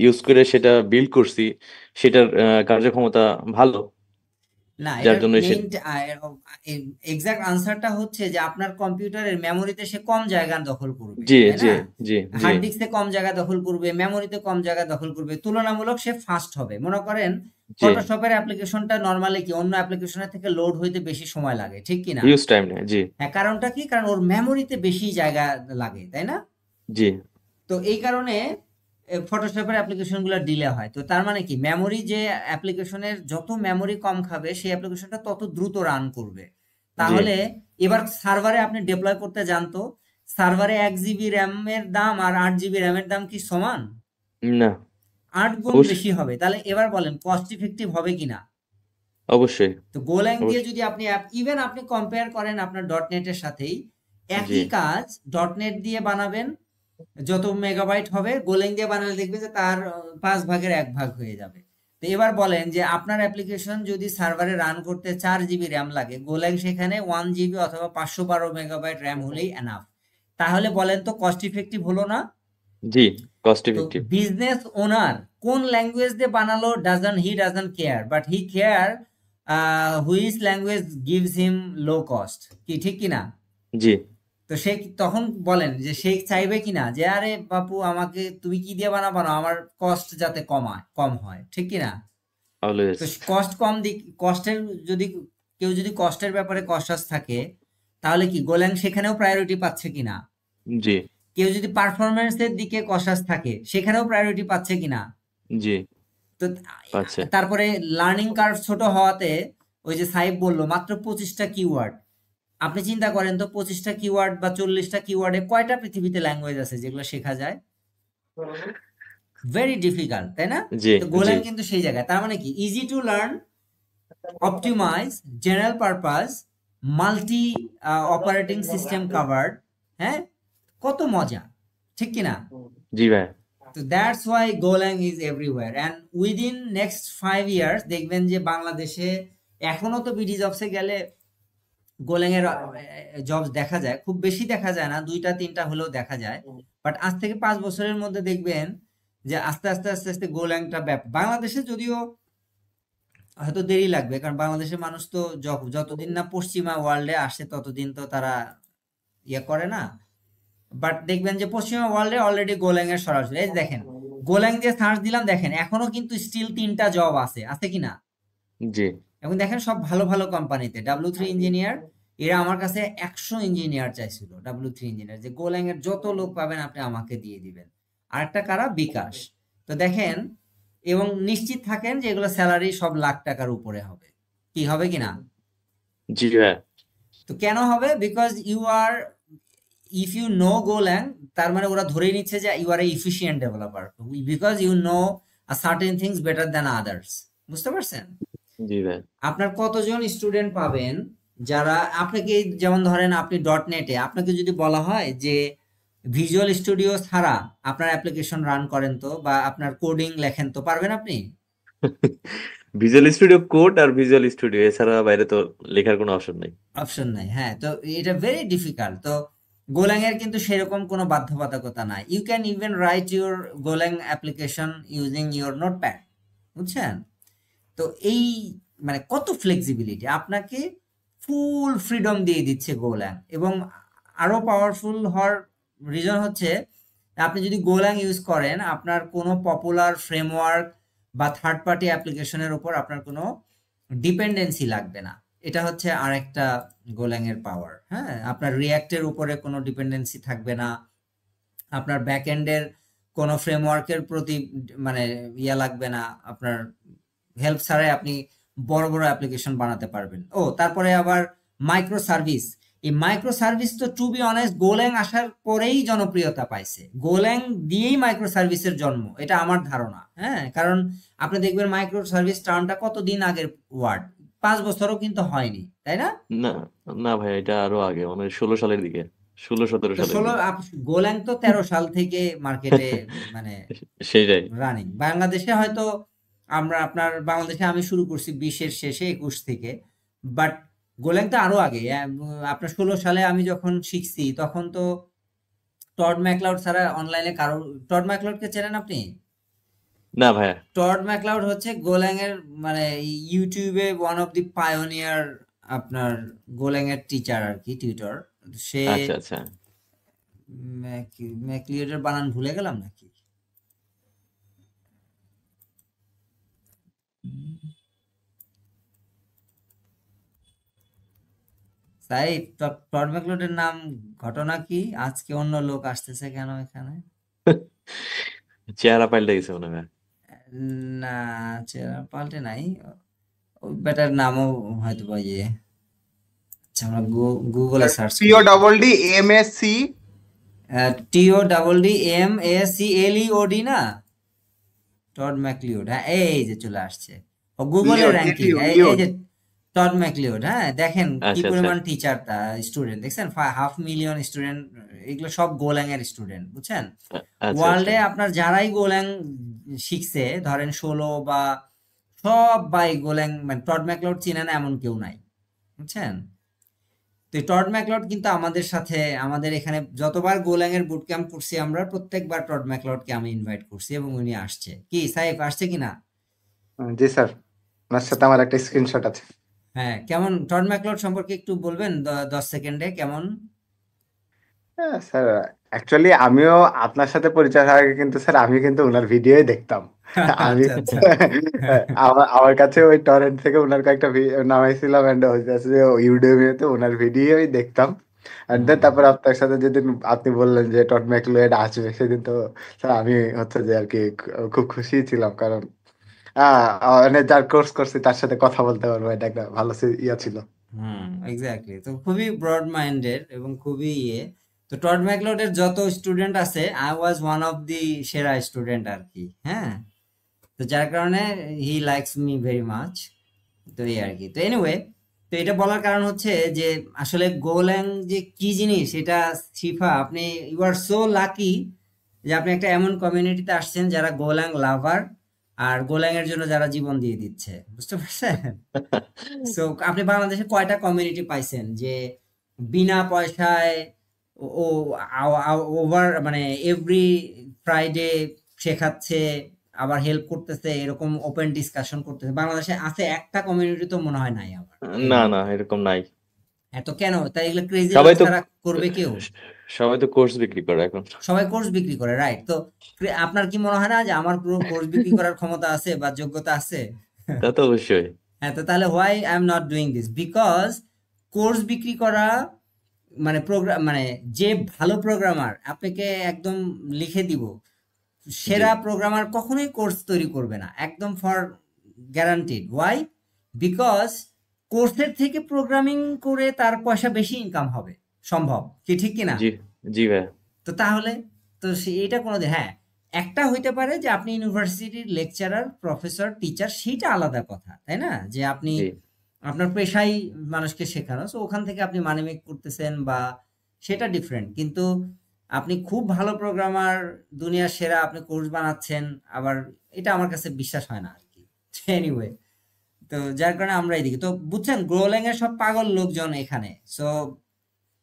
ইউজ করে সেটা বিল্ড করছি, সেটার কার্যক্ষমতা ভালো, না, যার এটার জন্য সে মেইন এক্সাক্ট আনসারটা হচ্ছে যে আপনার কম্পিউটারের মেমোরিতে সে কম জায়গা দখল করবে, জি তাই জি না? জি জি হার্ড ডিস্কে কম জায়গা দখল করবে, মেমোরিতে কম জায়গা দখল করবে, তুলনামূলক সে ফাস্ট হবে। মনে করেন জি ফটোশপের অ্যাপ্লিকেশনটা নরমালি কি অন্য অ্যাপ্লিকেশনের থেকে লোড হইতে বেশি সময় লাগে, ঠিক কি না? হিউজ টাইম নেয়। জি হ্যাঁ, কারণটা কি? কারণ ওর মেমোরিতে বেশি জায়গা লাগে, তাই না? জি তো এই কারণে ফটোশপের অ্যাপ্লিকেশনগুলো ডিলে হয়। তো তার মানে কি, মেমোরি যে অ্যাপ্লিকেশনের যত মেমোরি কম খাবে সেই অ্যাপ্লিকেশনটা তত দ্রুত রান করবে। জি তাহলে এবার সার্ভারে আপনি ডিপ্লয় করতে জানতো, সার্ভারে 1 জিবি র্যামের দাম আর 8 জিবি র্যামের দাম কি সমান? না 8 গুণ অবশ্যই বেশি হবে। তাহলে এবার বলেন কস্ট ইফেক্টিভ হবে কিনা? অবশ্যই তো গোল্যাং দিয়ে অবশ্যই যদি আপনি ইভেন কম্পেয়ার করেন আপনার ডট নেটের সাথেই, জি একই কাজ ডট নেট দিয়ে বানাবেন যত মেগাবাইট হবে গোলেং দিয়ে বানালে দেখবে যে তার 5/1 হয়ে যাবে। তো এবার বলেন যে আপনার অ্যাপ্লিকেশন যদি সার্ভারে রান করতে 4 GB র্যাম লাগে, গোলেং সেখানে 1 GB অথবা 512 মেগাবাইট র্যাম হলেই এনাফ। তাহলে বলেন তো কস্ট ইফেক্টিভ হলো না? জি, কস্ট তো ইফেক্টিভ। বিজনেস ওনার কোন ল্যাঙ্গুয়েজ দিয়ে বানালো doesn't care, but he care which language gives him low cost. কি ঠিক কিনা? জি, তো সে তখন বলেন যে সে চাইবে কিনা যে আরে বাপু আমাকে তুমি কি দিয়ে বানাবো না, আমার কস্ট যাতে কম হয়, ঠিক কিনা? অলওয়েজ। তো কস্ট কম দিক, কস্টের যদি কেউ যদি কস্টের ব্যাপারে কস্টাস থাকে তাহলে কি গোল্যাং সেখানেও প্রায়োরিটি পাচ্ছে কিনা? জি, কেউ যদি পারফরমেন্সের দিকে কস্টাস থাকে সেখানেও প্রায়োরিটি পাচ্ছে কিনা? জি, তো পাচ্ছে। তারপরে লার্নিং কার্ভ ছোট হওয়াতে ওই যে সাহেব বললো মাত্র 25টা কিওয়ার্ড। আপনি চিন্তা করেন তো 25টা কিওয়ার্ড বা 40টা কিওয়ার্ডে কয়টা পৃথিবীতে ল্যাঙ্গুয়েজ আছে যেগুলো শেখা যায়? ভেরি ডিফিকাল্ট, তাই না? জি, তো জি, গোল্যাং কিন্তু সেই জায়গায়। তার মানে কি easy to learn, optimize, general purpose, multi operating system covered. হ্যাঁ, কত মজা, ঠিক কিনা? জি ভাই। তো that's why Golang is everywhere and within next 5 years দেখবেন যে বাংলাদেশে এখনো তো বিডি জবসে গেলে গোল্যাং এর জবস দেখা যায়, খুব বেশি দেখা যায় না, 2টা 3টা হলেও দেখা যায়। বাট আজ থেকে 5 বছরের মধ্যে দেখবেন যে আস্তে আস্তে আস্তে আস্তে গোল্যাংটা বাংলাদেশে যদিও হয়তো দেরি লাগবে, কারণ বাংলাদেশের মানুষ তো যতদিন না পশ্চিমা ওয়ার্ল্ডে আসে ততদিন তো তারা ইয়ে করে না। বাট দেখবেন যে পশ্চিমা ওয়ার্ল্ডে অলরেডি গোল্যাং এর সরাসরি, এই যে দেখেন গোল্যাং দিয়ে সার্চ দিলাম, দেখেন এখনো কিন্তু স্টিল 3টা জব আছে কিনা? জি, এবং দেখেন সব ভালো ভালো কোম্পানিতে W3 ইঞ্জিনিয়ার, এরা আমার কাছে 100 ইঞ্জিনিয়ার চাইছিল, W3 ইঞ্জিনিয়ার, যে গোল্যাং এর যত লোক পাবেন আপনি আমাকে দিয়ে দিবেন। আরেকটা কারা? বিকাশ। তো দেখেন, এবং নিশ্চিত থাকেন যে এগুলো স্যালারি সব লাখ টাকার উপরে হবে। কি হবে কিনা? জি ভাই। তো কেন হবে? Because if you know Golang, তার মানে ওরা ধরে নিচ্ছে যে you are a efficient developer because you know certain things better than others. বুঝতে পারছেন? জি ভাই। আপনার কতজন স্টুডেন্ট পাবেন যারা আপনাকে, যেমন ধরেন আপনি .NET-এ আপনাকে যদি বলা হয় যে ভিজুয়াল স্টুডিও ছাড়া আপনার অ্যাপ্লিকেশন রান করেন তো, বা আপনার কোডিং লেখেন তো, পারবেন আপনি? ভিজুয়াল স্টুডিও কোড আর ভিজুয়াল স্টুডিও এছাড়া বাইরে তো লেখার কোনো অপশন নেই। অপশন নাই, হ্যাঁ। তো এটা ভেরি ডিফিকাল্ট। তো গোল্যাং এর কিন্তু সেরকম কোনো বাধ্যবাধকতা নাই। You can even write your Golang application using your notepad, বুঝছেন? তো এই মানে কত ফ্লেক্সিবিলিটি, আপনাকে ফুল ফ্রিডম দিয়ে দিচ্ছে গোল্যাং। এবং আরো পাওয়ারফুল হওয়ার রিজন হচ্ছে আপনি যদি গোল্যাং ইউজ করেন আপনার কোনো পপুলার ফ্রেমওয়ার্ক বা থার্ড পার্টি অ্যাপ্লিকেশনের উপর আপনার কোনো ডিপেন্ডেন্সি লাগবে না। এটা হচ্ছে আরেকটা গোল্যাং এর পাওয়ার। হ্যাঁ, আপনার রিয়াক্টের উপরে কোনো ডিপেন্ডেন্সি থাকবে না, আপনার ব্যাকএন্ডের কোনো ফ্রেমওয়ার্কের প্রতি মানে ইয়া লাগবে না, আপনার হেল্প ছাড়াই আপনি বড় বড় অ্যাপ্লিকেশন বানাতে পারবেন। তারপরে আবার মাইক্রো সার্ভিস। এই মাইক্রো সার্ভিস তো টু বি অনেস্ট গোল্যাং আসার পরেই জনপ্রিয়তা পাইছে। গোল্যাং দিয়েই মাইক্রো সার্ভিসের জন্ম, এটা আমার ধারণা। হ্যাঁ, কারণ আপনি দেখবেন মাইক্রো সার্ভিস টার্মটা কতদিন আগের ওয়ার্ড, 5 বছরও কিন্তু হয়নি, তাই না? না, না ভাই, এটা আরো আগে, মানে 16 সালের দিকে, 16-17 তো সালের দিকে। গোল্যাং তো 13 সাল থেকে মার্কেটে মানে সেটাই। রানিং। বাংলাদেশে হয়তো বাংলাদেশে আমি শুরু করছি 20-এর শেষে 21 থেকে, বাট গোল্যাং তো আরো আগে। আপনার 16 সালে আমি যখন শিখছি তখন তো টড ম্যাকলাউড ছাড়া অনলাইনে কারো, টড ম্যাকলাউডকে চেনেন আপনি? না ভাইয়া। টড ম্যাকলাউড হচ্ছে গোল্যাং এর মানে ইউটিউবে ওয়ান অফ দি পায়োনিয়ার, আপনার গোল্যাং এর টিচার আর কি, টিউটর। সে আচ্ছা, আচ্ছা। ম্যাকলিওডের বানান ভুলে গেলাম নাকি। তাই টড ম্যাকলিওডের নাম, ঘটনা কি আজকে অন্য লোক আসতেছে কেন এখানে? চেহারা পাল্টে গেছে মনে হয়। না, চেহারা পাল্টে নাই, ওই বেটার নামও হয়তো বা ইয়ে। আচ্ছা, আমরা গুগলে সার্চ করি। TODDMACLEOD না, টড ম্যাকলিওড। হ্যাঁ, এই যে চলে আসছে। ও গুগলের র্যাঙ্কিং, এই যে টড ম্যাকলিওড, হ্যাঁ দেখেন কি আচ্ছা আচ্ছা পরিমাণ টিচার স্টুডেন্ট দেখছেন, 500,000 স্টুডেন্ট, এগুলো সব গোল্যাং এর স্টুডেন্ট, বুঝছেন। আচ্ছা ওয়ার্ল্ডে আপনার যারাই গোল্যাং শিখছে ধরেন 16 বা সবাই গোল্যাং, মানে টড ম্যাকলিওড চিনে না এমন কেউ নাই, বুঝছেন। তো এই টড ম্যাকলিওড কিন্তু আমাদের সাথে, আমাদের এখানে যতবার গোল্যাং এর বুট ক্যাম্প করছি আমরা প্রত্যেকবার টড ম্যাকলিওডকে আমি ইনভাইট করছি এবং উনি আসছে। কি সাইফ আসছে কিনা? জি স্যার, আপনার সাথে আমার একটা স্ক্রিনশট আছে। হ্যাঁ, কেমন টড ম্যাকলিওড সম্পর্কে একটু বলবেন 10 সেকেন্ডে কেমন? হ্যাঁ স্যার, অ্যাকচুয়ালি আমিও আপনার সাথে পরিচয় হওয়ার আগে কিন্তু স্যার আমি কিন্তু ওনার ভিডিওই দেখতাম। আমি আচ্ছা আচ্ছা। আমার কাছে ওই টরেন্ট থেকে ওনার কয়েকটা নামাইছিলাম, এন্ড ইউটিউবে ওনার ভিডিওই দেখতাম। এন্ড দেন তারপর আপনার সাথে যেদিন আপনি বললেন যে টড ম্যাকলিওড আসবে, সেদিন তো স্যার আমি হচ্ছে যে আর কি খুব খুশি ছিলাম, কারণ মানে যার কোর্স করছি তার সাথে কথা বলতে পারবো, এটা একটা ভালো ইয়া ছিল। এক্স্যাক্টলি। তো খুবই ব্রড মাইন্ডেড এবং খুবই তো টড ম্যাকলিওডের যত স্টুডেন্ট আছে I was one of the সেরা স্টুডেন্ট আর কি, হ্যাঁ। তো যার কারণে he likes me very much. তো এই আর কি। তো এনিওয়ে, তো এটা বলার কারণ হচ্ছে যে আসলে গোল্যাং যে কি জিনিস এটা, শিফা আপনি ইউ আর সো লাকি যে আপনি একটা এমন কমিউনিটিতে আসছেন যারা গোল্যাং লাভার আর গোল্যাং এর জন্য যারা জীবন দিয়ে দিচ্ছে, বুঝতে পারছেন। সো আপনি বাংলাদেশে কয়টা কমিউনিটি পাইছেন যে বিনা পয়সায় ও ওভার মানে এভরি ফ্রাইডে শেখাচ্ছে, আবার হেল্প করতেছে, এরকম ওপেন ডিসকাশন করতেছে? বাংলাদেশে আছে একটা কমিউনিটি তো মনে হয় নাই আমার এই না না মুহূর্তে। এরকম নাই। এত কেন? তাই এগুলো ক্রেজি লোক সবাই তো ছাড়া করবে কেউ? সবাই তো কোর্স বিক্রি করে এখন। সবাই কোর্স বিক্রি করে, রাইট। তো আপনার কি মনে হয় না যে আমার পুরো কোর্স বিক্রি করার ক্ষমতা আছে বা যোগ্যতা আছে? তা তো অবশ্যই। হ্যাঁ, তো তাহলে why I am not doing this? Because course বিক্রি করা মানে প্রোগ্রাম, মানে যে ভালো প্রোগ্রামার আপনাকে একদম লিখে দিব, জি সেরা প্রোগ্রামার কখনোই কোর্স তৈরি করবে না, একদম ফর গ্যারান্টিড। ওয়াই? বিকজ কোর্সের থেকে প্রোগ্রামিং করে তার পয়সা বেশি ইনকাম হবে, সম্ভব কি, ঠিক কিনা? জি জি ভাই। তো তাহলে তো এটা কোনোদিন, হ্যাঁ একটা হইতে পারে যে আপনি ইউনিভার্সিটির লেকচারার, প্রফেসর, টিচার, সেটা আলাদা কথা, তাই না, যে আপনি জি আপনার পেশাই মানুষকে শেখানো, সো ওখান থেকে আপনি মানি মেক করতেছেন বা সেটা ডিফারেন্ট। কিন্তু আপনি খুব ভালো প্রোগ্রামার, দুনিয়ার সেরা, আপনি কোর্স বানাচ্ছেন, আবার এটা আমার কাছে বিশ্বাস হয় না আর কি। এনিওয়ে, তো যার কারণে আমরা এদিকে তো বুঝছেন গ্রোল্যাং এর সব পাগল লোকজন এখানে, সো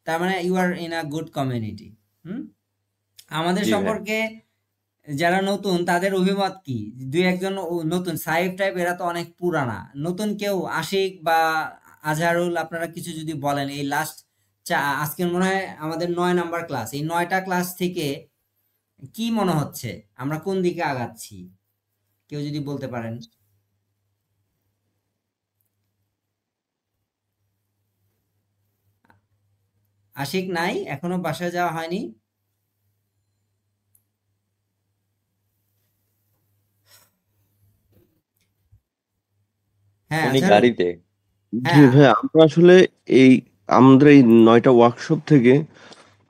তার মানে you are in a good community. আমাদের জি ভাই। সম্পর্কে যারা নতুন তাদের অভিমত কি? দুই একজন নতুন সাইফ টাইপ, এরা তো অনেক পুরানা। নতুন কেউ আশিক বা আজহারুল, আপনারা কিছু যদি বলেন এই লাস্ট আজকের মনে হয় আমাদের 9 নাম্বার ক্লাস, এই 9টা ক্লাস থেকে কি মনে হচ্ছে আমরা কোন দিকে আগাচ্ছি, কেউ যদি বলতে পারেন। আশিক নাই, এখনো বাসায় যাওয়া হয়নি? হ্যাঁ উনি আজহারুল। গাড়িতে। জি হ্যাঁ ভাই, আমরা আসলে এই আমাদের এই 9টা ওয়ার্কশপ থেকে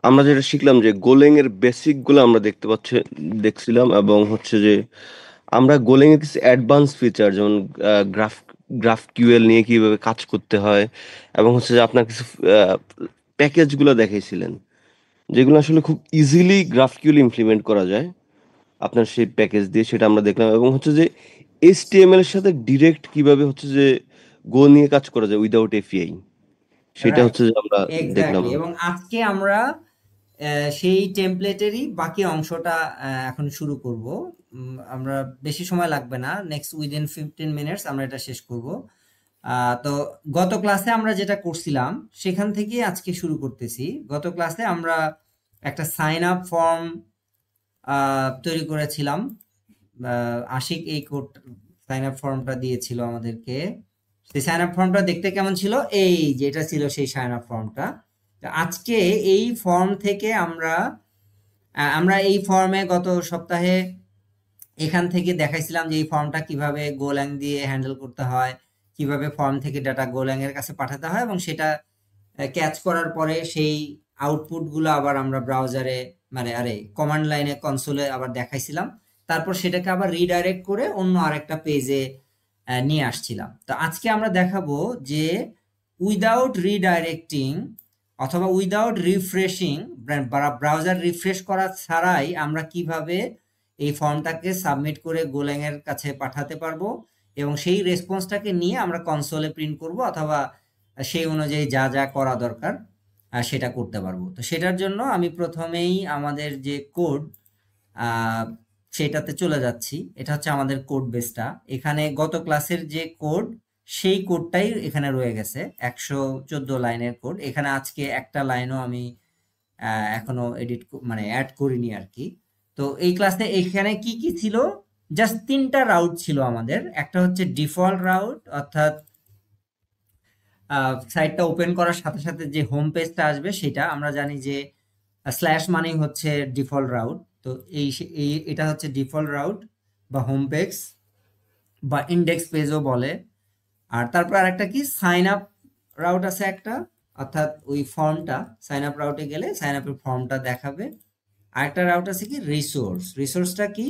আমরা যেটা শিখলাম যে গোলেং এর বেসিক গুলো আমরা দেখছিলাম, এবং হচ্ছে যে আমরা গোলেং এর কিছু অ্যাডভান্স ফিচার, যেমন গ্রাফ গ্রাফ কিউএল নিয়ে কিভাবে কাজ করতে হয়, এবং হচ্ছে যে আপনার কিছু প্যাকেজ গুলো দেখাইছিলেন, যেগুলো আসলে খুব ইজিলি গ্রাফ কিউএল ইমপ্লিমেন্ট করা যায় আপনার সেই প্যাকেজ দিয়ে, সেটা আমরা দেখলাম। এবং হচ্ছে যে এইচটিএমএল এর সাথে ডিরেক্ট কিভাবে হচ্ছে যে গো নিয়ে কাজ করা যায় উইদাউট এপিআই, সেটা রাইট, হচ্ছে যে আমরা দেখলাম। এক্স্যাক্টলি। এবং আজকে আমরা সেই টেমপ্লেটেরই বাকি অংশটা এখন শুরু করব। আমরা বেশি সময় লাগবে না, নেক্সট উইদিন 15 মিনিটস আমরা এটা শেষ করব। তো গত ক্লাসে আমরা যেটা করছিলাম সেখান থেকে আজকে শুরু করতেছি। গত ক্লাসে আমরা একটা সাইন আপ ফর্ম তৈরি করেছিলাম। আশিক এই কোড সাইন আপ ফর্মটা দিয়েছিল আমাদেরকে। সেই সাইন আপ ফর্মটা দেখতে কেমন ছিল? এই যে এটা ছিল সেই সাইন আপ ফর্মটা। আজকে এই ফর্ম থেকে আমরা এই ফর্মে গত সপ্তাহে এখান থেকে দেখাইছিলাম যে এই ফর্মটা কিভাবে গোল্যাং দিয়ে হ্যান্ডেল করতে হয়, কিভাবে ফর্ম থেকে ডাটা গোল্যাং এর কাছে পাঠাতে হয়, এবং সেটা ক্যাচ করার পরে সেই আউটপুট গুলো আবার আমরা ব্রাউজারে, মানে কমান্ড লাইনে কনসোলে আবার দেখাইছিলাম। তারপর সেটাকে আবার রিডাইরেক্ট করে অন্য আরেকটা পেজে নিয়ে আসছিলাম। তো আজকে আমরা দেখাবো যে উইদাউট রিডাইরেক্টিং অথবা উইদাউট রিফ্রেশিং, ব্রাউজার রিফ্রেশ করা ছাড়াই আমরা কিভাবে এই ফর্মটাকে সাবমিট করে গোল্যাং এর কাছে পাঠাতে পারবো এবং সেই রেসপন্সটাকে নিয়ে আমরা কনসোলে প্রিন্ট করব অথবা সেই অনুযায়ী যা যা করা দরকার সেটা করতে পারবো। তো সেটার জন্য আমি প্রথমেই আমাদের যে কোড সেটাতে চলে যাচ্ছি। এটা হচ্ছে আমাদের কোড বেসটা। এখানে গত ক্লাসের যে কোড সেই কোডটাই এখানে রয়ে গেছে, 114 লাইনের কোড। এখানে আজকে একটা লাইনও আমি এখনো মানে অ্যাড করিনি আর কি। তো এই ক্লাসে এখানে কি কি ছিল, জাস্ট 3টা রাউট ছিল আমাদের। একটা হচ্ছে ডিফল্ট রাউট, অর্থাৎ সাইটটা ওপেন করার সাথে সাথে যে হোম পেজটা আসবে সেটা। আমরা জানি যে স্ল্যাশ মানেই হচ্ছে ডিফল্ট রাউট। তো এটা হচ্ছে ডিফল্ট রাউট বা হোম পেজ বা ইন্ডেক্স পেজও বলে। আর তারপর আরেকটা কি সাইন আপ রাউট আছে একটা, অর্থাৎ ওই ফর্মটা সাইন আপ রাউটে গেলে সাইন আপের ফর্মটা দেখাবে। আরেকটা রাউট আছে কি রিসোর্স। রিসোর্সটা কি?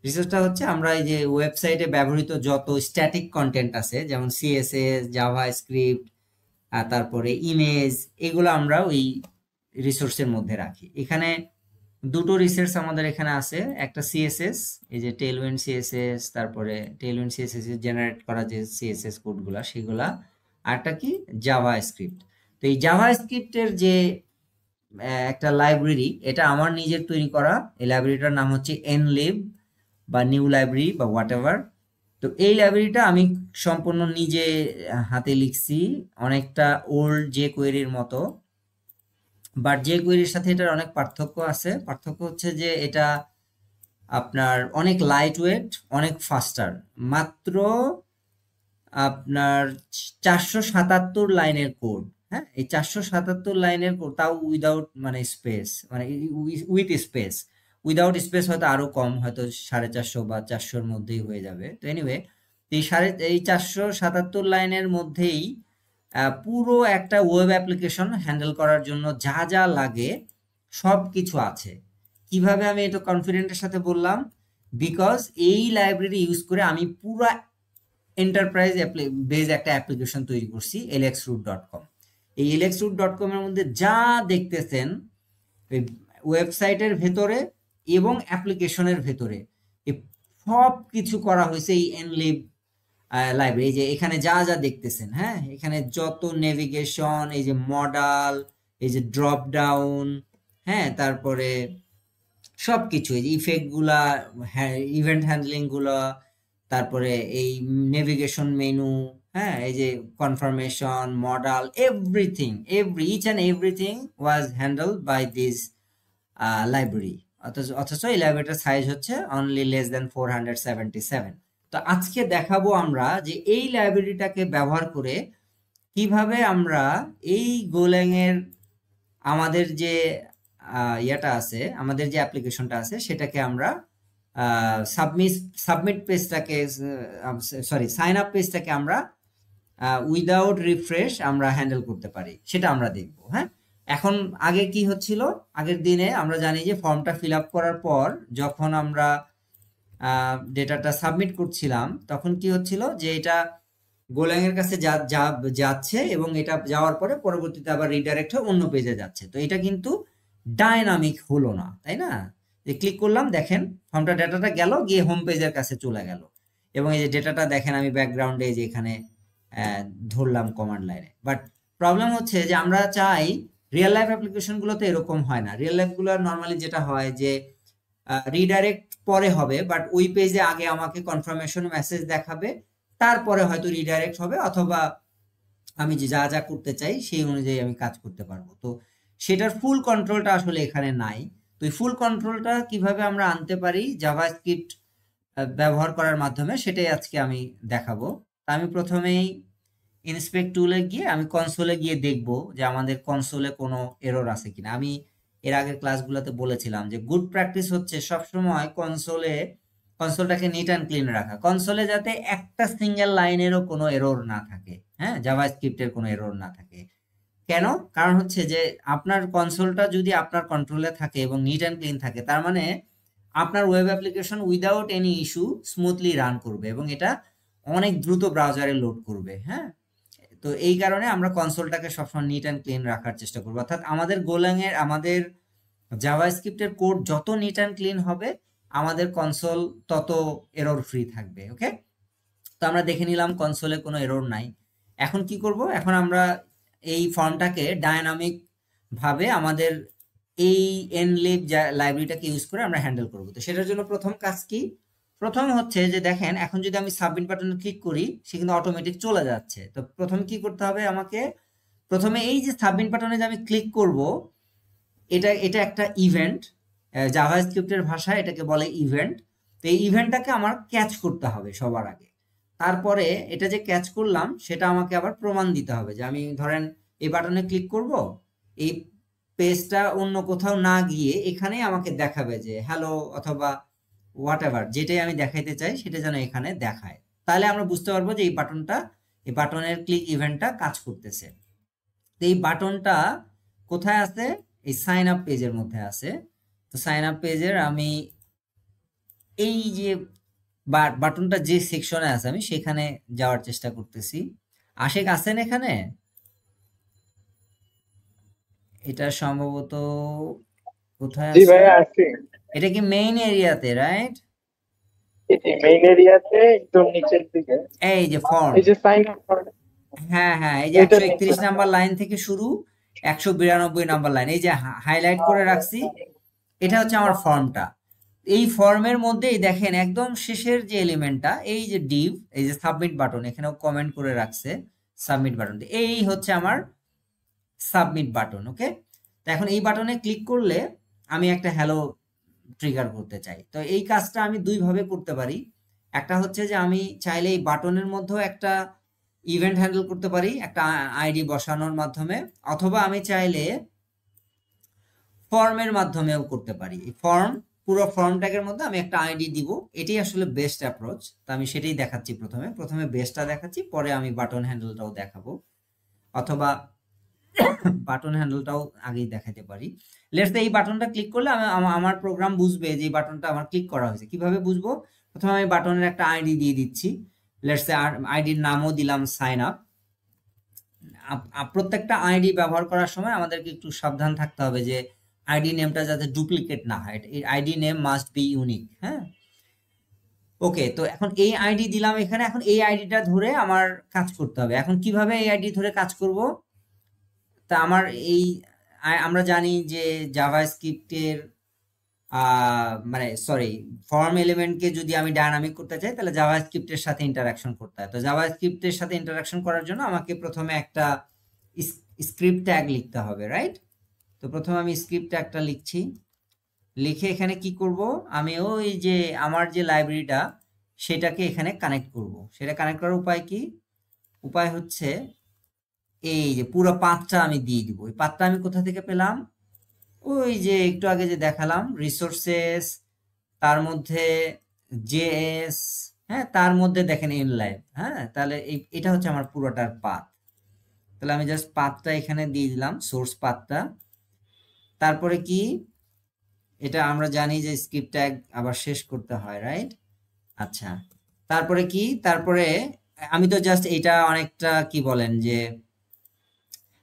রিসোর্সটা হচ্ছে আমরা এই যে ওয়েবসাইটে ব্যবহৃত যত স্ট্যাটিক কন্টেন্ট আছে, যেমন সিএসএস, জাভা স্ক্রিপ্ট, তারপরে ইমেজ, এগুলো আমরা ওই রিসোর্সের মধ্যে রাখি। এখানে দুটো রিসোর্স আমাদের এখানে আছে, একটা সিএসএস, এই যে টেলউইন্ড সিএসএস, তারপরে টেলউইন্ড সিএসএস এর জেনারেট করা যে সিএসএস কোডগুলা সেগুলা, আরটা কি জাভা স্ক্রিপ্ট। তো এই জাভা স্ক্রিপ্টের যে একটা লাইব্রেরি, এটা আমার নিজের তৈরি করা। এই লাইব্রেরিটার নাম হচ্ছে এনলিব বা নিউ লাইব্রেরি বা হোয়াট এভার। তো এই লাইব্রেরিটা আমি সম্পূর্ণ নিজে হাতে লিখছি, অনেকটা ওল্ড যে কোয়েরির মতো, বাট যে কোয়েরির সাথে এটার অনেক পার্থক্য আছে। পার্থক্য হচ্ছে যে এটা আপনার অনেক লাইট ওয়েট, অনেক ফাস্টার। মাত্র আপনার 477 লাইনের কোড। হ্যাঁ, এই 477 লাইনের কোড, তাও উইদাউট মানে স্পেস, মানে উইথ স্পেস। উইদাউট স্পেস হয়তো আরো কম, হয়তো 450 বা 400-র মধ্যেই হয়ে যাবে। তো এনিওয়ে, এই 477 লাইনের মধ্যেই পুরো একটা ওয়েব অ্যাপ্লিকেশন হ্যান্ডেল করার জন্য যা যা লাগে সব কিছু আছে। কিভাবে আমি এটা কনফিডেন্টের সাথে বললাম? বিকজ এই লাইব্রেরি ইউজ করে আমি পুরো এন্টারপ্রাইজ বেজ একটা অ্যাপ্লিকেশন তৈরি করছি, lxroot.com। এই lxroot.com এর মধ্যে যা দেখতেছেন ওয়েবসাইটের ভেতরে এবং অ্যাপ্লিকেশনের ভেতরে সব কিছু করা হয়েছে এই এনলিব লাইব্রেরি। যে এখানে যা যা দেখতেছেন, হ্যাঁ, এখানে যত নেভিগেশন, এই যে মডাল, এই যে ড্রপ ডাউন, হ্যাঁ, তারপরে সবকিছু, এই যে ইফেক্ট গুলা, ইভেন্ট হ্যান্ডলিং গুলা, তারপরে এই নেভিগেশন মেনু, হ্যাঁ, এই যে confirmation, modal, everything, each and everything was handle by this library. অথচ এই লাইব্রেরিটার সাইজ হচ্ছে অনলি লেস দেন 477। তো আজকে দেখাবো আমরা যে এই লাইব্রেরিটাকে ব্যবহার করে কিভাবে আমরা এই গোল্যাং এর আমাদের যে ইয়েটা আছে, আমাদের যে অ্যাপ্লিকেশনটা আছে সেটাকে আমরা সাবমিট পেজটাকে, সরি সাইন আপ পেজটাকে আমরা উইদাউট রিফ্রেশ আমরা হ্যান্ডেল করতে পারি, সেটা আমরা দেখবো। হ্যাঁ, এখন আগে কি হচ্ছিল, আগের দিনে আমরা জানি যে ফর্মটা ফিল আপ করার পর যখন আমরা ডেটাটা সাবমিট করছিলাম তখন কি হচ্ছিল যে এটা গোল্যাং এর কাছে যাচ্ছে এবং এটা যাওয়ার পরে পরবর্তীতে আবার রিডাইরেক্ট হয়ে অন্য পেজে যাচ্ছে। তো এটা কিন্তু ডাইনামিক হলো না, তাই না? যে ক্লিক করলাম, দেখেন ফর্মটা ডেটাটা গেল গিয়ে হোম পেজের কাছে চলে গেল, এবং এই যে ডেটাটা দেখেন আমি ব্যাকগ্রাউন্ডে যে এখানে ধরলাম কমান্ড লাইনে। বাট প্রবলেম হচ্ছে যে আমরা চাই রিয়েল লাইফ অ্যাপ্লিকেশন গুলোতে এরকম হয় না। রিয়েল লাইফ গুলো নর্মালি যেটা হয় যে রিডাইরেক্ট পরে হবে, বাট ওই পেজে আগে আমাকে কনফার্মেশন মেসেজ দেখাবে, তারপরে হয়তো রিডাইরেক্ট হবে, অথবা আমি যে যা যা করতে চাই সেই অনুযায়ী আমি কাজ করতে পারবো। তো সেটার ফুল কন্ট্রোলটা আসলে এখানে নাই। তো এই ফুল কন্ট্রোলটা কিভাবে আমরা আনতে পারি জাভাস্ক্রিপ্ট ব্যবহার করার মাধ্যমে, সেটাই আজকে আমি দেখাবো। তা আমি প্রথমেই ইন্সপেক্ট টুলে গিয়ে আমি কনসোলে গিয়ে দেখবো যে আমাদের কনসোলে কোনো এরর আছে কিনা। আমি এর আগের ক্লাসগুলোতে বলেছিলাম যে গুড প্র্যাকটিস হচ্ছে সবসময় কনসোলটাকে নিট অ্যান্ড ক্লিন রাখা, কনসোলে যাতে একটা সিঙ্গেল লাইনেরও কোনো এরর না থাকে, হ্যাঁ, জাভাস্ক্রিপ্টের কোনো এরর না থাকে। কেন? কারণ হচ্ছে যে আপনার কনসোলটা যদি আপনার কন্ট্রোলে থাকে এবং নিট অ্যান্ড ক্লিন থাকে, তার মানে আপনার web application without any issue smoothly run করবে এবং এটা অনেক দ্রুত ব্রাউজারে লোড করবে। হ্যাঁ, তো এই কারণে আমরা কনসোলটাকে সবসময় নিট অ্যান্ড ক্লিন রাখার চেষ্টা করবো। অর্থাৎ আমাদের গোলাংয়ের আমাদের জাভাস্ক্রিপ্টের কোড যত নিট অ্যান্ড ক্লিন হবে আমাদের কনসোল তত এরর ফ্রি থাকবে। ওকে, তো আমরা দেখে নিলাম কনসোলে কোনো এরর নাই। এখন কি করব, এখন আমরা এই ফর্মটাকে ডায়নামিক ভাবে আমাদের এই nlib লাইব্রেরিটাকে ইউজ করে আমরা হ্যান্ডেল করব। তো সেটার জন্য প্রথম কাজ কি, প্রথম হচ্ছে যে দেখেন এখন যদি আমি সাবমিট বাটনে ক্লিক করি সে কিন্তু অটোমেটিক চলে যাচ্ছে। তো প্রথমে কি করতে হবে আমাকে, প্রথমে এই যে সাবমিট বাটনে যে আমি ক্লিক করব এটা একটা ইভেন্ট, জাভাস্ক্রিপ্টের ভাষায় এটাকে বলে ইভেন্ট। তো এই ইভেন্টটাকে আমার ক্যাচ করতে হবে সবার আগে। তারপরে এটা যে ক্যাচ করলাম সেটা আমাকে আবার প্রমাণ দিতে হবে যে আমি ধরেন এই বাটনে ক্লিক করব, এই পেজটা অন্য কোথাও না গিয়ে এখানেই আমাকে দেখাবে যে হ্যালো অথবা হোয়াট এভার, যেটাই আমি দেখাইতে চাই সেটা যেন এখানে দেখায়। তাহলে আমরা বুঝতে পারবো যে এই বাটনের ক্লিক ইভেন্টটা কাজ করতেছে। তো এই বাটনটা কোথায় আছে, এই সাইন আপ পেজের মধ্যে আছে। তো সাইন আপ পেজের আমি এই যে বাটনটা যে সেকশনে আছে আমি সেখানে যাওয়ার চেষ্টা করতেছি। আশেক আছেন এখানে? এটা সম্ভবত কোথায় জি আছে, ভাইয়া আছি, এটা কি মেইন এরিয়াতে, রাইট? মেইন এরিয়াতে একদম নিচের দিকে এই যে ফর্ম, এই যে সাইন আপ করেন, হ্যাঁ হ্যাঁ, এই যে এটা 131 নাম্বার লাইন থেকে শুরু 192 নাম্বার লাইন, এই যে হাইলাইট করে রাখছি, এটা হচ্ছে আমার ফর্মটা। এই ফর্মের মধ্যেই দেখেন একদম শেষের যে এলিমেন্টটা, এই যে ডিভ, এই যে সাবমিট বাটন, এখানেও কমেন্ট করে রাখছে সাবমিট বাটন, এই হচ্ছে আমার সাবমিট বাটন। ওকে, তো এখন এই বাটনে ক্লিক করলে আমি একটা হ্যালো ট্রিগার করতে চাই। তো এই কাজটা আমি দুই ভাবে করতে পারি। একটা হচ্ছে যে আমি চাইলে এই বাটনের মধ্যেও একটা ইভেন্ট হ্যান্ডেল করতে পারি একটা আইডি বসানোর মাধ্যমে, অথবা আমি চাইলে ফর্মের মাধ্যমেও করতে পারি। পুরো ফর্ম ট্যাগের মধ্যে আমি একটা আইডি দিব, এটাই আসলে বেস্ট অ্যাপ্রোচ। তো আমি সেটাই দেখাচ্ছি, প্রথমে বেস্টটা দেখাচ্ছি, পরে আমি বাটন হ্যান্ডেলটাও দেখাবো, অথবা বাটন হ্যান্ডেলটাও আগেই দেখাতে পারি। লেটস সে এই বাটনটা ক্লিক করলে আমার প্রোগ্রাম বুঝবে যে এই বাটনটা আমার ক্লিক করা হয়েছে। কিভাবে বুঝবো, প্রথমে আমি বাটনের একটা আইডি দিয়ে দিচ্ছি, লেটস সে আইডির নামও দিলাম সাইন আপ। প্রত্যেকটা আইডি ব্যবহার করার সময় আমাদেরকে একটু সাবধান থাকতে হবে যে আইডি নেমটা যাতে ডুপ্লিকেট না হয়, ID name must be unique. হ্যাঁ, ওকে, তো এখন এই আইডি দিলাম এখানে, এখন এই আইডিটা ধরে আমার কাজ করতে হবে। এখন কিভাবে এই আইডি ধরে কাজ করব, তা আমার আমরা জানি যে জাভাস্ক্রিপ্টের মানে সরি ফর্ম এলিমেন্টকে যদি আমি ডায়নামিক করতে চাই তাহলে জাভাস্ক্রিপ্টের সাথে ইন্টারাকশন করতে হয়। তো জাভাস্ক্রিপ্টের সাথে ইন্টারাকশন করার জন্য আমাকে প্রথমে একটা স্ক্রিপ্ট ট্যাগ লিখতে হবে, রাইট? তো প্রথমে আমি স্ক্রিপ্ট ট্যাগটা লিখছি, লিখে এখানে কি করব, আমি ওই যে আমার যে লাইব্রেরিটা সেটাকে এখানে কানেক্ট করব। সেটা কানেক্ট করার উপায় কি, উপায় হচ্ছে এই যে পুরো পাথটা আমি দিয়ে দিব। ওই পাথটা আমি কোথা থেকে পেলাম, ওই যে একটু আগে যে দেখালাম রিসোর্সেস, তার মধ্যে জেএস, হ্যাঁ, তার মধ্যে দেখেন ইনলাইভ। হ্যাঁ, তাহলে এটা হচ্ছে আমার পুরোটার পাথ। তাহলে আমি জাস্ট পাথটা এখানে দিয়ে দিলাম, সোর্স পাথটা। তারপরে কি, এটা আমরা জানি যে স্ক্রিপ্ট ট্যাগ আবার শেষ করতে হয়, রাইট? আচ্ছা, তারপরে কি, তারপরে আমি তো জাস্ট এটা অনেকটা কি বলেন যে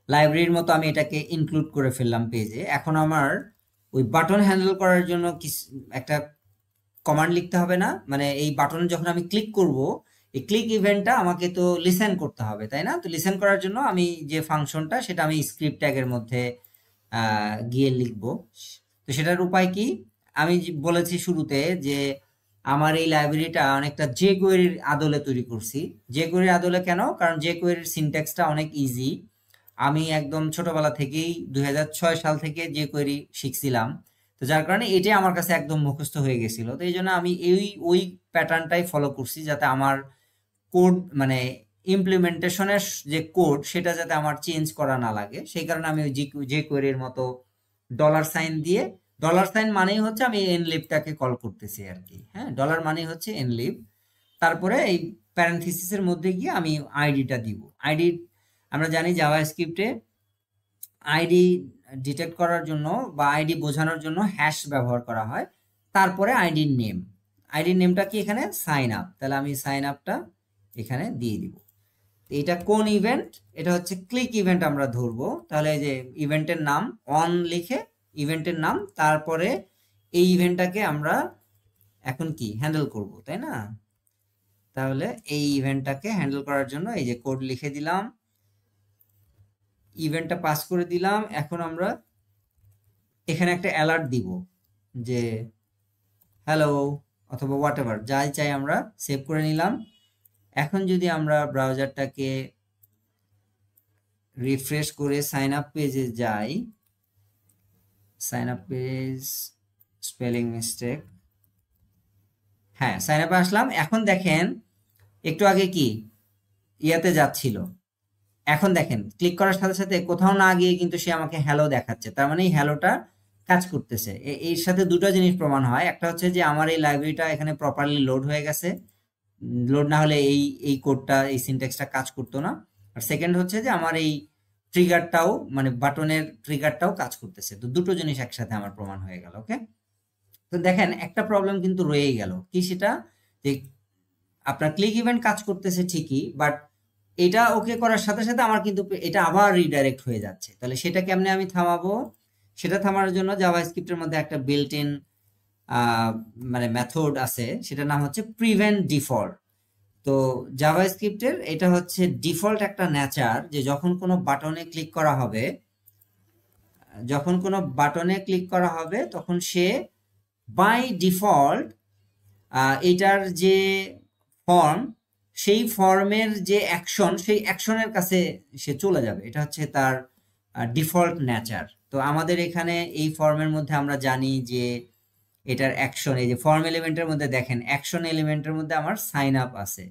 লাইব্রেরির মতো আমি এটাকে ইনক্লুড করে ফেললাম পেজে। এখন আমার ওই বাটন হ্যান্ডেল করার জন্য একটা কমান্ড লিখতে হবে না, মানে এই বাটনে যখন আমি ক্লিক করব এই ক্লিক ইভেন্টটা আমাকে তো লিসেন করতে হবে, তাই না? তো লিসেন করার জন্য আমি যে ফাংশনটা সেটা আমি স্ক্রিপ্ট ট্যাগের মধ্যে গিয়ে লিখবো। তো সেটার উপায় কি, আমি বলেছি শুরুতে যে আমার এই লাইব্রেরিটা অনেকটা jQuery-র আদলে তৈরি করছি। jQuery-র আদলে কেন, কারণ jQuery-র সিনট্যাক্সটা অনেক ইজি। আমি একদম ছোটবেলা থেকেই 2006 সাল থেকে jQuery শিখছিলাম, তো যার কারণে এটাই আমার কাছে একদম মুখস্থ হয়ে গেছিল। তো এই জন্য আমি ওই প্যাটার্নটাই ফলো করছি যাতে আমার কোড মানে ইমপ্লিমেন্টেশনের যে কোড সেটা যাতে আমার চেঞ্জ করা না লাগে। সেই কারণে আমি ওই jQuery-র মতো $সাইন দিয়ে, $সাইন মানেই হচ্ছে আমি nlibটাকে কল করতেছি আর কি। হ্যাঁ, ডলার মানেই হচ্ছে nlib। তারপরে এই প্যারেনথিসিসের মধ্যে গিয়ে আমি আইডিটা দিব। আইডি আমরা জানি জাভাস্ক্রিপ্টে আইডি ডিটেক্ট করার জন্য বা আইডি বোঝানোর জন্য হ্যাশ ব্যবহার করা হয়। তারপরে আইডির নেমটা কি এখানে সাইন আপ, তাহলে আমি সাইন আপটা এখানে দিয়ে দিব। এটা কোন ইভেন্ট? এটা হচ্ছে ক্লিক ইভেন্ট আমরা ধরবো। তাহলে এই যে ইভেন্টের নাম অন লিখে ইভেন্টের নাম, তারপরে এই ইভেন্টটাকে আমরা এখন কি হ্যান্ডেল করব, তাই না? তাহলে এই ইভেন্টটাকে হ্যান্ডেল করার জন্য এই যে কোড লিখে দিলাম, ইভেন্টটা পাস করে দিলাম। এখন আমরা এখানে একটা অ্যালার্ট দিব যে হ্যালো অথবা হোয়াট এভার যাই চাই আমরা সেভ করে নিলাম। এখন যদি আমরা ব্রাউজারটাকে রিফ্রেশ করে সাইন আপ পেজে যাই, sign up page spelling mistake, হ্যাঁ সাইন আপে আসলাম। এখন দেখেন একটু আগে কি ইয়াতে যাচ্ছিল, এখন দেখেন ক্লিক করার সাথে সাথে কোথাও না গিয়ে কিন্তু সে আমাকে হ্যালো দেখাচ্ছে। তার মানে এই হ্যালোটা কাজ করতেছে। এর সাথে দুটো জিনিস প্রমাণ হয়, একটা হচ্ছে যে আমার এই লাইব্রেরিটা এখানে প্রপারলি লোড হয়ে গেছে, লোড না হলে এই কোডটা এই সিনট্যাক্সটা কাজ করতো না। আর সেকেন্ড হচ্ছে যে আমার এই ট্রিগারটাও মানে বাটনের ট্রিগারটাও কাজ করতেছে। তো দুটো জিনিস একসাথে আমার প্রমাণ হয়ে গেল। ওকে, তো দেখেন একটা প্রবলেম কিন্তু রয়েই গেল, কি সেটা যে আপনার ক্লিক ইভেন্ট কাজ করতেছে ঠিকই, বাট এটা ওকে করার সাথে সাথে আমার কিন্তু এটা আবার রিডাইরেক্ট হয়ে যাচ্ছে। তাহলে সেটা কেমনে আমি থামাবো? সেটা থামানোর জন্য জাভাস্ক্রিপ্টের মধ্যে একটা বিল্ট ইন মানে মেথড আছে, সেটার নাম হচ্ছে প্রিভেন্ট ডিফল্ট। তো জাভাস্ক্রিপ্টের এটা হচ্ছে ডিফল্ট একটা নেচার, যে যখন কোনো বাটনে ক্লিক করা হবে, তখন সে বাই ডিফল্ট এটার যে ফর্ম, সেই ফর্মের যে অ্যাকশন, সেই অ্যাকশনের কাছে সে চলে যাবে। এটা হচ্ছে তার ডিফল্ট নেচার। তো আমাদের এখানে এই ফর্মের মধ্যে আমরা জানি যে এটার অ্যাকশন, এই যে ফর্ম এলিমেন্টের মধ্যে দেখেন অ্যাকশন এলিমেন্টের মধ্যে আমার সাইন আপ আছে,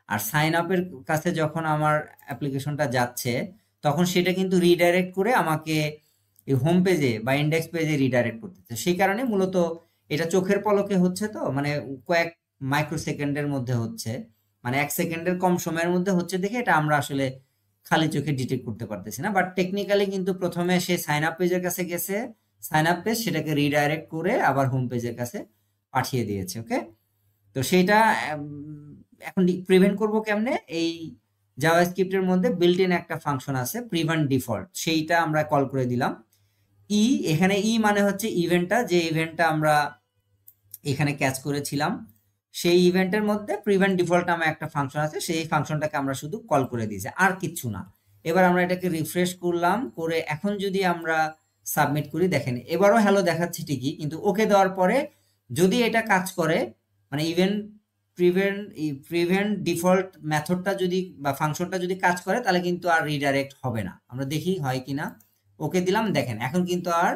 আর সাইন আপের কাছে যখন আমার অ্যাপ্লিকেশনটা যাচ্ছে তখন সেটা কিন্তু রিডাইরেক্ট করে আমাকে এই হোম পেজে বা ইন্ডেক্স পেজে রিডাইরেক্ট করতেছে। সেই কারণে মূলত এটা চোখের পলকে হচ্ছে, তো মানে কয়েক মাইক্রো সেকেন্ডের মধ্যে হচ্ছে, মানে 1 সেকেন্ডের কম সময়ের মধ্যে হচ্ছে দেখে এটা আমরা আসলে খালি চোখে ডিটেক্ট করতে পারতেছি না। বাট টেকনিক্যালি কিন্তু প্রথমে সে সাইন আপ পেজের কাছে গেছে, সাইন আপ পেজ সেটাকে রিডাইরেক্ট করে আবার হোম পেজের কাছে পাঠিয়ে দিয়েছে। ওকে, তো সেইটা এখন প্রিভেন্ট করব কেমনে? এই জাভাস্ক্রিপ্টের মধ্যে বিল্ট ইন একটা ফাংশন আছে প্রিভেন্ট ডিফল্ট, সেইটা আমরা কল করে দিলাম। এখানে মানে হচ্ছে ইভেন্টটা, যে ইভেন্টটা আমরা এখানে ক্যাচ করেছিলাম, সেই ইভেন্টের মধ্যে প্রিভেন্ট ডিফল্ট নামে একটা ফাংশন আছে, সেই ফাংশনটাকে আমরা শুধু কল করে দিয়েছি, আর কিচ্ছু না। এবার আমরা এটাকে রিফ্রেশ করলাম, করে এখন যদি আমরা সাবমিট করি, দেখেন এবারও হ্যালো দেখাচ্ছে ঠিকই, কিন্তু ওকে দেওয়ার পরে যদি এটা কাজ করে, মানে প্রিভেন্ট ডিফল্ট মেথডটা যদি বা ফাংশনটা যদি কাজ করে, তাহলে কিন্তু আর রিডাইরেক্ট হবে না। আমরা দেখি হয় কিনা। ওকে দিলাম, দেখেন এখন কিন্তু আর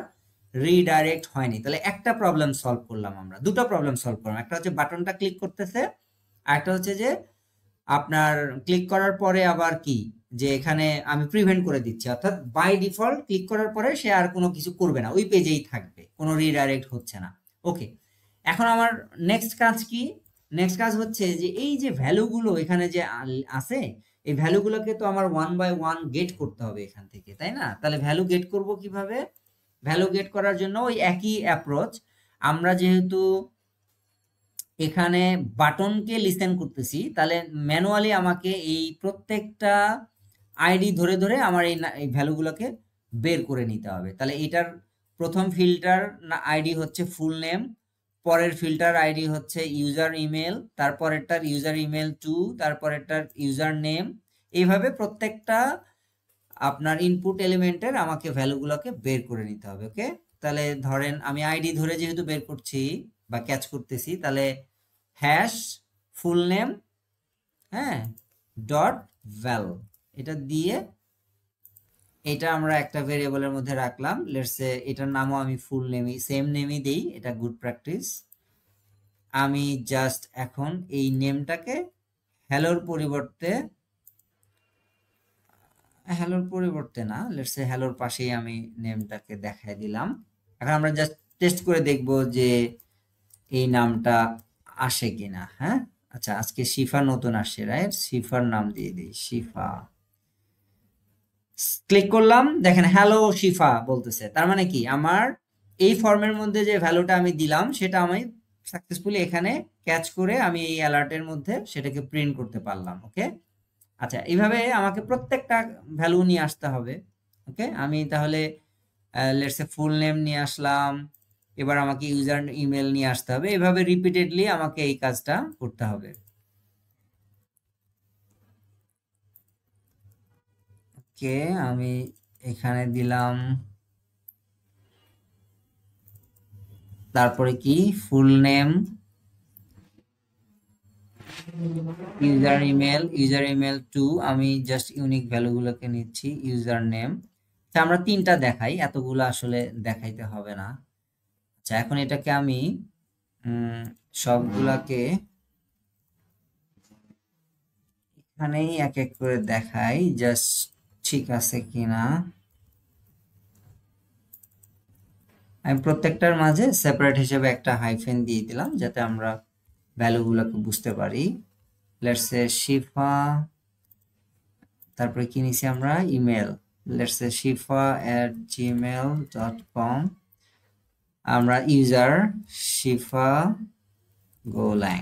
রিডাইরেক্ট হয়নি। তাহলে একটা প্রবলেম সলভ করলাম, আমরা দুটো প্রবলেম সলভ করলাম। একটা হচ্ছে বাটনটা ক্লিক করতেছে, আর একটা হচ্ছে যে আপনার ক্লিক করার পরে আবার কি, যে এখানে আমি প্রিভেন্ট করে দিচ্ছি, অর্থাৎ বাই ডিফল্ট ক্লিক করার পরে সে আর কোনো কিছু করবে না, ওই পেজেই থাকবে, কোনো রিডাইরেক্ট হচ্ছে না। ওকে, এখন আমার নেক্সট কাজ কি? নেক্সট কাজ হচ্ছে যে এই যে ভ্যালুগুলো এখানে যে আছে, এই ভ্যালুগুলোকে তো আমার 1 বাই 1 গেট করতে হবে এখান থেকে, তাই না? তাহলে ভ্যালু গেট করব কিভাবে? ভ্যালু গেট করার জন্য ওই একই অ্যাপ্রোচ। আমরা যেহেতু এখানে বাটনকে লিসেন করতেছি, তাহলে ম্যানুয়ালি আমাকে এই প্রত্যেকটা আইডি ধরে ধরে আমার এই ভ্যালুগুলোকে বের করে নিতে হবে। তাহলে এটার প্রথম ফিল্টার আইডি হচ্ছে ফুল নেম, পরের ফিল্টার আইডি হচ্ছে ইউজার ইমেল, তারপরেরটার ইউজার ইমেল 2, তারপরেরটার ইউজার নেম, এইভাবে প্রত্যেকটা আপনার ইনপুট এলিমেন্টের আমাকে ভ্যালুগুলোকে বের করে নিতে হবে। ওকে, তাহলে ধরেন আমি আইডি ধরে যেহেতু বের করছি বা ক্যাচ করতেছি, তাহলে হ্যাশ ফুল নেম, হ্যাঁ, ডট ভ্যাল, এটা দিয়ে এটা আমরা একটা ভেরিয়েবলের মধ্যে রাখলাম। লেটস সে এটার নামও আমি ফুল নেমই সেম নেমই দেই, এটা গুড প্র্যাকটিস। আমি জাস্ট এখন এই নেমটাকে হ্যালোর পরিবর্তে না, লেটস সে হ্যালোর পাশেই আমি নেমটাকে দেখাই দিলাম। এখন আমরা জাস্ট টেস্ট করে দেখব যে এই নামটা আসে কিনা। হ্যাঁ, আচ্ছা, আজকে শিফা নতুন আসছে, রাইট? শিফার নাম দিয়ে দিই, শিফা। ক্লিক করলাম, দেখেন হ্যালো শিফা বলতেছে। তার মানে কি, আমার এই ফর্মের মধ্যে যে ভ্যালুটা আমি দিলাম সেটা আমি সাকসেসফুলি এখানে ক্যাচ করে আমি এই অ্যালার্টের মধ্যে সেটাকে প্রিন্ট করতে পারলাম। ওকে, আচ্ছা, এইভাবে আমাকে প্রত্যেকটা ভ্যালু নিয়ে আসতে হবে। ওকে, আমি তাহলে লেটস সে ফুল নেম নিয়ে আসলাম, এবার আমাকে ইউজার ইমেল নিয়ে আসতে হবে, এভাবে রিপিটেডলি আমাকে এই কাজটা করতে হবে। ওকে, আমি এখানে দিলাম, তারপরে কি full name, user email to, আমি জাস্ট ইউনিক ভ্যালুগুলোকে নিচ্ছি, ইউজার নেম। আমরা তিনটা দেখাই, এতগুলো আসলে দেখাইতে হবে না। আচ্ছা, এখন এটাকে আমি সবগুলাকে এখানেই এক এক করে দেখাই, জাস্ট ঠিক আছে কিনা। আমি প্রত্যেকটার মাঝে সেপারেট হিসেবে একটা হাইফেন দিয়ে দিলাম যাতে আমরা ভ্যালুগুলোকে বুঝতে পারি। লেটস সে শিফা, তারপরে কি নিছি আমরা, ইমেল, লেটস সে shifa@gmail.com, আমরা ইউজার শিফা গোল্যাং।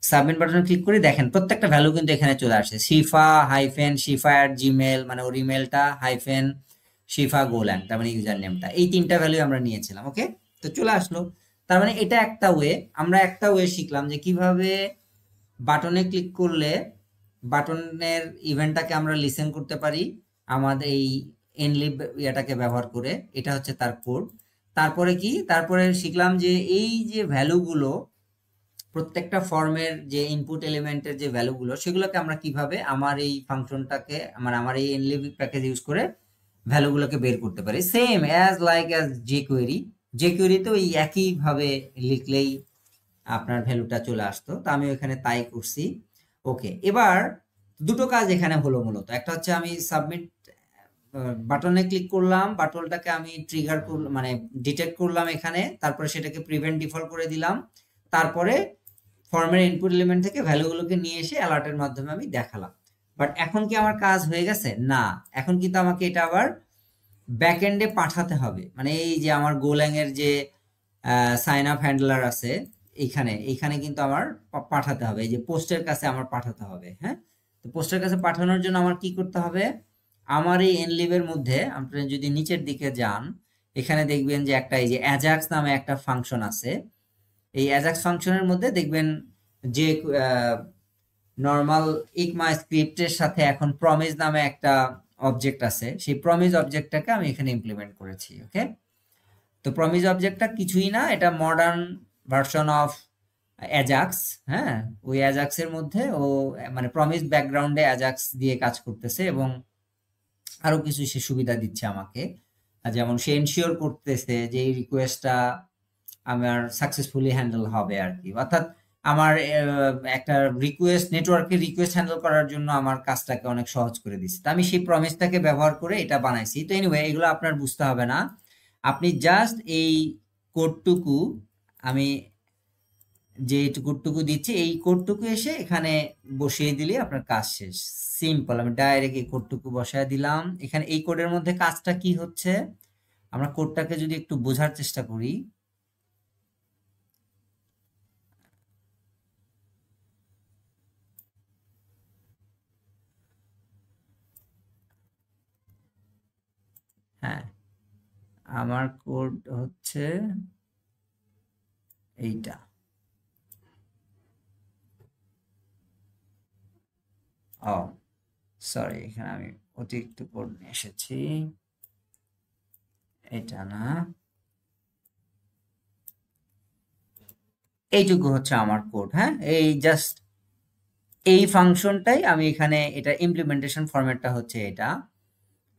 সাবমিট বাটনে ক্লিক করে দেখেন প্রত্যেকটা ভ্যালু কিন্তু এখানে চলে আসে, shifa@gmail মানে ওর ইমেলটা, হাইফেন শিফা গোল্যাং তার মানে ইউজার নেমটা, এই তিনটা ভ্যালু আমরা নিয়েছিলাম। ওকে, তো চলে আসলো। তার মানে এটা একটা ওয়ে, আমরা একটা ওয়ে শিখলাম যে কিভাবে বাটনে ক্লিক করলে বাটনের ইভেন্টটাকে আমরা লিসেন করতে পারি আমাদের এই এনলিভ ইয়াটাকে ব্যবহার করে। এটা হচ্ছে তার কোড। তারপরে কি, তারপরে শিখলাম যে এই যে ভ্যালুগুলো, প্রত্যেকটা ফর্মের যে ইনপুট এলিমেন্টের যে ভ্যালুগুলো, সেগুলোকে আমরা কিভাবে আমার এই ফাংশনটাকে আমার এই এনলিভ প্যাকেজ ইউজ করে ভ্যালুগুলোকে বের করতে পারি। Same as like as jQuery তো এই একইভাবে লিখলেই আপনার ভ্যালুটা চলে আসতো। তো আমি ওখানে তাই করছি। ওকে, এবার দুটো কাজ এখানে হলো মূলত। একটা হচ্ছে আমি সাবমিট বাটনে ক্লিক করলাম, বাটনটাকে আমি ট্রিগার করলাম মানে ডিটেক্ট করলাম এখানে, তারপরে সেটাকে প্রিভেন্ট ডিফল্ট করে দিলাম, তারপরে ফর্মের ইনপুট এলিমেন্ট থেকে ভ্যালুগুলোকে নিয়ে এসে অ্যালার্টের মাধ্যমে আমি দেখালাম। বাট এখন কি আমার কাজ হয়ে গেছে? না, এখন কিন্তু আমাকে এটা আবার ব্যাকএন্ডে পাঠাতে হবে। মানে এই যে আমার গোল্যাং এর যে সাইন আপ হ্যান্ডলার আছে এইখানে কিন্তু আমার পাঠাতে হবে, এই যে পোস্টের কাছে আমার পাঠাতে হবে। হ্যাঁ, তো পোস্টের কাছে পাঠানোর জন্য আমার কি করতে হবে, আমার এই এনলিভের মধ্যে আপনি যদি নিচের দিকে যান, এখানে দেখবেন যে একটা এই যে অ্যাজাক্স নামে একটা ফাংশন আছে। এই অ্যাজাক্স ফাংশনের মধ্যে দেখবেন যে নর্মাল ইকমা স্ক্রিপ্টের সাথে এখন প্রমিস নামে একটা অবজেক্ট আছে, সেই প্রমিস অবজেক্টটাকে আমি এখানে ইমপ্লিমেন্ট করেছি। ওকে, তো প্রমিস অবজেক্টটা কিছুই না, এটা মডার্ন ভার্সন অফ অ্যাজাক্স। হ্যাঁ, ওই অ্যাজাক্সের মধ্যে ও মানে প্রমিস ব্যাকগ্রাউন্ডে অ্যাজাক্স দিয়ে কাজ করতেছে এবং আরো কিছু সে সুবিধা দিচ্ছে আমাকে, যেমন সে এনশিওর করতেছে যে এই রিকোয়েস্টটা আমার সাকসেসফুলি হ্যান্ডেল হবে আর কি। অর্থাৎ আমার একটা রিকোয়েস্ট, নেটওয়ার্কের রিকোয়েস্ট হ্যান্ডেল করার জন্য আমার কাজটাকে অনেক সহজ করে দিচ্ছে। তো আমি সেই প্রমিসটাকে ব্যবহার করে এটা বানাইছি। তো এনিওয়ে, এগুলো আপনার বুঝতে হবে না, আপনি জাস্ট এই কোডটুকু, আমি যে কোডটুকু দিচ্ছি এই কোডটুকু এসে এখানে বসিয়ে দিলে আপনার কাজ শেষ। সিম্পল, আমি ডাইরেক্ট এই কোডটুকু বসায় দিলাম এখানে। এই কোডের মধ্যে কাজটা কি হচ্ছে, আমরা কোডটাকে যদি একটু বোঝার চেষ্টা করি, হ্যাঁ, আমার কোড হচ্ছে এইটা। ও সরি, এখানে আমি অতিরিক্ত কোড নিয়ে এসেছি, এটা না, এইটুকু হচ্ছে আমার কোড। হ্যাঁ, এই জাস্ট এই ফাংশনটাই আমি এখানে, এটা ইমপ্লিমেন্টেশন ফরম্যাটটা হচ্ছে এটা।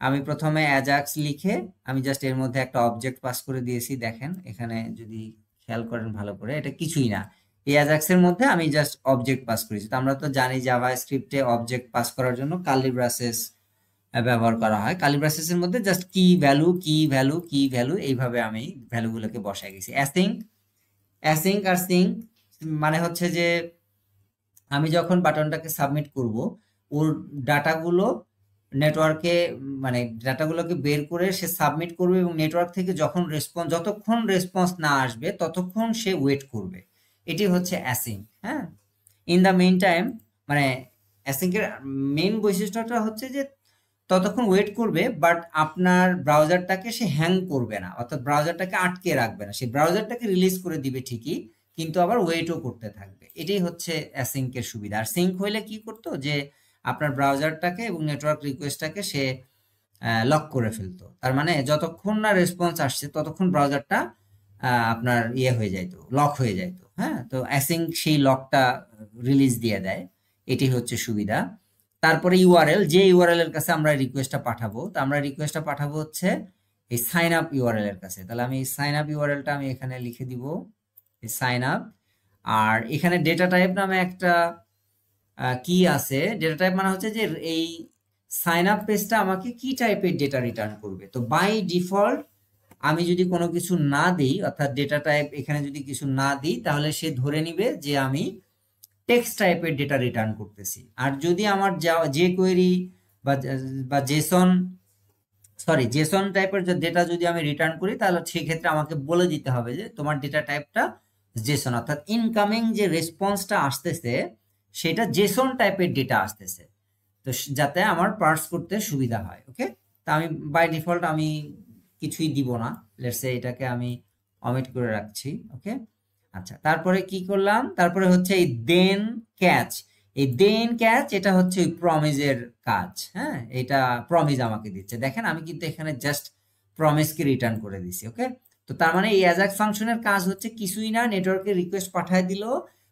আমি প্রথমে অ্যাজাক্স লিখে আমি জাস্ট এর মধ্যে একটা অবজেক্ট পাস করে দিয়েছি। দেখেন এখানে যদি খেয়াল করেন ভালো করে, এটা কিছুই না, এই অ্যাজাক্সের মধ্যে আমি জাস্ট অবজেক্ট পাস করেছি। তো আমরা তো জানি জাভা স্ক্রিপ্টে অবজেক্ট পাস করার জন্য কার্লি ব্রেসেস ব্যবহার করা হয়। কার্লি ব্রেসেসের মধ্যে জাস্ট কি ভ্যালু কি ভ্যালু কি ভ্যালু, এইভাবে আমি ভ্যালুগুলোকে বসাই গেছি। অ্যাসিঙ্ক আর সিঙ্ক মানে হচ্ছে যে আমি যখন বাটনটাকে সাবমিট করব, ওর ডাটাগুলো নেটওয়ার্কে মানে ডাটাগুলোকে বের করে সে সাবমিট করবে এবং নেটওয়ার্ক থেকে যতক্ষণ রেসপন্স না আসবে ততক্ষণ সে ওয়েট করবে। এটি হচ্ছে অ্যাসিং। হ্যাঁ, ইন দ্য মেইন টাইম মানে অ্যাসিংয়ের মেইন বৈশিষ্ট্যটা হচ্ছে যে ততক্ষণ ওয়েট করবে, বাট আপনার ব্রাউজারটাকে সে হ্যাং করবে না, অর্থাৎ ব্রাউজারটাকে আটকে রাখবে না, সে ব্রাউজারটাকে রিলিজ করে দিবে ঠিকই, কিন্তু আবার ওয়েটও করতে থাকবে। এটাই হচ্ছে অ্যাসিংকের সুবিধা। আর সিঙ্ক হইলে কি করতো যে আপনার ব্রাউজারটাকে এবং নেটওয়ার্ক রিকোয়েস্টটাকে সে লক করে ফেলতো। তার মানে যতক্ষণ না রেসপন্স আসছে ততক্ষণ ব্রাউজারটা আপনার হয়ে যাইতো, লক হয়ে যাইতো। হ্যাঁ, তো অ্যাসিং সেই লকটা রিলিজ দিয়ে দেয়, এটি হচ্ছে সুবিধা। তারপরে ইউআরএল, যে ইউআরএল এর কাছে আমরা রিকোয়েস্টটা পাঠাবো, তো আমরা রিকোয়েস্টটা পাঠাবো হচ্ছে এই সাইন আপ ইউআরএল এর কাছে। তাহলে আমি এই সাইন আপ ইউআরএলটা আমি এখানে লিখে দিব, এই সাইন আপ। আর এখানে ডেটা টাইপ নামে একটা কি আছে, ডেটা টাইপ মানে হচ্ছে যে এই সাইন আপ পেজটা আমাকে কি টাইপের ডেটা রিটার্ন করবে। তো বাই ডিফল্ট আমি যদি কোনো কিছু না দিই, অর্থাৎ ডেটা টাইপ এখানে যদি কিছু না দিই, তাহলে সে ধরে নিবে যে আমি টেক্সট টাইপের ডেটা রিটার্ন করতেছি। আর যদি আমার যে কোয়েরি বা জেসন টাইপের যে ডেটা যদি আমি রিটার্ন করি, তাহলে সেক্ষেত্রে আমাকে বলে দিতে হবে যে তোমার ডেটা টাইপটা জেসন, অর্থাৎ ইনকামিং যে রেসপন্সটা আসতেছে সেটা জেসন টাইপের ডেটা আসতেছে, তো যাতে আমার পার্স করতে সুবিধা হয়। ওকে, তা আমি বাই ডিফল্ট আমি কিছুই দিব না, লেটস সে এটাকে আমি অমিট করে রাখছি। ওকে, আচ্ছা, তারপরে কি করলাম, তারপরে হচ্ছে এই দেন ক্যাচ। এই দেন ক্যাচ এটা হচ্ছে ওই প্রমিজের কাজ। হ্যাঁ, এটা প্রমিজ আমাকে দিচ্ছে, দেখেন আমি কিন্তু এখানে জাস্ট প্রমিসকে রিটার্ন করে দিছি। ওকে, তো তার মানে এই অ্যাজাক্স ফাংশনের কাজ হচ্ছে কিছুই না, নেটওয়ার্কে রিকোয়েস্ট পাঠায় দিল,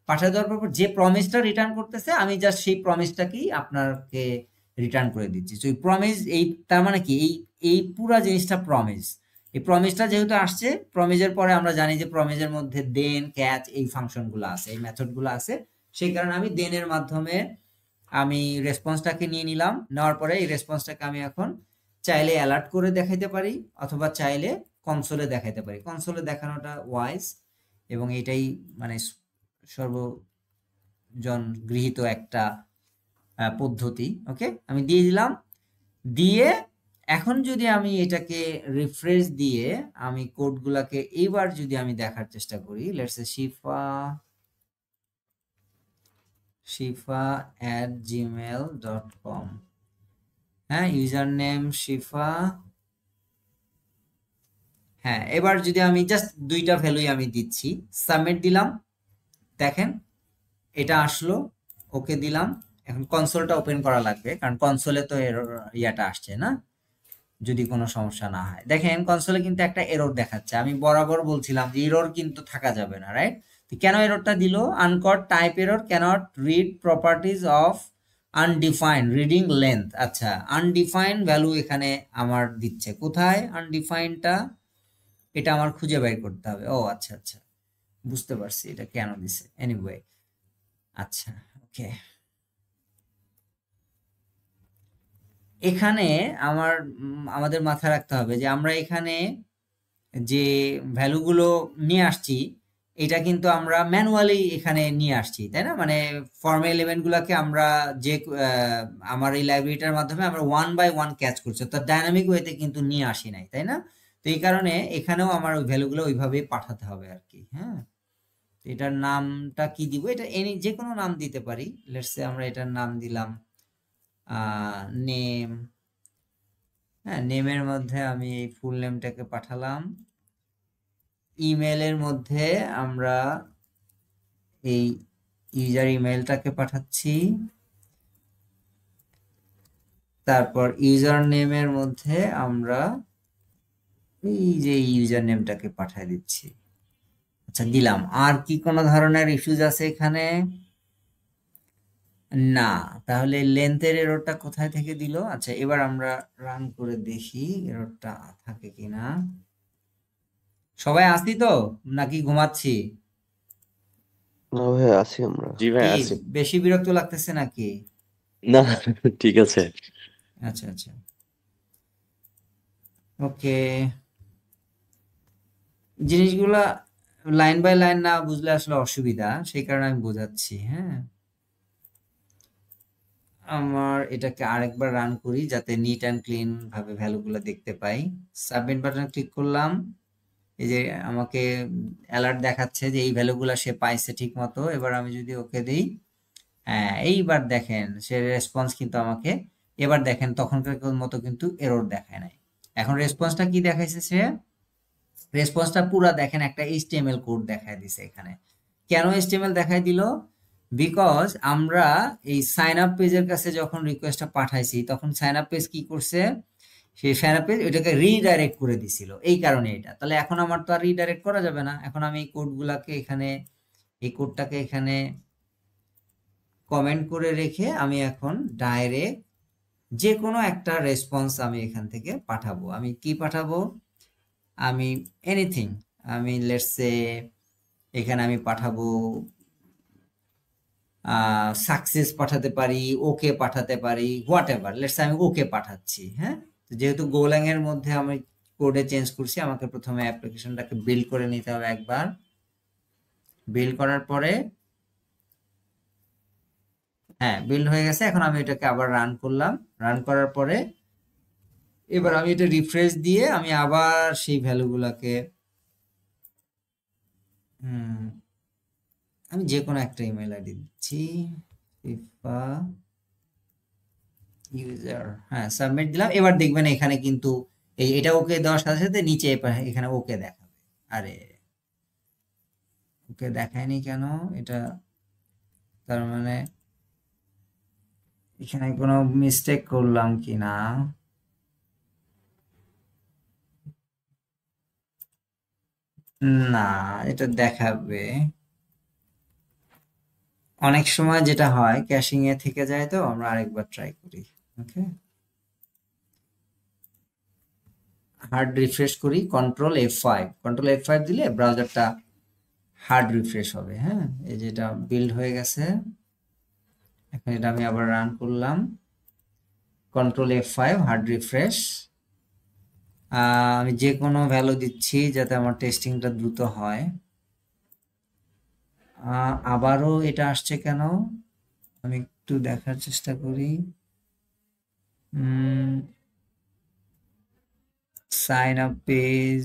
পাঠিয়ে দেওয়ার পর যে প্রমিসটা রিটার্ন করতেছে আমি জাস্ট সেই প্রমিসটাকেই আপনাকে রিটার্ন করে দিচ্ছি। তো এই প্রমিস, এই তার মানে কি এই পুরো জিনিসটা প্রমিস। এই প্রমিসটা যেহেতু আসছে, প্রমিসের পরে আমরা জানি যে প্রমিসের মধ্যে দেন ক্যাচ এই ফাংশনগুলো আছে, এই মেথডগুলো আছে, সেই কারণে আমি দেনের মাধ্যমে আমি রেসপন্সটাকে নিয়ে নিলাম। নেওয়ার পরে এই রেসপন্সটাকে আমি এখন চাইলে অ্যালার্ট করে দেখাইতে পারি অথবা চাইলে কনসোলে দেখাইতে পারি। কনসোলে দেখানোটা ওয়াইজ এবং এটাই মানে সর্বজন গৃহীত একটা পদ্ধতি। ওকে, আমি দিয়ে দিলাম, দিয়ে এখন যদি আমি এটাকে রিফ্রেশ দিয়ে আমি কোডগুলাকে এইবার যদি আমি দেখার চেষ্টা করি, লেটস সে shifa@gmail.com, হ্যাঁ, ইউজার নেম শিফা। হ্যাঁ, এবার যদি আমি জাস্ট দুইটা ভ্যালুই আমি দিচ্ছি, সাবমিট দিলাম, দেখেন এটা আসলো, ওকে দিলাম। এখন কনসোলটা ওপেন করা লাগবে, কারণ কনসোলে তো ইয়াটা আসছে না, যদি কোনো সমস্যা না হয়। দেখেন কনসোলে কিন্তু একটা এরর দেখাচ্ছে, আমি বরাবর বলছিলাম যে এরর কিন্তু থাকা যাবে না, রাইট? তো কেন এররটা দিল? Uncaught type error, can't read properties of undefined reading length. আচ্ছা, আনডিফাইন্ড ভ্যালু এখানে আমার দিচ্ছে, কোথায় আনডিফাইন্ডটা, এটা আমার খুঁজে বের করতে হবে। ও আচ্ছা আচ্ছা, বুঝতে পারছি এটা কেন দিছে। এনিওয়ে, আচ্ছা, ওকে, এখানে আমাদের মাথায় রাখতে হবে যে আমরা এখানে যে ভ্যালুগুলো নিয়ে আসছি এটা কিন্তু আমরা ম্যানুয়ালি এখানে নিয়ে আসছি, তাই না? মানে ফর্ম এলিমেন্টগুলোকে আমরা যে আমার এই লাইব্রেরিটার মাধ্যমে আমরা 1 বাই 1 ক্যাচ করছি, অর্থাৎ ডাইনামিক ওয়েতে কিন্তু নিয়ে আসি নাই, তাই না? তো এই কারণে এখানেও আমার ওই ভ্যালুগুলো ওইভাবেই পাঠাতে হবে আর কি। হ্যাঁ, এটার নামটা কি দিব, এটা যে কোনো নাম দিতে পারি। লেটস সে আমরা এটার নাম দিলাম নেম। হ্যাঁ, নেমের মধ্যে আমি এই ফুল নেমটাকে পাঠালাম। ইমেলের মধ্যে আমরা এই ইউজার ইমেলটাকে পাঠাচ্ছি। তারপর ইউজার নেমের মধ্যে আমরা এই যে ইউজার নেমটাকে পাঠিয়ে দিচ্ছি। আচ্ছা, দিলাম। আর কি কোনো ধরনের ইস্যুজ আছে এখানে? না, তাহলে লেন্থের এররটা কোথায় থেকে দিল? আচ্ছা, এবার আমরা রান করে দেখি এররটা থাকে কিনা। সবাই আসি তো নাকি ঘুমাচ্ছি? না ভাই, আছি আমরা। জি ভাই, কি আছি। বেশি বিরক্ত লাগতেছে নাকি? না, ঠিক আছে। আচ্ছা আচ্ছা, ওকে, জিনিসগুলা লাইন বাই লাইন না বুঝলে আসলে অসুবিধা, সেই কারণে আমি বোঝাচ্ছি। হ্যাঁ, আমার এটাকে আরেকবার রান করি যাতে নিট অ্যান্ড ক্লিন ভাবে ভ্যালুগুলো দেখতে পাই। সাবমিট বাটন ক্লিক করলাম, এই যে আমাকে অ্যালার্ট দেখাচ্ছে যে এই ভ্যালুগুলো সে পাইছে ঠিক মতো। এবার আমি যদি ওকে দিই, হ্যাঁ এইবার দেখেন সে রেসপন্স কিন্তু আমাকে, এবার দেখেন তখনকার মতো কিন্তু এরর দেখায় নাই। এখন রেসপন্সটা কি দেখাইছে সে? রেসপন্সটা পুরা দেখেন একটা HTML কোড দেখায় দিছে এখানে। কেন HTML দেখায় দিল? বিকজ আমরা এই সাইন আপ পেজের কাছে যখন রিকোয়েস্টটা পাঠাইছি তখন সাইন আপ পেজ কি করছে, সেই সাইন আপ পেজ ওইটাকে রিডাইরেক্ট করে দিছিল, এই কারণে এটা। তাহলে এখন আমার তো আর রিডাইরেক্ট করা যাবে না। এখন আমি এই কোডগুলাকে এখানে, এই কোডটাকে এখানে কমেন্ট করে রেখে আমি এখন ডাইরেক্ট যে কোনো একটা রেসপন্স আমি এখান থেকে পাঠাবো। আমি কি পাঠাবো? আমি এনিথিং, আমি লেটস সে এখানে আমি পাঠাবো সাকসেস পাঠাতে পারি, ওকে পাঠাতে পারি, হোয়াট এভার, লেটস আমি ওকে পাঠাচ্ছি। হ্যাঁ, যেহেতু গোল্যাং এর মধ্যে আমি কোডে চেঞ্জ করছি, আমাকে প্রথমে অ্যাপ্লিকেশনটাকে বিল্ড করে নিতে হবে একবার। বিল্ড করার পরে, হ্যাঁ বিল্ড হয়ে গেছে। এখন আমি এটাকে আবার রান করলাম। রান করার পরে এবার আমি এটা রিফ্রেশ দিয়ে আমি আবার সেই ভ্যালুগুলোকে আমি যে কোনো একটা ইমেল আইডি দিচ্ছি, ফিফা ইউজার, হ্যাঁ সাবমিট দিলাম। এবার দেখবেন এখানে কিন্তু এটা ওকে দেওয়ার সাথে সাথে নিচে এখানে ওকে দেখাবে। আরে ওকে দেখায়নি কেন? এটা তার মানে এখানে কোনো মিস্টেক করলাম কি না? না, এটা দেখাবে। অনেক সময় যেটা হয় ক্যাশিং এ থেকে যায়, তো আমরা আরেকবার ট্রাই করি। ওকে, হার্ড রিফ্রেশ করি, কন্ট্রোল F5 দিলে ব্রাউজারটা হার্ড রিফ্রেশ হবে। হ্যাঁ, এই যেটা বিল্ড হয়ে গেছে। এখন এটা আমি আবার রান করলাম, কন্ট্রোল F5 হার্ড রিফ্রেশ। আমি যে কোনো ভ্যালু দিচ্ছি যাতে আমার টেস্টিংটা দ্রুত হয়। আবারও এটা আসছে কেন আমি একটু দেখার চেষ্টা করি। Sign up page,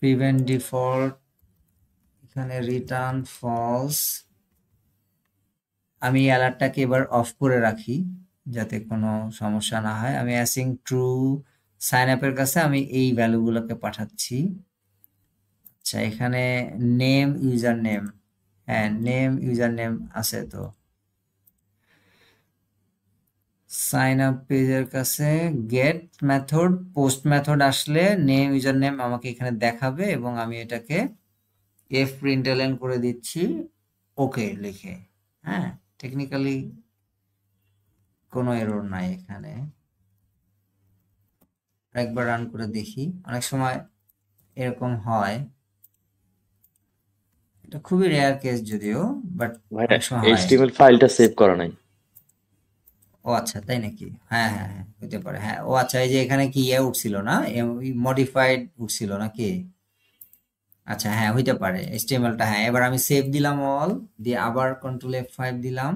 prevent default, এখানে রিটার্ন ফলস। আমি অ্যালার্টটাকে এবার অফ করে রাখি যাতে কোনো সমস্যা না হয়। আমি অ্যাসিং ট্রু সাইন আপের কাছে আমি এই ভ্যালুগুলোকে পাঠাচ্ছি। আচ্ছা, এখানে নেম ইউজার নেম, হ্যাঁ নেম ইউজার নেম আছে। তো সাইন আপ পেজের কাছে গেট মেথড, পোস্ট মেথড আসলে নেম ইউজার নেম আমাকে এখানে দেখাবে এবং আমি এটাকে f_println করে দিচ্ছি ওকে লিখে। হ্যাঁ, টেকনিক্যালি কোনো এরর নাই এখানে। একবার রান করে দেখি, অনেক সময় এরকম হয়। এটা খুবই রেয়ার কেস যদিও, বাট ভাইয়া অনেক সময় হয়। HTML ফাইলটা সেভ করা নাই। ও আচ্ছা, তাই নাকি? হ্যাঁ হ্যাঁ হ্যাঁ, হতে পারে। হ্যাঁ, ও আচ্ছা, এই যে এখানে কি উঠছিল না, মডিফাইড উঠছিল নাকি? আচ্ছা হ্যাঁ, হইতে পারে HTML-টা। হ্যাঁ, এবার আমি সেভ দিলাম অল দিয়ে আবার কন্ট্রোল F5 দিলাম।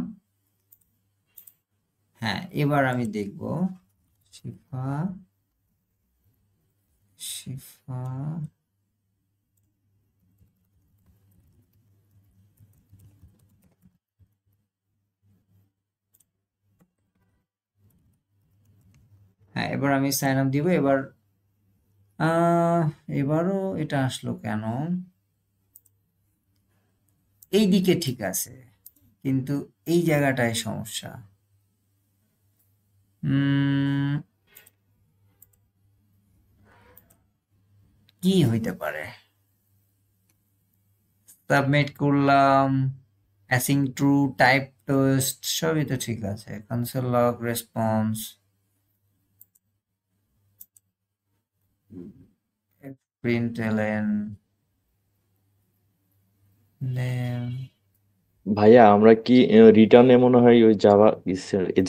হ্যাঁ, এবার আমি দেখব শিফা শিফা হ্যাঁ, এবার আমি সাইন আপ দিব। এবারও এটা আসলো কেন? এই দিকে ঠিক আছে, কিন্তু এই জায়গাটায় সমস্যা। কি হইতে পারে? সাবমিট করলাম, অ্যাসিং ট্রু, টাইপ টেস্ট সবই তো ঠিক আছে। Console log, response, প্রিন্টএলএন, name. ভাইয়া আমরা কি রিটার্নে মনে হয় ওই জাভা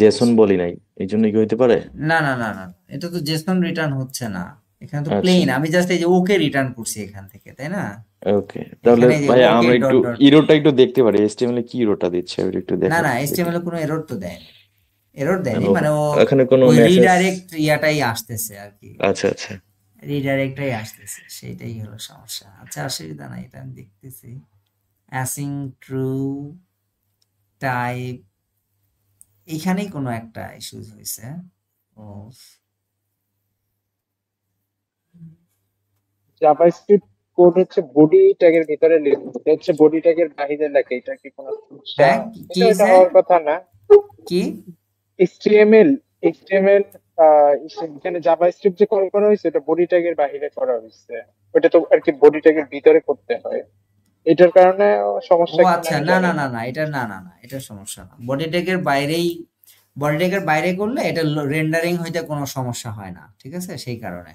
জেসন বলি নাই, এই জন্য কি হইতে পারে? না না না না, এটা তো জেসন রিটার্ন হচ্ছে না, এখানে তো আচ্ছা প্লেন। আমি জাস্ট এই যে ওকে রিটার্ন করছি এখান থেকে, তাই না? ওকে, তাহলে এখানে যে ভাইয়া ওকে আমরা ডট একটু ডট, ইরোটা একটু দেখতে পারি, HTML এ কি ইরোটা দিচ্ছে ওটা একটু না দেখা না, দেখি। HTML এ কোনো এরর তো দেয়নি। এরর দেয়নি, ও, মানে ও এখানে কোনো ওই মেসেজ? রিডাইরেক্ট ইয়াটাই আসতেছে আর কি, আচ্ছা আচ্ছা। রিডাইরেক্টটাই আসতেছে, সেইটাই হলো সমস্যা। আচ্ছা, অসুবিধা নাই, এটা আমি দেখতেছি। অ্যাসিং ট্রু টাইপ, এইখানেই কোনো একটা ইস্যুজ হয়েছে। ও জাভাস্ক্রিপ্ট কোড হচ্ছে বডি ট্যাগের ভিতরে লিখে, এটা হচ্ছে বডি ট্যাগের বাইরে লেখে, এটা কি কোনো সমস্যা? হ্যাঁ, কি এটা যে হওয়ার কথা না। কি এইচটিএমএল এখানে জাভাস্ক্রিপ্ট যে কল করা হয়েছে এটা বডি ট্যাগের বাইরে করা হয়েছে, ওটা তো আর কি বডি ট্যাগের ভিতরে করতে হয়। এটার কারণে ও সমস্যা কিনা আচ্ছা, আমি না জানি না না। না না, এটা না না না, এটা সমস্যা না। বডি ট্যাগের বাইরেই, বডি ট্যাগের বাইরে করলে এটা রেন্ডারিং হইতে কোনো সমস্যা হয় না, ঠিক আছে? সেই কারণে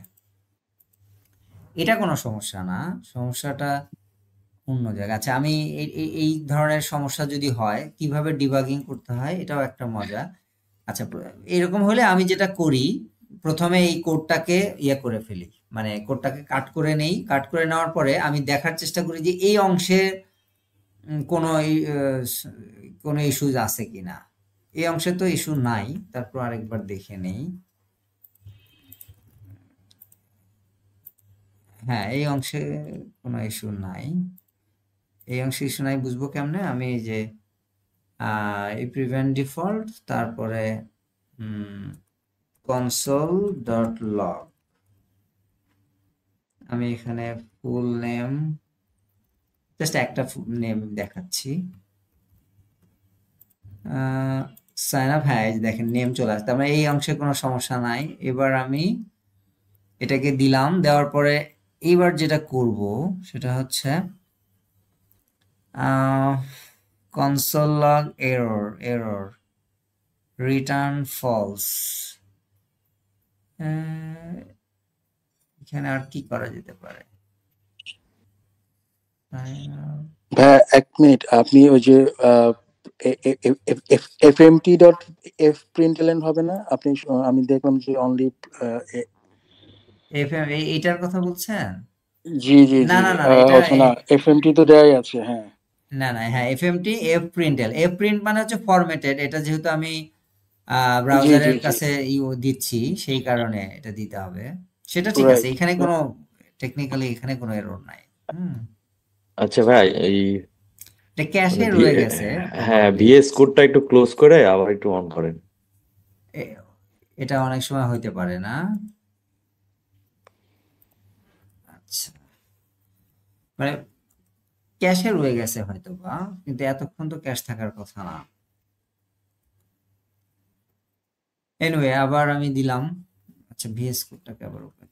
এটা কোনো সমস্যা না, সমস্যাটা অন্য জায়গায়। আচ্ছা, আমি এই ধরনের সমস্যা যদি হয় কিভাবে ডিবাগিং করতে হয় এটাও একটা মজা। আচ্ছা, এরকম হলে আমি যেটা করি, প্রথমে এই কোডটাকে ইয়ে করে ফেলি, মানে কোডটাকে কাট করে নেই। কাট করে নেওয়ার পরে আমি দেখার চেষ্টা করি যে এই অংশে কোনো কোনো ইস্যুজ আছে কিনা। এই অংশে তো ইস্যু নাই, তারপর আরেকবার দেখে নেই। হ্যাঁ, এই অংশে কোনো ইস্যু নাই। এই অংশে ইস্যু নাই বুঝবো কেমনে? আমি এই যে এই প্রিভেন্ট ডিফল্ট, তারপরে console.log, আমি এখানে ফুল নেম, জাস্ট একটা নেম দেখাচ্ছি, সাইন আপ। হ্যাঁ, এই যে দেখেন নেম চলে আসছে, তার মানে এই অংশে কোনো সমস্যা নাই। এবার আমি এটাকে দিলাম, দেওয়ার পরে এইবার যেটা করব সেটা হচ্ছে console.log error return false। এখানে আর কি করা যেতে পারে? ভাইয়া এক মিনিট, আপনি ওই যে fmt ডট এফ প্রিন্টএলএন হবে না? আপনি আমি দেখলাম যে অনলি এইটার কথা বলছেন? জি জি না জি না না, এটা আচ্ছা, না fmt তো দেয়াই আছে। হ্যাঁ না না, হ্যাঁ, এফএমটি এফ প্রিন্টএল, এফ প্রিন্ট মানে হচ্ছে ফরম্যাটেড। এটা যেহেতু আমি জি ব্রাউজারের জি জি কাছে দিচ্ছি, সেই কারণে এটা দিতে হবে। সেটা ঠিক আছে, রাইট। এখানে কোনো টেকনিক্যালি এখানে কোনো এরর নাই। আচ্ছা ভাই, এই এটা ক্যাশে মানে রয়ে গেছে হ্যাঁ, প্রবাবলি। ভিএস কোডটা একটু ক্লোজ করে আবার একটু অন করেন। এটা অনেক সময় হইতে পারে না। আচ্ছা, মানে ক্যাশে রয়ে গেছে হয়তো বা, কিন্তু এতক্ষণ তো ক্যাশ থাকার কথা না। এনিওয়ে, আবার আমি দিলাম। আচ্ছা, ভিএস কোডটাকে আবার ওপেন,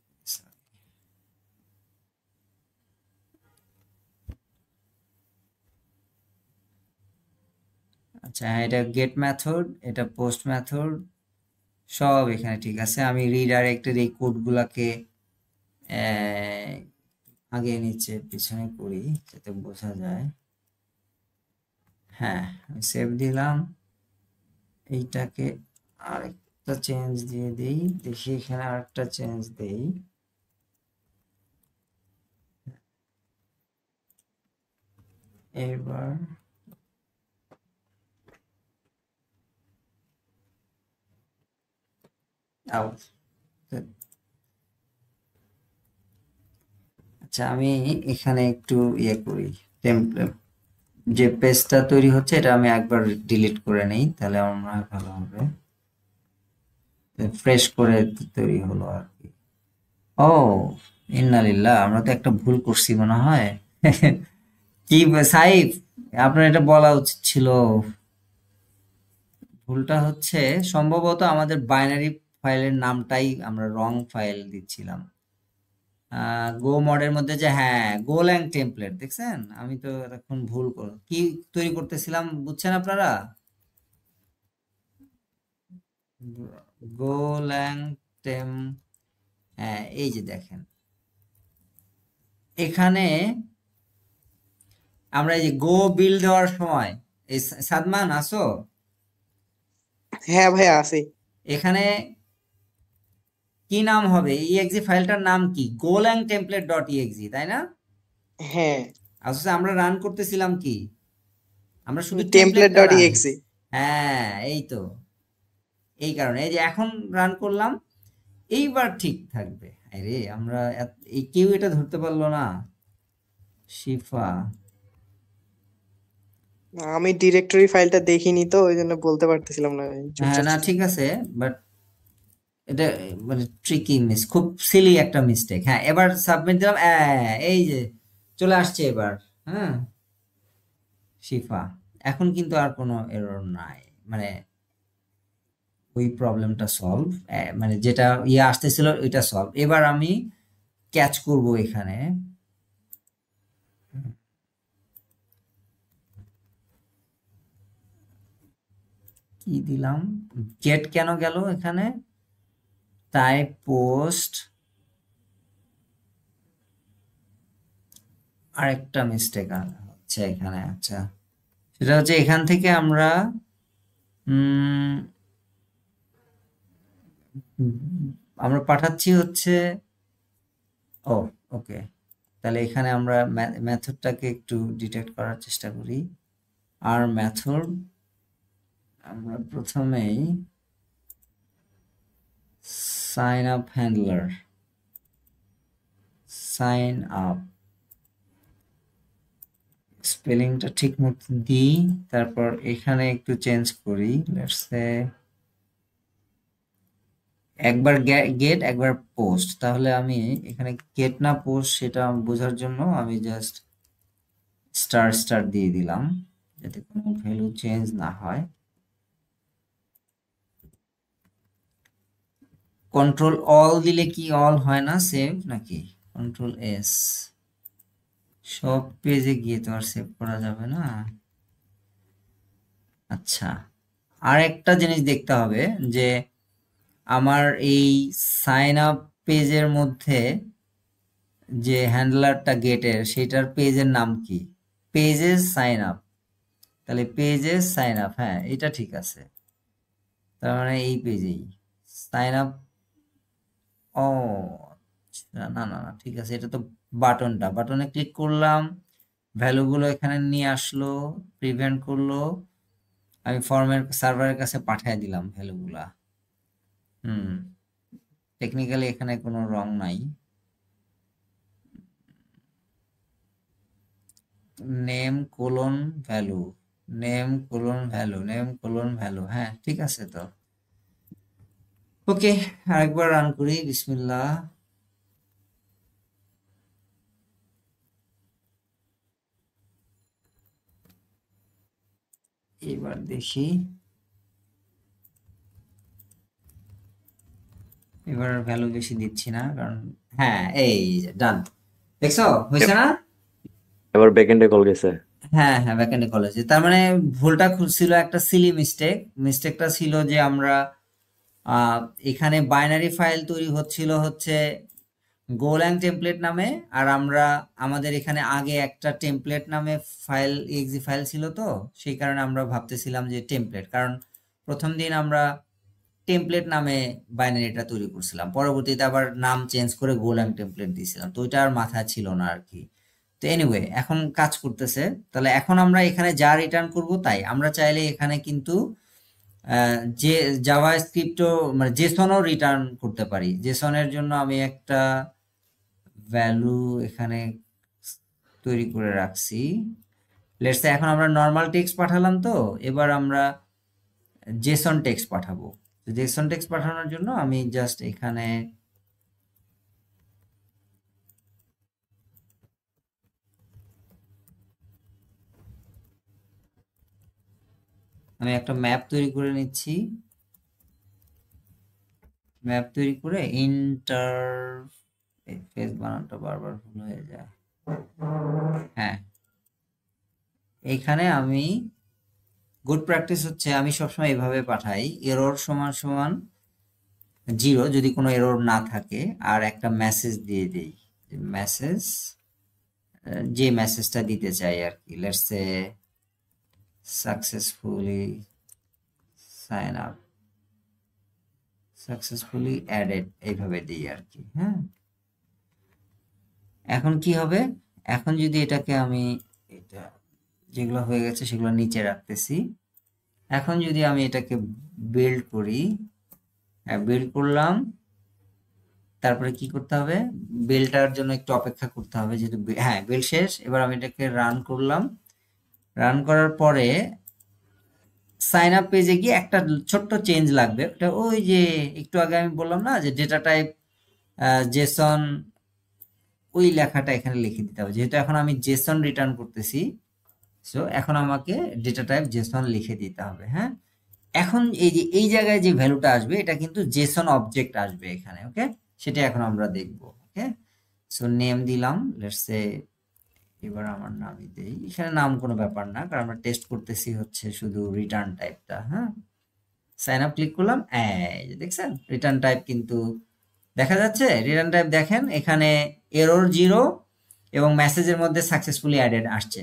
আচ্ছা হ্যাঁ, এটা গেট মেথড, এটা পোস্ট মেথড, সব এখানে ঠিক আছে। আমি রিডাইরেক্টের এই কোডগুলাকে আগে নিচে পিছনে করি যাতে বোঝা যায়। হ্যাঁ, আমি সেভ দিলাম। এইটাকে আরেকটা চেঞ্জ দিয়ে দিই, দেখি এখানে আরেকটা চেঞ্জ দেই। এবার আচ্ছা, আমি এখানে একটু ইয়ে করি, টেমপ্লেট যে পেজটা তৈরি হচ্ছে এটা আমি একবার ডিলিট করে নেই, তাহলে আমার মনে হয় ভালো হবে। ফ্রেশ করে তৈরি হলো আর কি। ও ইন্নালিল্লাহ, আমরা তো একটা ভুল করছি মনে হয়। কি সাইফ, আপনার এটা বলা উচিত ছিল। ভুলটা হচ্ছে সম্ভবত আমাদের বাইনারি ফাইলের নামটাই আমরা রং ফাইল দিচ্ছিলাম। গো মডের মধ্যে যে, হ্যাঁ, গোল্যাং টেমপ্লেট দেখছেন, আমি তো এখন ভুল কি তৈরি করতেছিলাম বুঝছেন আপনারা? গোল্যাং টেম, হ্যাঁ, এই যে দেখেন এখানে আমরা এই যে গো বিল দেওয়ার সময়, এই সাদমান আসো? হ্যাঁ ভাইয়া আছি। এখানে কি নাম হবে? exe ফাইলটার নাম কি? গোল্যাং টেমপ্লেট ডট exe, তাই না? হ্যাঁ, আসলে আমরা রান করতেছিলাম কি? আমরা শুধু টেমপ্লেট টেমপ্লেটটা ডট রান, ইএক্সি। হ্যাঁ এই তো। এই কারণে এই যে এখন রান করলাম, এইবার ঠিক থাকবে। আরে আমরা এই কেউ এটা ধরতে পারলো না। শিফা, আমি ডিরেক্টরি ফাইলটা দেখিনি তো ওই জন্য বলতে পারতেছিলাম না, হ্যাঁ চুপচাপ না ঠিক আছে, বাট এটা মানে ট্রিকি খুব সিলি একটা মিস্টেক। হ্যাঁ এবার সাবমিট দিলাম, এই যে চলে আসছে এবার। হ্যাঁ শিফা, এখন কিন্তু আর কোনো এরর নাই, মানে ওই প্রবলেমটা সলভ, মানে যেটা আসতেছিল ওইটা সলভ। এবার আমি ক্যাচ করব এখানে, কি দিলাম, গেট কেন গেল এখানে, টাইপ পোস্ট, আরেকটা মিস্টেক হচ্ছে এখানে। আচ্ছা সেটা হচ্ছে এখান থেকে আমরা আমরা পাঠাচ্ছি হচ্ছে, ও ওকে, তাহলে এখানে আমরা মেথডটাকে একটু ডিটেক্ট করার চেষ্টা করি। আর মেথড আমরা প্রথমেই sign up handler, sign up স্পেলিংটা ঠিক মতো দিই, তারপর এখানে একটু চেঞ্জ করি, লেটস সে একবার গেট একবার পোস্ট, তাহলে আমি এখানে গেট না পোস্ট সেটা বোঝার জন্য আমি জাস্ট স্টার স্টার দিয়ে দিলাম যাতে কোনো ভ্যালু চেঞ্জ না হয়। কন্ট্রোল অল দিলে কি অল হয় না সেভ নাকি? কন্ট্রোল এস, সব পেজে গিয়ে তো আর সেভ করা যাবে না। আচ্ছা আর একটা জিনিস দেখতে হবে যে আমার এই সাইন আপ পেজের মধ্যে যে হ্যান্ডলারটা গেটের সেটার পেজের নাম কি, পেজেস সাইন আপ, তাহলে পেজেস সাইন আপ, হ্যাঁ এটা ঠিক আছে, তার মানে এই পেজেই সাইন আপ। ও আচ্ছা, না না না ঠিক আছে, এটা তো বাটনে ক্লিক করলাম, ভ্যালুগুলো এখানে নিয়ে আসলো, প্রিভেন্ট করলো, আমি ফর্মের সার্ভারের কাছে পাঠিয়ে দিলাম ভ্যালুগুলা। টেকনিক্যালি এখানে কোনো রং নাই। Name colon value, name colon value, name colon value, হ্যাঁ ঠিক আছে তো। ওকে আরেকবার রান করি, বিসমিল্লাহ। এবার দেখি, এবার ভ্যালু বেশি দিচ্ছি না কারণ, হ্যাঁ এই ডান, দেখছো হয়েছে না? এবার ব্যাকএন্ডে কল গেছে। হ্যাঁ হ্যাঁ ব্যাকএন্ডে কল হয়েছে, তার মানে ভুলটা ছিল একটা সিলি মিস্টেকটা ছিল যে আমরা এখানে বাইনারি ফাইল তৈরি হচ্ছিল হচ্ছে গোল্যাং টেমপ্লেট নামে, আর আমরা আমাদের এখানে আগে একটা টেমপ্লেট নামে ফাইল এক্সি ফাইল ছিল, তো সেই কারণে আমরা ভাবতেছিলাম যে টেমপ্লেট, কারণ প্রথম দিন আমরা টেমপ্লেট নামে বাইনারিটা তৈরি করছিলাম, পরবর্তীতে আবার নাম চেঞ্জ করে গোল্যাং টেমপ্লেট দিয়েছিলাম, তো ওইটা আর মাথায় ছিল না আর কি। তো এনিওয়ে এখন কাজ করতেছে, তাহলে এখন আমরা এখানে যা রিটার্ন করব তাই, আমরা চাইলে এখানে কিন্তু যে জাভা স্ক্রিপ্টও মানে জেসনও রিটার্ন করতে পারি। জেসনের জন্য আমি একটা ভ্যালু এখানে তৈরি করে রাখছি, লেটস সে এখন আমরা নর্মাল টেক্সট পাঠালাম, তো এবার আমরা জেসন টেক্সট পাঠাবো। জেসন টেক্সট পাঠানোর জন্য আমি জাস্ট এখানে আমি একটা ম্যাপ তৈরি করে নিচ্ছি, ম্যাপ তৈরি করে ইন্টারফেস বানানটা বারবার ভুল হয়ে যায়, হ্যাঁ এইখানে আমি গুড প্র্যাকটিস হচ্ছে আমি সবসময় এভাবে পাঠাই, এরর সমান সমান 0 যদি কোনো এরর না থাকে, আর একটা মেসেজ দিয়ে দিই, মেসেজ যে মেসেজটা দিতে চাই আর কি, let's say successfully sign up, successfully added, এইভাবে দিই আর কি। হ্যাঁ এখন কি হবে, এখন যদি এটাকে আমি এটা যেগুলো হয়ে গেছে সেগুলো নিচে রাখতেছি, এখন যদি আমি এটাকে বিল্ড করি, বিল্ড করলাম, তারপরে কি করতে হবে, বিল্ডটার জন্য একটু অপেক্ষা করতে হবে, যেহেতু হ্যাঁ বিল্ড শেষ। এবার আমি এটাকে রান করলাম, রান করার পরে সাইন আপ পেজে গিয়ে একটা ছোট্ট চেঞ্জ লাগবে। ওটা ওই যে একটু আগে আমি বললাম না যে ডেটা টাইপ জেসন, ওই লেখাটা এখানে লিখে দিতে হবে, যেহেতু এখন আমি জেসন রিটার্ন করতেছি। সো এখন আমাকে ডেটা টাইপ জেসন লিখে দিতে হবে। হ্যাঁ, এখন এই যে এই জায়গায় যে ভ্যালুটা আসবে এটা কিন্তু জেসন অবজেক্ট আসবে এখানে। ওকে, সেটা এখন আমরা দেখব। ওকে, সো নেম দিলাম, লেটস সে, এবার আমার নামই দেই। এখানে নাম কোনো ব্যাপার না, কারণ আমরা টেস্ট করতেছি হচ্ছে শুধু রিটার্ন টাইপটা। হ্যাঁ, সাইন আপ ক্লিক করলাম, এই যে দেখছেন রিটার্ন টাইপ কিন্তু দেখা যাচ্ছে। রিটার্ন টাইপ দেখেন এখানে এরর 0 এবং মেসেজের মধ্যে সাকসেসফুলি অ্যাডেড আসছে,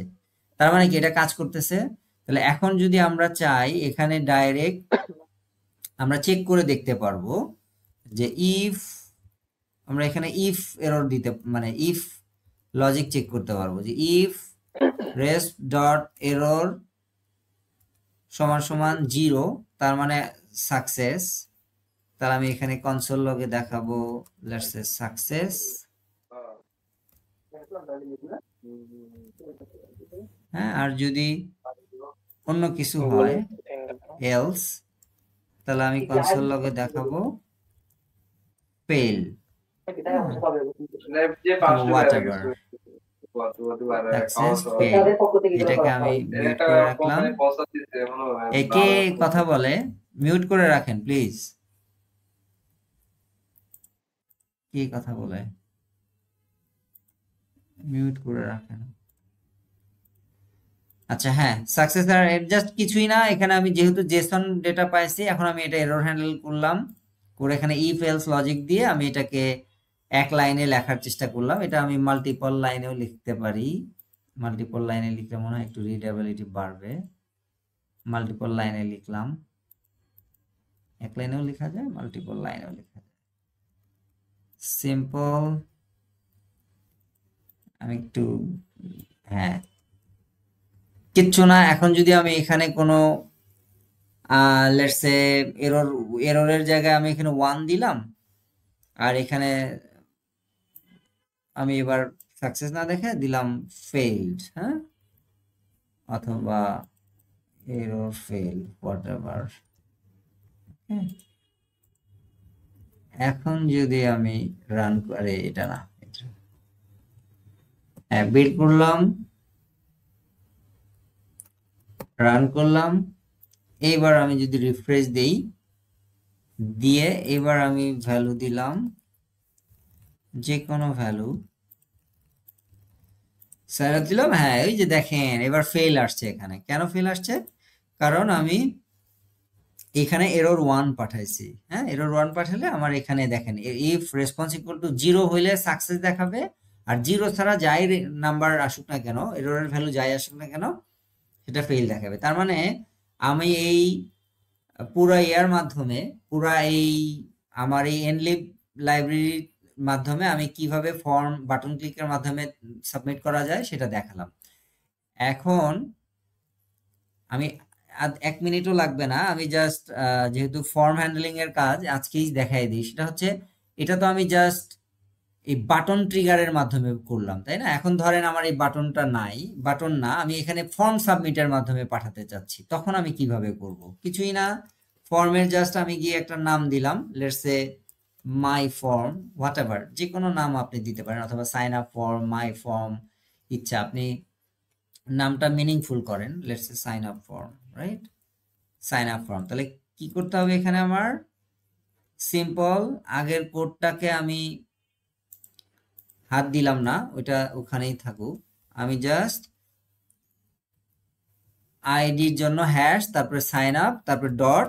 তার মানে কি এটা কাজ করতেছে। তাহলে এখন যদি আমরা চাই এখানে ডাইরেক্ট আমরা চেক করে দেখতে পারবো যে ইফ, আমরা এখানে ইফ এরর দিতে, মানে ইফ লজিক চেক করতে পারবো যে ইফ রেস্ট ডট এরর সমান সমান 0, তার মানে সাকসেস। তাহলে আমি এখানে কনসোল লগে দেখাবো, লেটস সে সাকসেস। হ্যাঁ, আর যদি অন্য কিছু হয় এলস, তাহলে আমি কনসোল লগে দেখাবো ফেল, হোয়াটএভার, সাকসেস ফেল। এটাকে আমি মিউট করে রাখলাম। একে কথা বলে মিউট করে রাখেন প্লিজ। কি কথা বলে মিউট করে রাখেন। আচ্ছা হ্যাঁ, সাকসেস আর জাস্ট কিছুই না, এখানে আমি যেহেতু জেসন ডেটা পাইছি, এখন আমি এটা এরর হ্যান্ডেল করলাম, করে এখানে ইফ এলস লজিক দিয়ে আমি এটাকে এক লাইনে লেখার চেষ্টা করলাম। এটা আমি মাল্টিপল লাইনেও লিখতে পারি, মাল্টিপল লাইনে লিখলে মনে হয় একটু রিডেবিলিটি বাড়বে। মাল্টিপল লাইনে লিখলাম, এক লাইনেও লেখা যায়, মাল্টিপল লাইনেও লেখা যায়। সিম্পল, আমি একটু, হ্যাঁ কিচ্ছু না। এখন যদি আমি এখানে কোনো লেটস সে এররের জায়গায় আমি এখানে 1 দিলাম, আর এখানে আমি এবার সাকসেস না দেখে দিলাম ফেইলড, হ্যাঁ, অথবা এরর ফেল, হোয়াটএভার। এখন যদি আমি রান করে, এটা না, হ্যাঁ বিল্ড করলাম, রান করলাম। এইবার আমি যদি রিফ্রেশ দেই, দিয়ে এবার আমি ভ্যালু দিলাম যে কোনো ভ্যালু, স্যার দিলাম। হ্যাঁ, ওই যে দেখেন এবার ফেল আসছে। এখানে কেন ফেল আসছে, কারণ আমি এখানে এরর 1 পাঠাইছি। হ্যাঁ, এরর 1 পাঠালে আমার এখানে দেখেন ইফ রেসপন্স ইকুয়াল টু 0 হইলে সাকসেস দেখাবে, আর 0 ছাড়া যাই নাম্বার আসুক না কেন, এররের ভ্যালু যাই আসুক না কেন, সেটা ফেল দেখাবে। তার মানে আমি এই পুরা ইয়ার মাধ্যমে, পুরা এই আমার এই এনলিব লাইব্রেরির মাধ্যমে আমি কিভাবে ফর্ম বাটন ক্লিকের মাধ্যমে সাবমিট করা যায় সেটা দেখালাম। এখন আমি 1 মিনিটও লাগবে না, আমি জাস্ট যেহেতু ফর্ম হ্যান্ডলিং এর কাজ আজকেই দেখাই দিই। সেটা হচ্ছে, এটা তো আমি জাস্ট এই বাটন ট্রিগারের মাধ্যমে করলাম, তাই না? এখন ধরেন আমার এই বাটনটা নাই, বাটন না, আমি এখানে ফর্ম সাবমিটের মাধ্যমে পাঠাতে চাচ্ছি, তখন আমি কিভাবে করব? কিছুই না, ফর্মের জাস্ট আমি গিয়ে একটা নাম দিলাম, let's say my form, whatever, যে কোনো নাম আপনি দিতে পারেন, অথবা sign up form, my form, ইচ্ছা আপনি নামটা মিনিংফুল করেন, let's say sign up form, right? Sign up form. তাহলে কি করতে হবে এখানে আমার? সিম্পল, আগের কোডটাকে আমি হাত দিলাম না, ওইটা ওখানেই থাকুক। আমি জাস্ট আইডির জন্য হ্যাশ, তারপরে সাইন আপ, তারপরে ডট,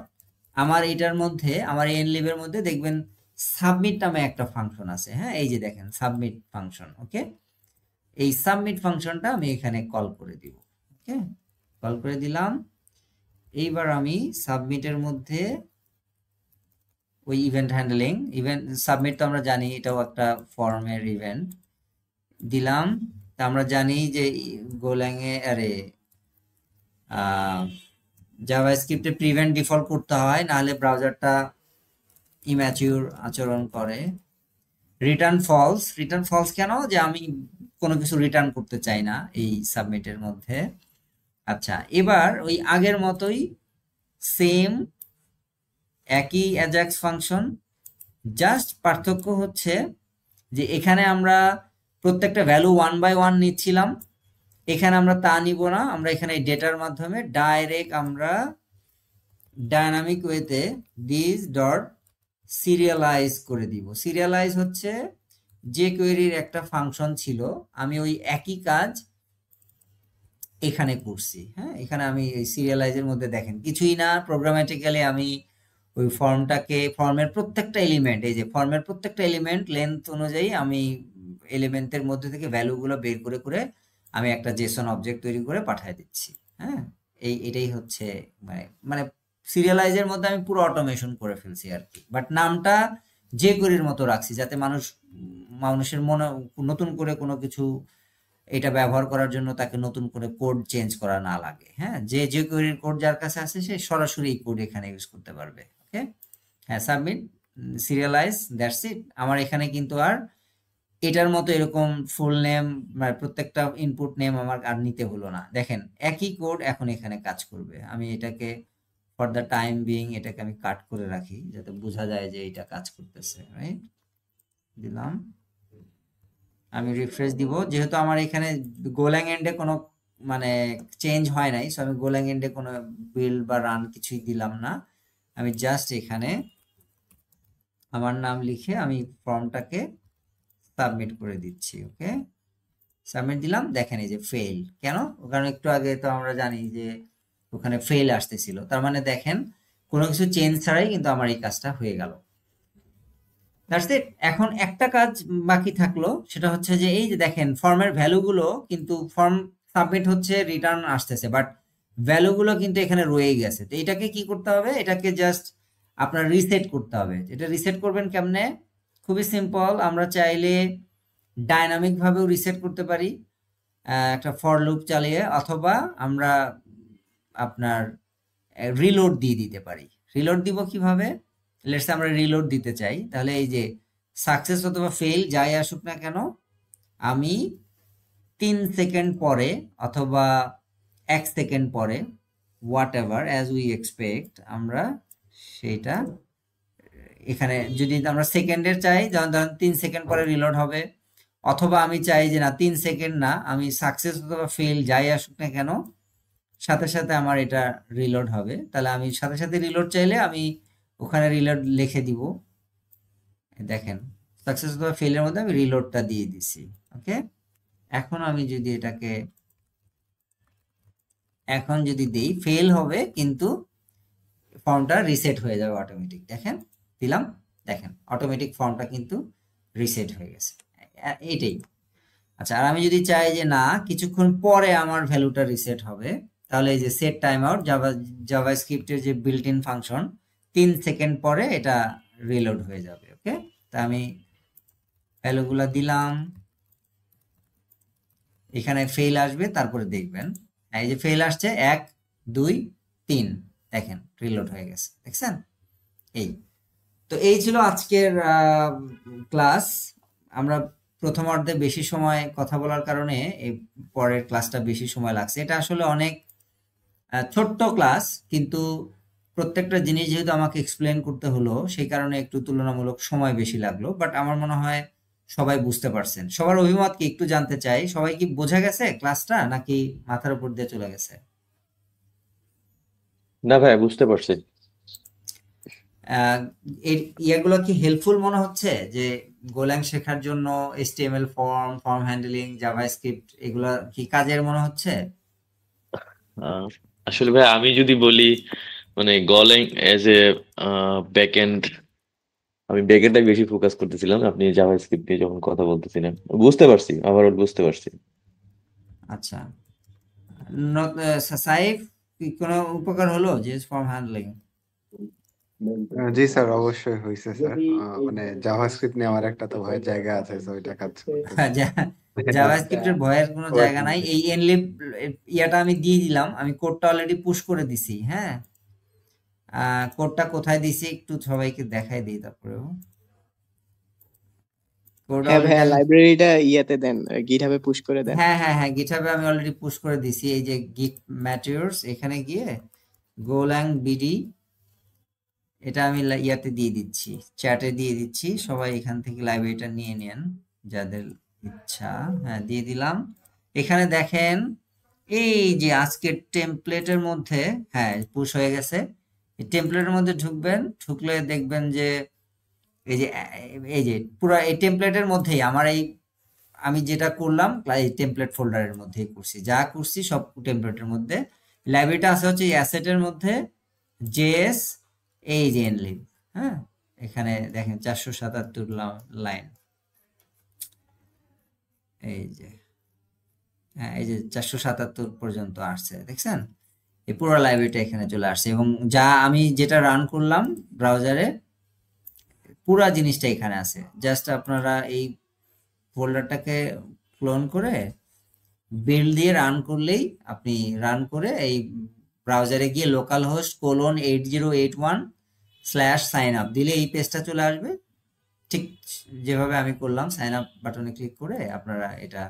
আমার এটার মধ্যে, আমার এনলিভের মধ্যে দেখবেন সাবমিট নামে একটা ফাংশন আছে। হ্যাঁ, এই যে দেখেন সাবমিট ফাংশন। ওকে, এই সাবমিট ফাংশনটা আমি এখানে কল করে দিব। ওকে, কল করে দিলাম। এইবার আমি সাবমিটের মধ্যে ওই ইভেন্ট হ্যান্ডলিং, ইভেন্ট সাবমিট তো আমরা জানি এটাও একটা ফর্মের ইভেন্ট দিলাম। তা আমরা জানি যে গোল্যাং এ, আরে জাভাস্ক্রিপ্টে প্রিভেন্ট ডিফল্ট করতে হয়, নাহলে ব্রাউজারটা ইম্যাচিউর আচরণ করে। রিটার্ন ফলস কেন? যে আমি কোনো কিছু রিটার্ন করতে চাই না এই সাবমিটের মধ্যে। আচ্ছা, এবার ওই আগের মতোই সেম একই অ্যাজাক্স ফাংশন, জাস্ট পার্থক্য হচ্ছে যে এখানে আমরা প্রত্যেকটা ভ্যালু 1 বাই 1 নিচ্ছিলাম, এখানে আমরা তা নিব না। আমরা এখানে ডেটার মাধ্যমে ডাইরেক্ট আমরা ডায়নামিক ওয়েতে দিস ডট সিরিয়ালাইজ করে দিব। সিরিয়ালাইজ হচ্ছে যে কোয়েরির একটা ফাংশন ছিল, আমি ওই একই কাজ এখানে করছি। হ্যাঁ, এখানে আমি এই সিরিয়ালাইজের মধ্যে দেখেন কিছুই না, প্রোগ্রামেটিক্যালি আমি ওই ফর্মের প্রত্যেকটা এলিমেন্ট, এই যে ফর্মের প্রত্যেকটা এলিমেন্ট লেন্থ অনুযায়ী আমি এলিমেন্টের মধ্যে থেকে ভ্যালুগুলো বের করে করে আমি একটা জেসন অবজেক্ট তৈরি করে পাঠিয়ে দিচ্ছি। হ্যাঁ, এটাই হচ্ছে মানে সিরিয়ালাইজের মধ্যে আমি পুরো অটোমেশন করে ফেলছি আর কি, বাট নামটা যে কোয়েরির মতো রাখছি যাতে মানুষের মনে নতুন করে কোনো কিছু এটা ব্যবহার করার জন্য তাকে নতুন করে কোড চেঞ্জ করা না লাগে। হ্যাঁ, যে কোয়েরির কোড যার কাছে আছে সে সরাসরি এই কোড এখানে ইউজ করতে পারবে। ওকে, হ্যাঁ, সাবমিট, সিরিয়ালাইজ, দ্যাটস ইট। আমার এখানে কিন্তু আর এটার মতো এরকম ফুল নেম মানে প্রত্যেকটা ইনপুট নেম আমার আর নিতে হলো না। দেখেন একই কোড এখন এখানে কাজ করবে। আমি এটাকে ফর দ্য টাইম বিং এটাকে আমি কাট করে রাখি যাতে বোঝা যায় যে এটা কাজ করতেছে। রাইট, দিলাম, আমি রিফ্রেশ দিব। যেহেতু আমার এখানে গোল্যাং এন্ডে কোনো মানে চেঞ্জ হয় নাই, সো আমি গোল্যাং এন্ডে কোনো বিল্ড বা রান কিছুই দিলাম না। আমি জাস্ট এখানে আমার নাম লিখে আমি ফর্মটাকে সাবমিট করে দিচ্ছি। ওকে, সাবমিট দিলাম। দেখেন এই যে ফেল, কেন? কারণ একটু আগে তো আমরা জানি যে ওখানে ফেল আসতেছিল, তার মানে দেখেন কোনো কিছু চেঞ্জ ছাড়াই কিন্তু আমার এই কাজটা হয়ে গেল। That's it. এখন একটা কাজ বাকি থাকলো, সেটা হচ্ছে যে এই যে দেখেন ফর্মের ভ্যালুগুলো কিন্তু ফর্ম সাবমিট হচ্ছে, রিটার্ন আসতেছে, বাট ভ্যালুগুলো কিন্তু এখানে রয়ে গেছে। তো এটাকে কি করতে হবে? এটাকে জাস্ট আপনার রিসেট করতে হবে। এটা রিসেট করবেন কেমনে? খুবই সিম্পল। আমরা চাইলে ডাইনামিক ভাবেও রিসেট করতে পারি একটা ফর লুপ চালিয়ে, অথবা আমরা আপনার রিলোড দিয়ে দিতে পারি। রিলোড দিব কিভাবে? লেটস আমরা রিলোড দিতে চাই, তাহলে এই যে সাকসেস অথবা ফেল যাই আসুক না কেন, আমি 3 সেকেন্ড পরে অথবা 1 সেকেন্ড পরে, what ever as we expect, আমরা সেটা এখানে যদি আমরা সেকেন্ডের চাই, যেমন ধরেন 3 সেকেন্ড পরে রিলোড হবে, অথবা আমি চাই যে না 3 সেকেন্ড না, আমি সাকসেস অথবা ফেল যাই আসুক না কেন সাথে সাথে আমার এটা রিলোড হবে। তাহলে আমি সাথে সাথে রিলোড চাইলে আমি ওখানে রিলোড লিখে দিব। দেখেন সাকসেস অথবা ফেলের মধ্যে আমি রিলোডটা দিয়ে দিছি। ওকে, এখন আমি যদি এটাকে এখন যদি দেই ফেল হবে, কিন্তু ফর্মটা রিসেট হয়ে যাবে অটোমেটিক। দেখেন দিলাম, দেখেন অটোমেটিক ফর্মটা কিন্তু রিসেট হয়ে গেছে। এইটাই। আচ্ছা, আর আমি যদি চাই যে না কিছুক্ষণ পরে আমার ভ্যালুটা রিসেট হবে, তাহলে এই যে সেট টাইম আউট জাভাস্ক্রিপ্টের যে বিল্ট ইন ফাংশন, 3 সেকেন্ড পরে এটা রিলোড হয়ে যাবে। ওকে, তা আমি ভ্যালুগুলা দিলাম, এখানে ফেল আসবে, তারপরে দেখবেন এই যে ফেল আসছে 1 2 3, দেখেন রিলোড হয়ে গেছে। দেখছেন? এই তো এই ছিল আজকের ক্লাস। আমরা প্রথম অর্ধে বেশি সময় কথা বলার কারণে এই পরের ক্লাসটা বেশি সময় লাগছে। এটা আসলে অনেক ছোট্ট ক্লাস, কিন্তু প্রত্যেকটা জিনিস যেহেতু আমাকে এক্সপ্লেন করতে হলো সেই কারণে একটু তুলনামূলক সময় বেশি লাগলো, বাট আমার মনে হয় সবাই বুঝতে পারছেন। সবার অভিমত কি একটু জানতে চাই, সবাই কি বোঝা গেছে ক্লাসটা নাকি মাথার উপর দিয়ে চলে গেছে? না ভাই, বুঝতে পারছি। এর ইয়েগুলো কি হেল্পফুল মনে হচ্ছে? যে গোল্যাং শেখার জন্য HTML ফর্ম হ্যান্ডলিং, জাভাস্ক্রিপ্ট এগুলা কি কাজের মনে হচ্ছে? আসলে ভাই আমি যদি বলি মানে গোল্যাং এজ এ ব্যাকএন্ড, আমি ব্যাকএন্ডে বেশি ফোকাস করতেছিলাম। আপনি জাভাস্ক্রিপ্ট নিয়ে যখন কথা বলতেছিলেন বুঝতে পারছি, ওভারঅল বুঝতে পারছি। আচ্ছা, সাইফ কি কোনো উপকার হলো যে ফর্ম হ্যান্ডলিং? জি স্যার, অবশ্যই হয়েছে স্যার। মানে জাভাস্ক্রিপ্ট নিয়ে আমার একটা তো ভয়ের জায়গা আছে, তো ওইটা কাজ করতেছে। জাভাস্ক্রিপ্টের ভয়ের কোনো জায়গা নাই। এই এনলিভ ইয়াটা আমি দিয়ে দিলাম, আমি কোডটা অলরেডি পুশ করে দিছি। হ্যাঁ, কোডটা কোথায় দিছি একটু সবাইকে দেখাই দিই তারপরেও। কোডটা হ্যাঁ অলরেডি ভাইয়া আমি লাইব্রেরিটা ইয়াতে দেন, গিটহাবে পুশ করে দেন। হ্যাঁ গিটহাবে আমি অলরেডি পুশ করে দিছি। এই যে গিট ম্যাটেরিয়ালস, এখানে গিয়ে গোল্যাং বিডি এটা আমি ইয়াতে দিয়ে দিচ্ছি, চ্যাটে দিয়ে দিচ্ছি। সবাই এখান থেকে লাইব্রেরিটা নিয়ে নেন যাদের ইচ্ছা। হ্যাঁ, দিয়ে দিলাম। এখানে দেখেন এই যে আজকের টেমপ্লেটের মধ্যে, হ্যাঁ পুশ হয়ে গেছে। এই টেমপ্লেটের মধ্যে ঢুকবেন, ঢুকলে দেখবেন যে এই যে পুরো এই টেমপ্লেটের মধ্যেই আমার এই আমি যেটা করলাম এই টেমপ্লেট ফোল্ডারের মধ্যেই করছি, যা করছি সব টেমপ্লেটের মধ্যে। লাইব্রেরিটা আছে হচ্ছে এই অ্যাসেটের মধ্যে জেএস এই যে এনলিভ। হ্যাঁ, এখানে দেখেন 477 লাইন, এই যে হ্যাঁ এই যে 477 পর্যন্ত আসছে, দেখছেন? এই পুরো লাইব্রেরিটা এখানে চলে আসছে এবং যা আমি যেটা রান করলাম ব্রাউজারে পুরো জিনিসটা এখানে আছে। জাস্ট আপনারা এই ফোল্ডারটাকে ক্লোন করে বিল্ড দিয়ে রান করলেই, আপনি রান করে এই ব্রাউজারে গিয়ে localhost:8081/sign up দিলে এই পেজটা চলে আসবে। ঠিক যেভাবে আমি করলাম, সাইন আপ বাটনে ক্লিক করে আপনারা এটা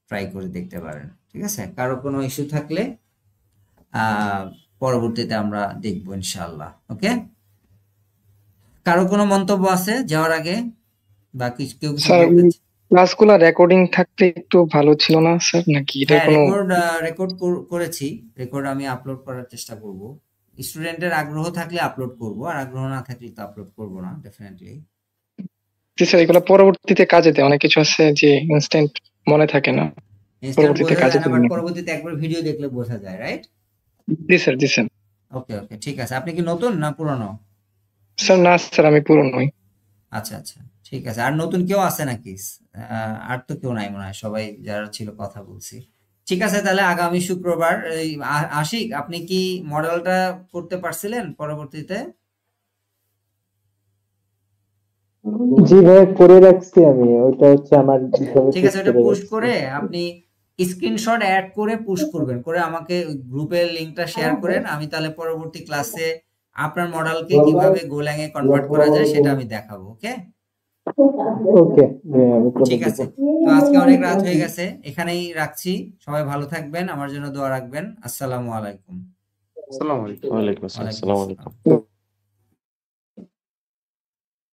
ট্রাই করে দেখতে পারেন। ঠিক আছে, কারো কোনো ইস্যু থাকলে পরবর্তীতে আমরা দেখবো ইনশাআল্লাহ। ওকে, কারো কোনো মন্তব্য আছে যাওয়ার আগে? বাকি কেউ কিছু স্যার বলতে ক্লাসগুলো রেকর্ডিং থাকলে একটু ভালো ছিল না স্যার, নাকি এটা হ্যাঁ, কোনো রেকর্ড করেছি, রেকর্ড আমি আপলোড করার চেষ্টা করব। স্টুডেন্টের আগ্রহ থাকলে আপলোড করব, আর আগ্রহ না থাকলে তো আপলোড করব না ডেফিনেটলি। জি স্যার, এগুলো পরবর্তীতে কাজে দেয়। অনেক কিছু আছে যে ইনস্ট্যান্ট মনে থাকে না, ইনস্ট্যান্ট পরবর্তীতে বোঝা কাজে যায় না, বাট দেবে। পরবর্তীতে একবার ভিডিও দেখলে বোঝা যায়, রাইট? জি স্যার, জি স্যার। ওকে ঠিক আছে। আপনি কি নতুন না পুরনো? স্যার না স্যার, আমি পুরো নই। আচ্ছা ঠিক আছে। আর নতুন কেউ আছে নাকি? আর তো কেউ নাই মনে হয়, সবাই যারা ছিল কথা বলছি। ঠিক আছে, তাহলে আগামী শুক্রবার এই আশিক, আপনি কি মডেলটা করতে পারছিলেন পরবর্তীতে? জি ভাই, করে রাখছি আমি। ওইটা হচ্ছে আমার ঠিক আছে, ওটা পুশ করে আপনি স্ক্রিনশট অ্যাড করে পুশ করবেন, করে আমাকে গ্রুপের লিংকটা শেয়ার করেন। আমি তাহলে পরবর্তী ক্লাসে আপনার মডেলকে কিভাবে গোল্যাং এ কনভার্ট করা যায় সেটা আমি দেখাবো। ওকে ওকে, ঠিক আছে। তো আজকে অনেক রাত হয়ে গেছে, এখানেই রাখছি। সবাই ভালো থাকবেন, আমার জন্য দোয়া রাখবেন। আসসালামু আলাইকুম। আসসালামু আলাইকুম। ওয়ালাইকুম আসসালাম। ওয়ালাইকুম আসসালামু আসসালাম। আলাইকুম।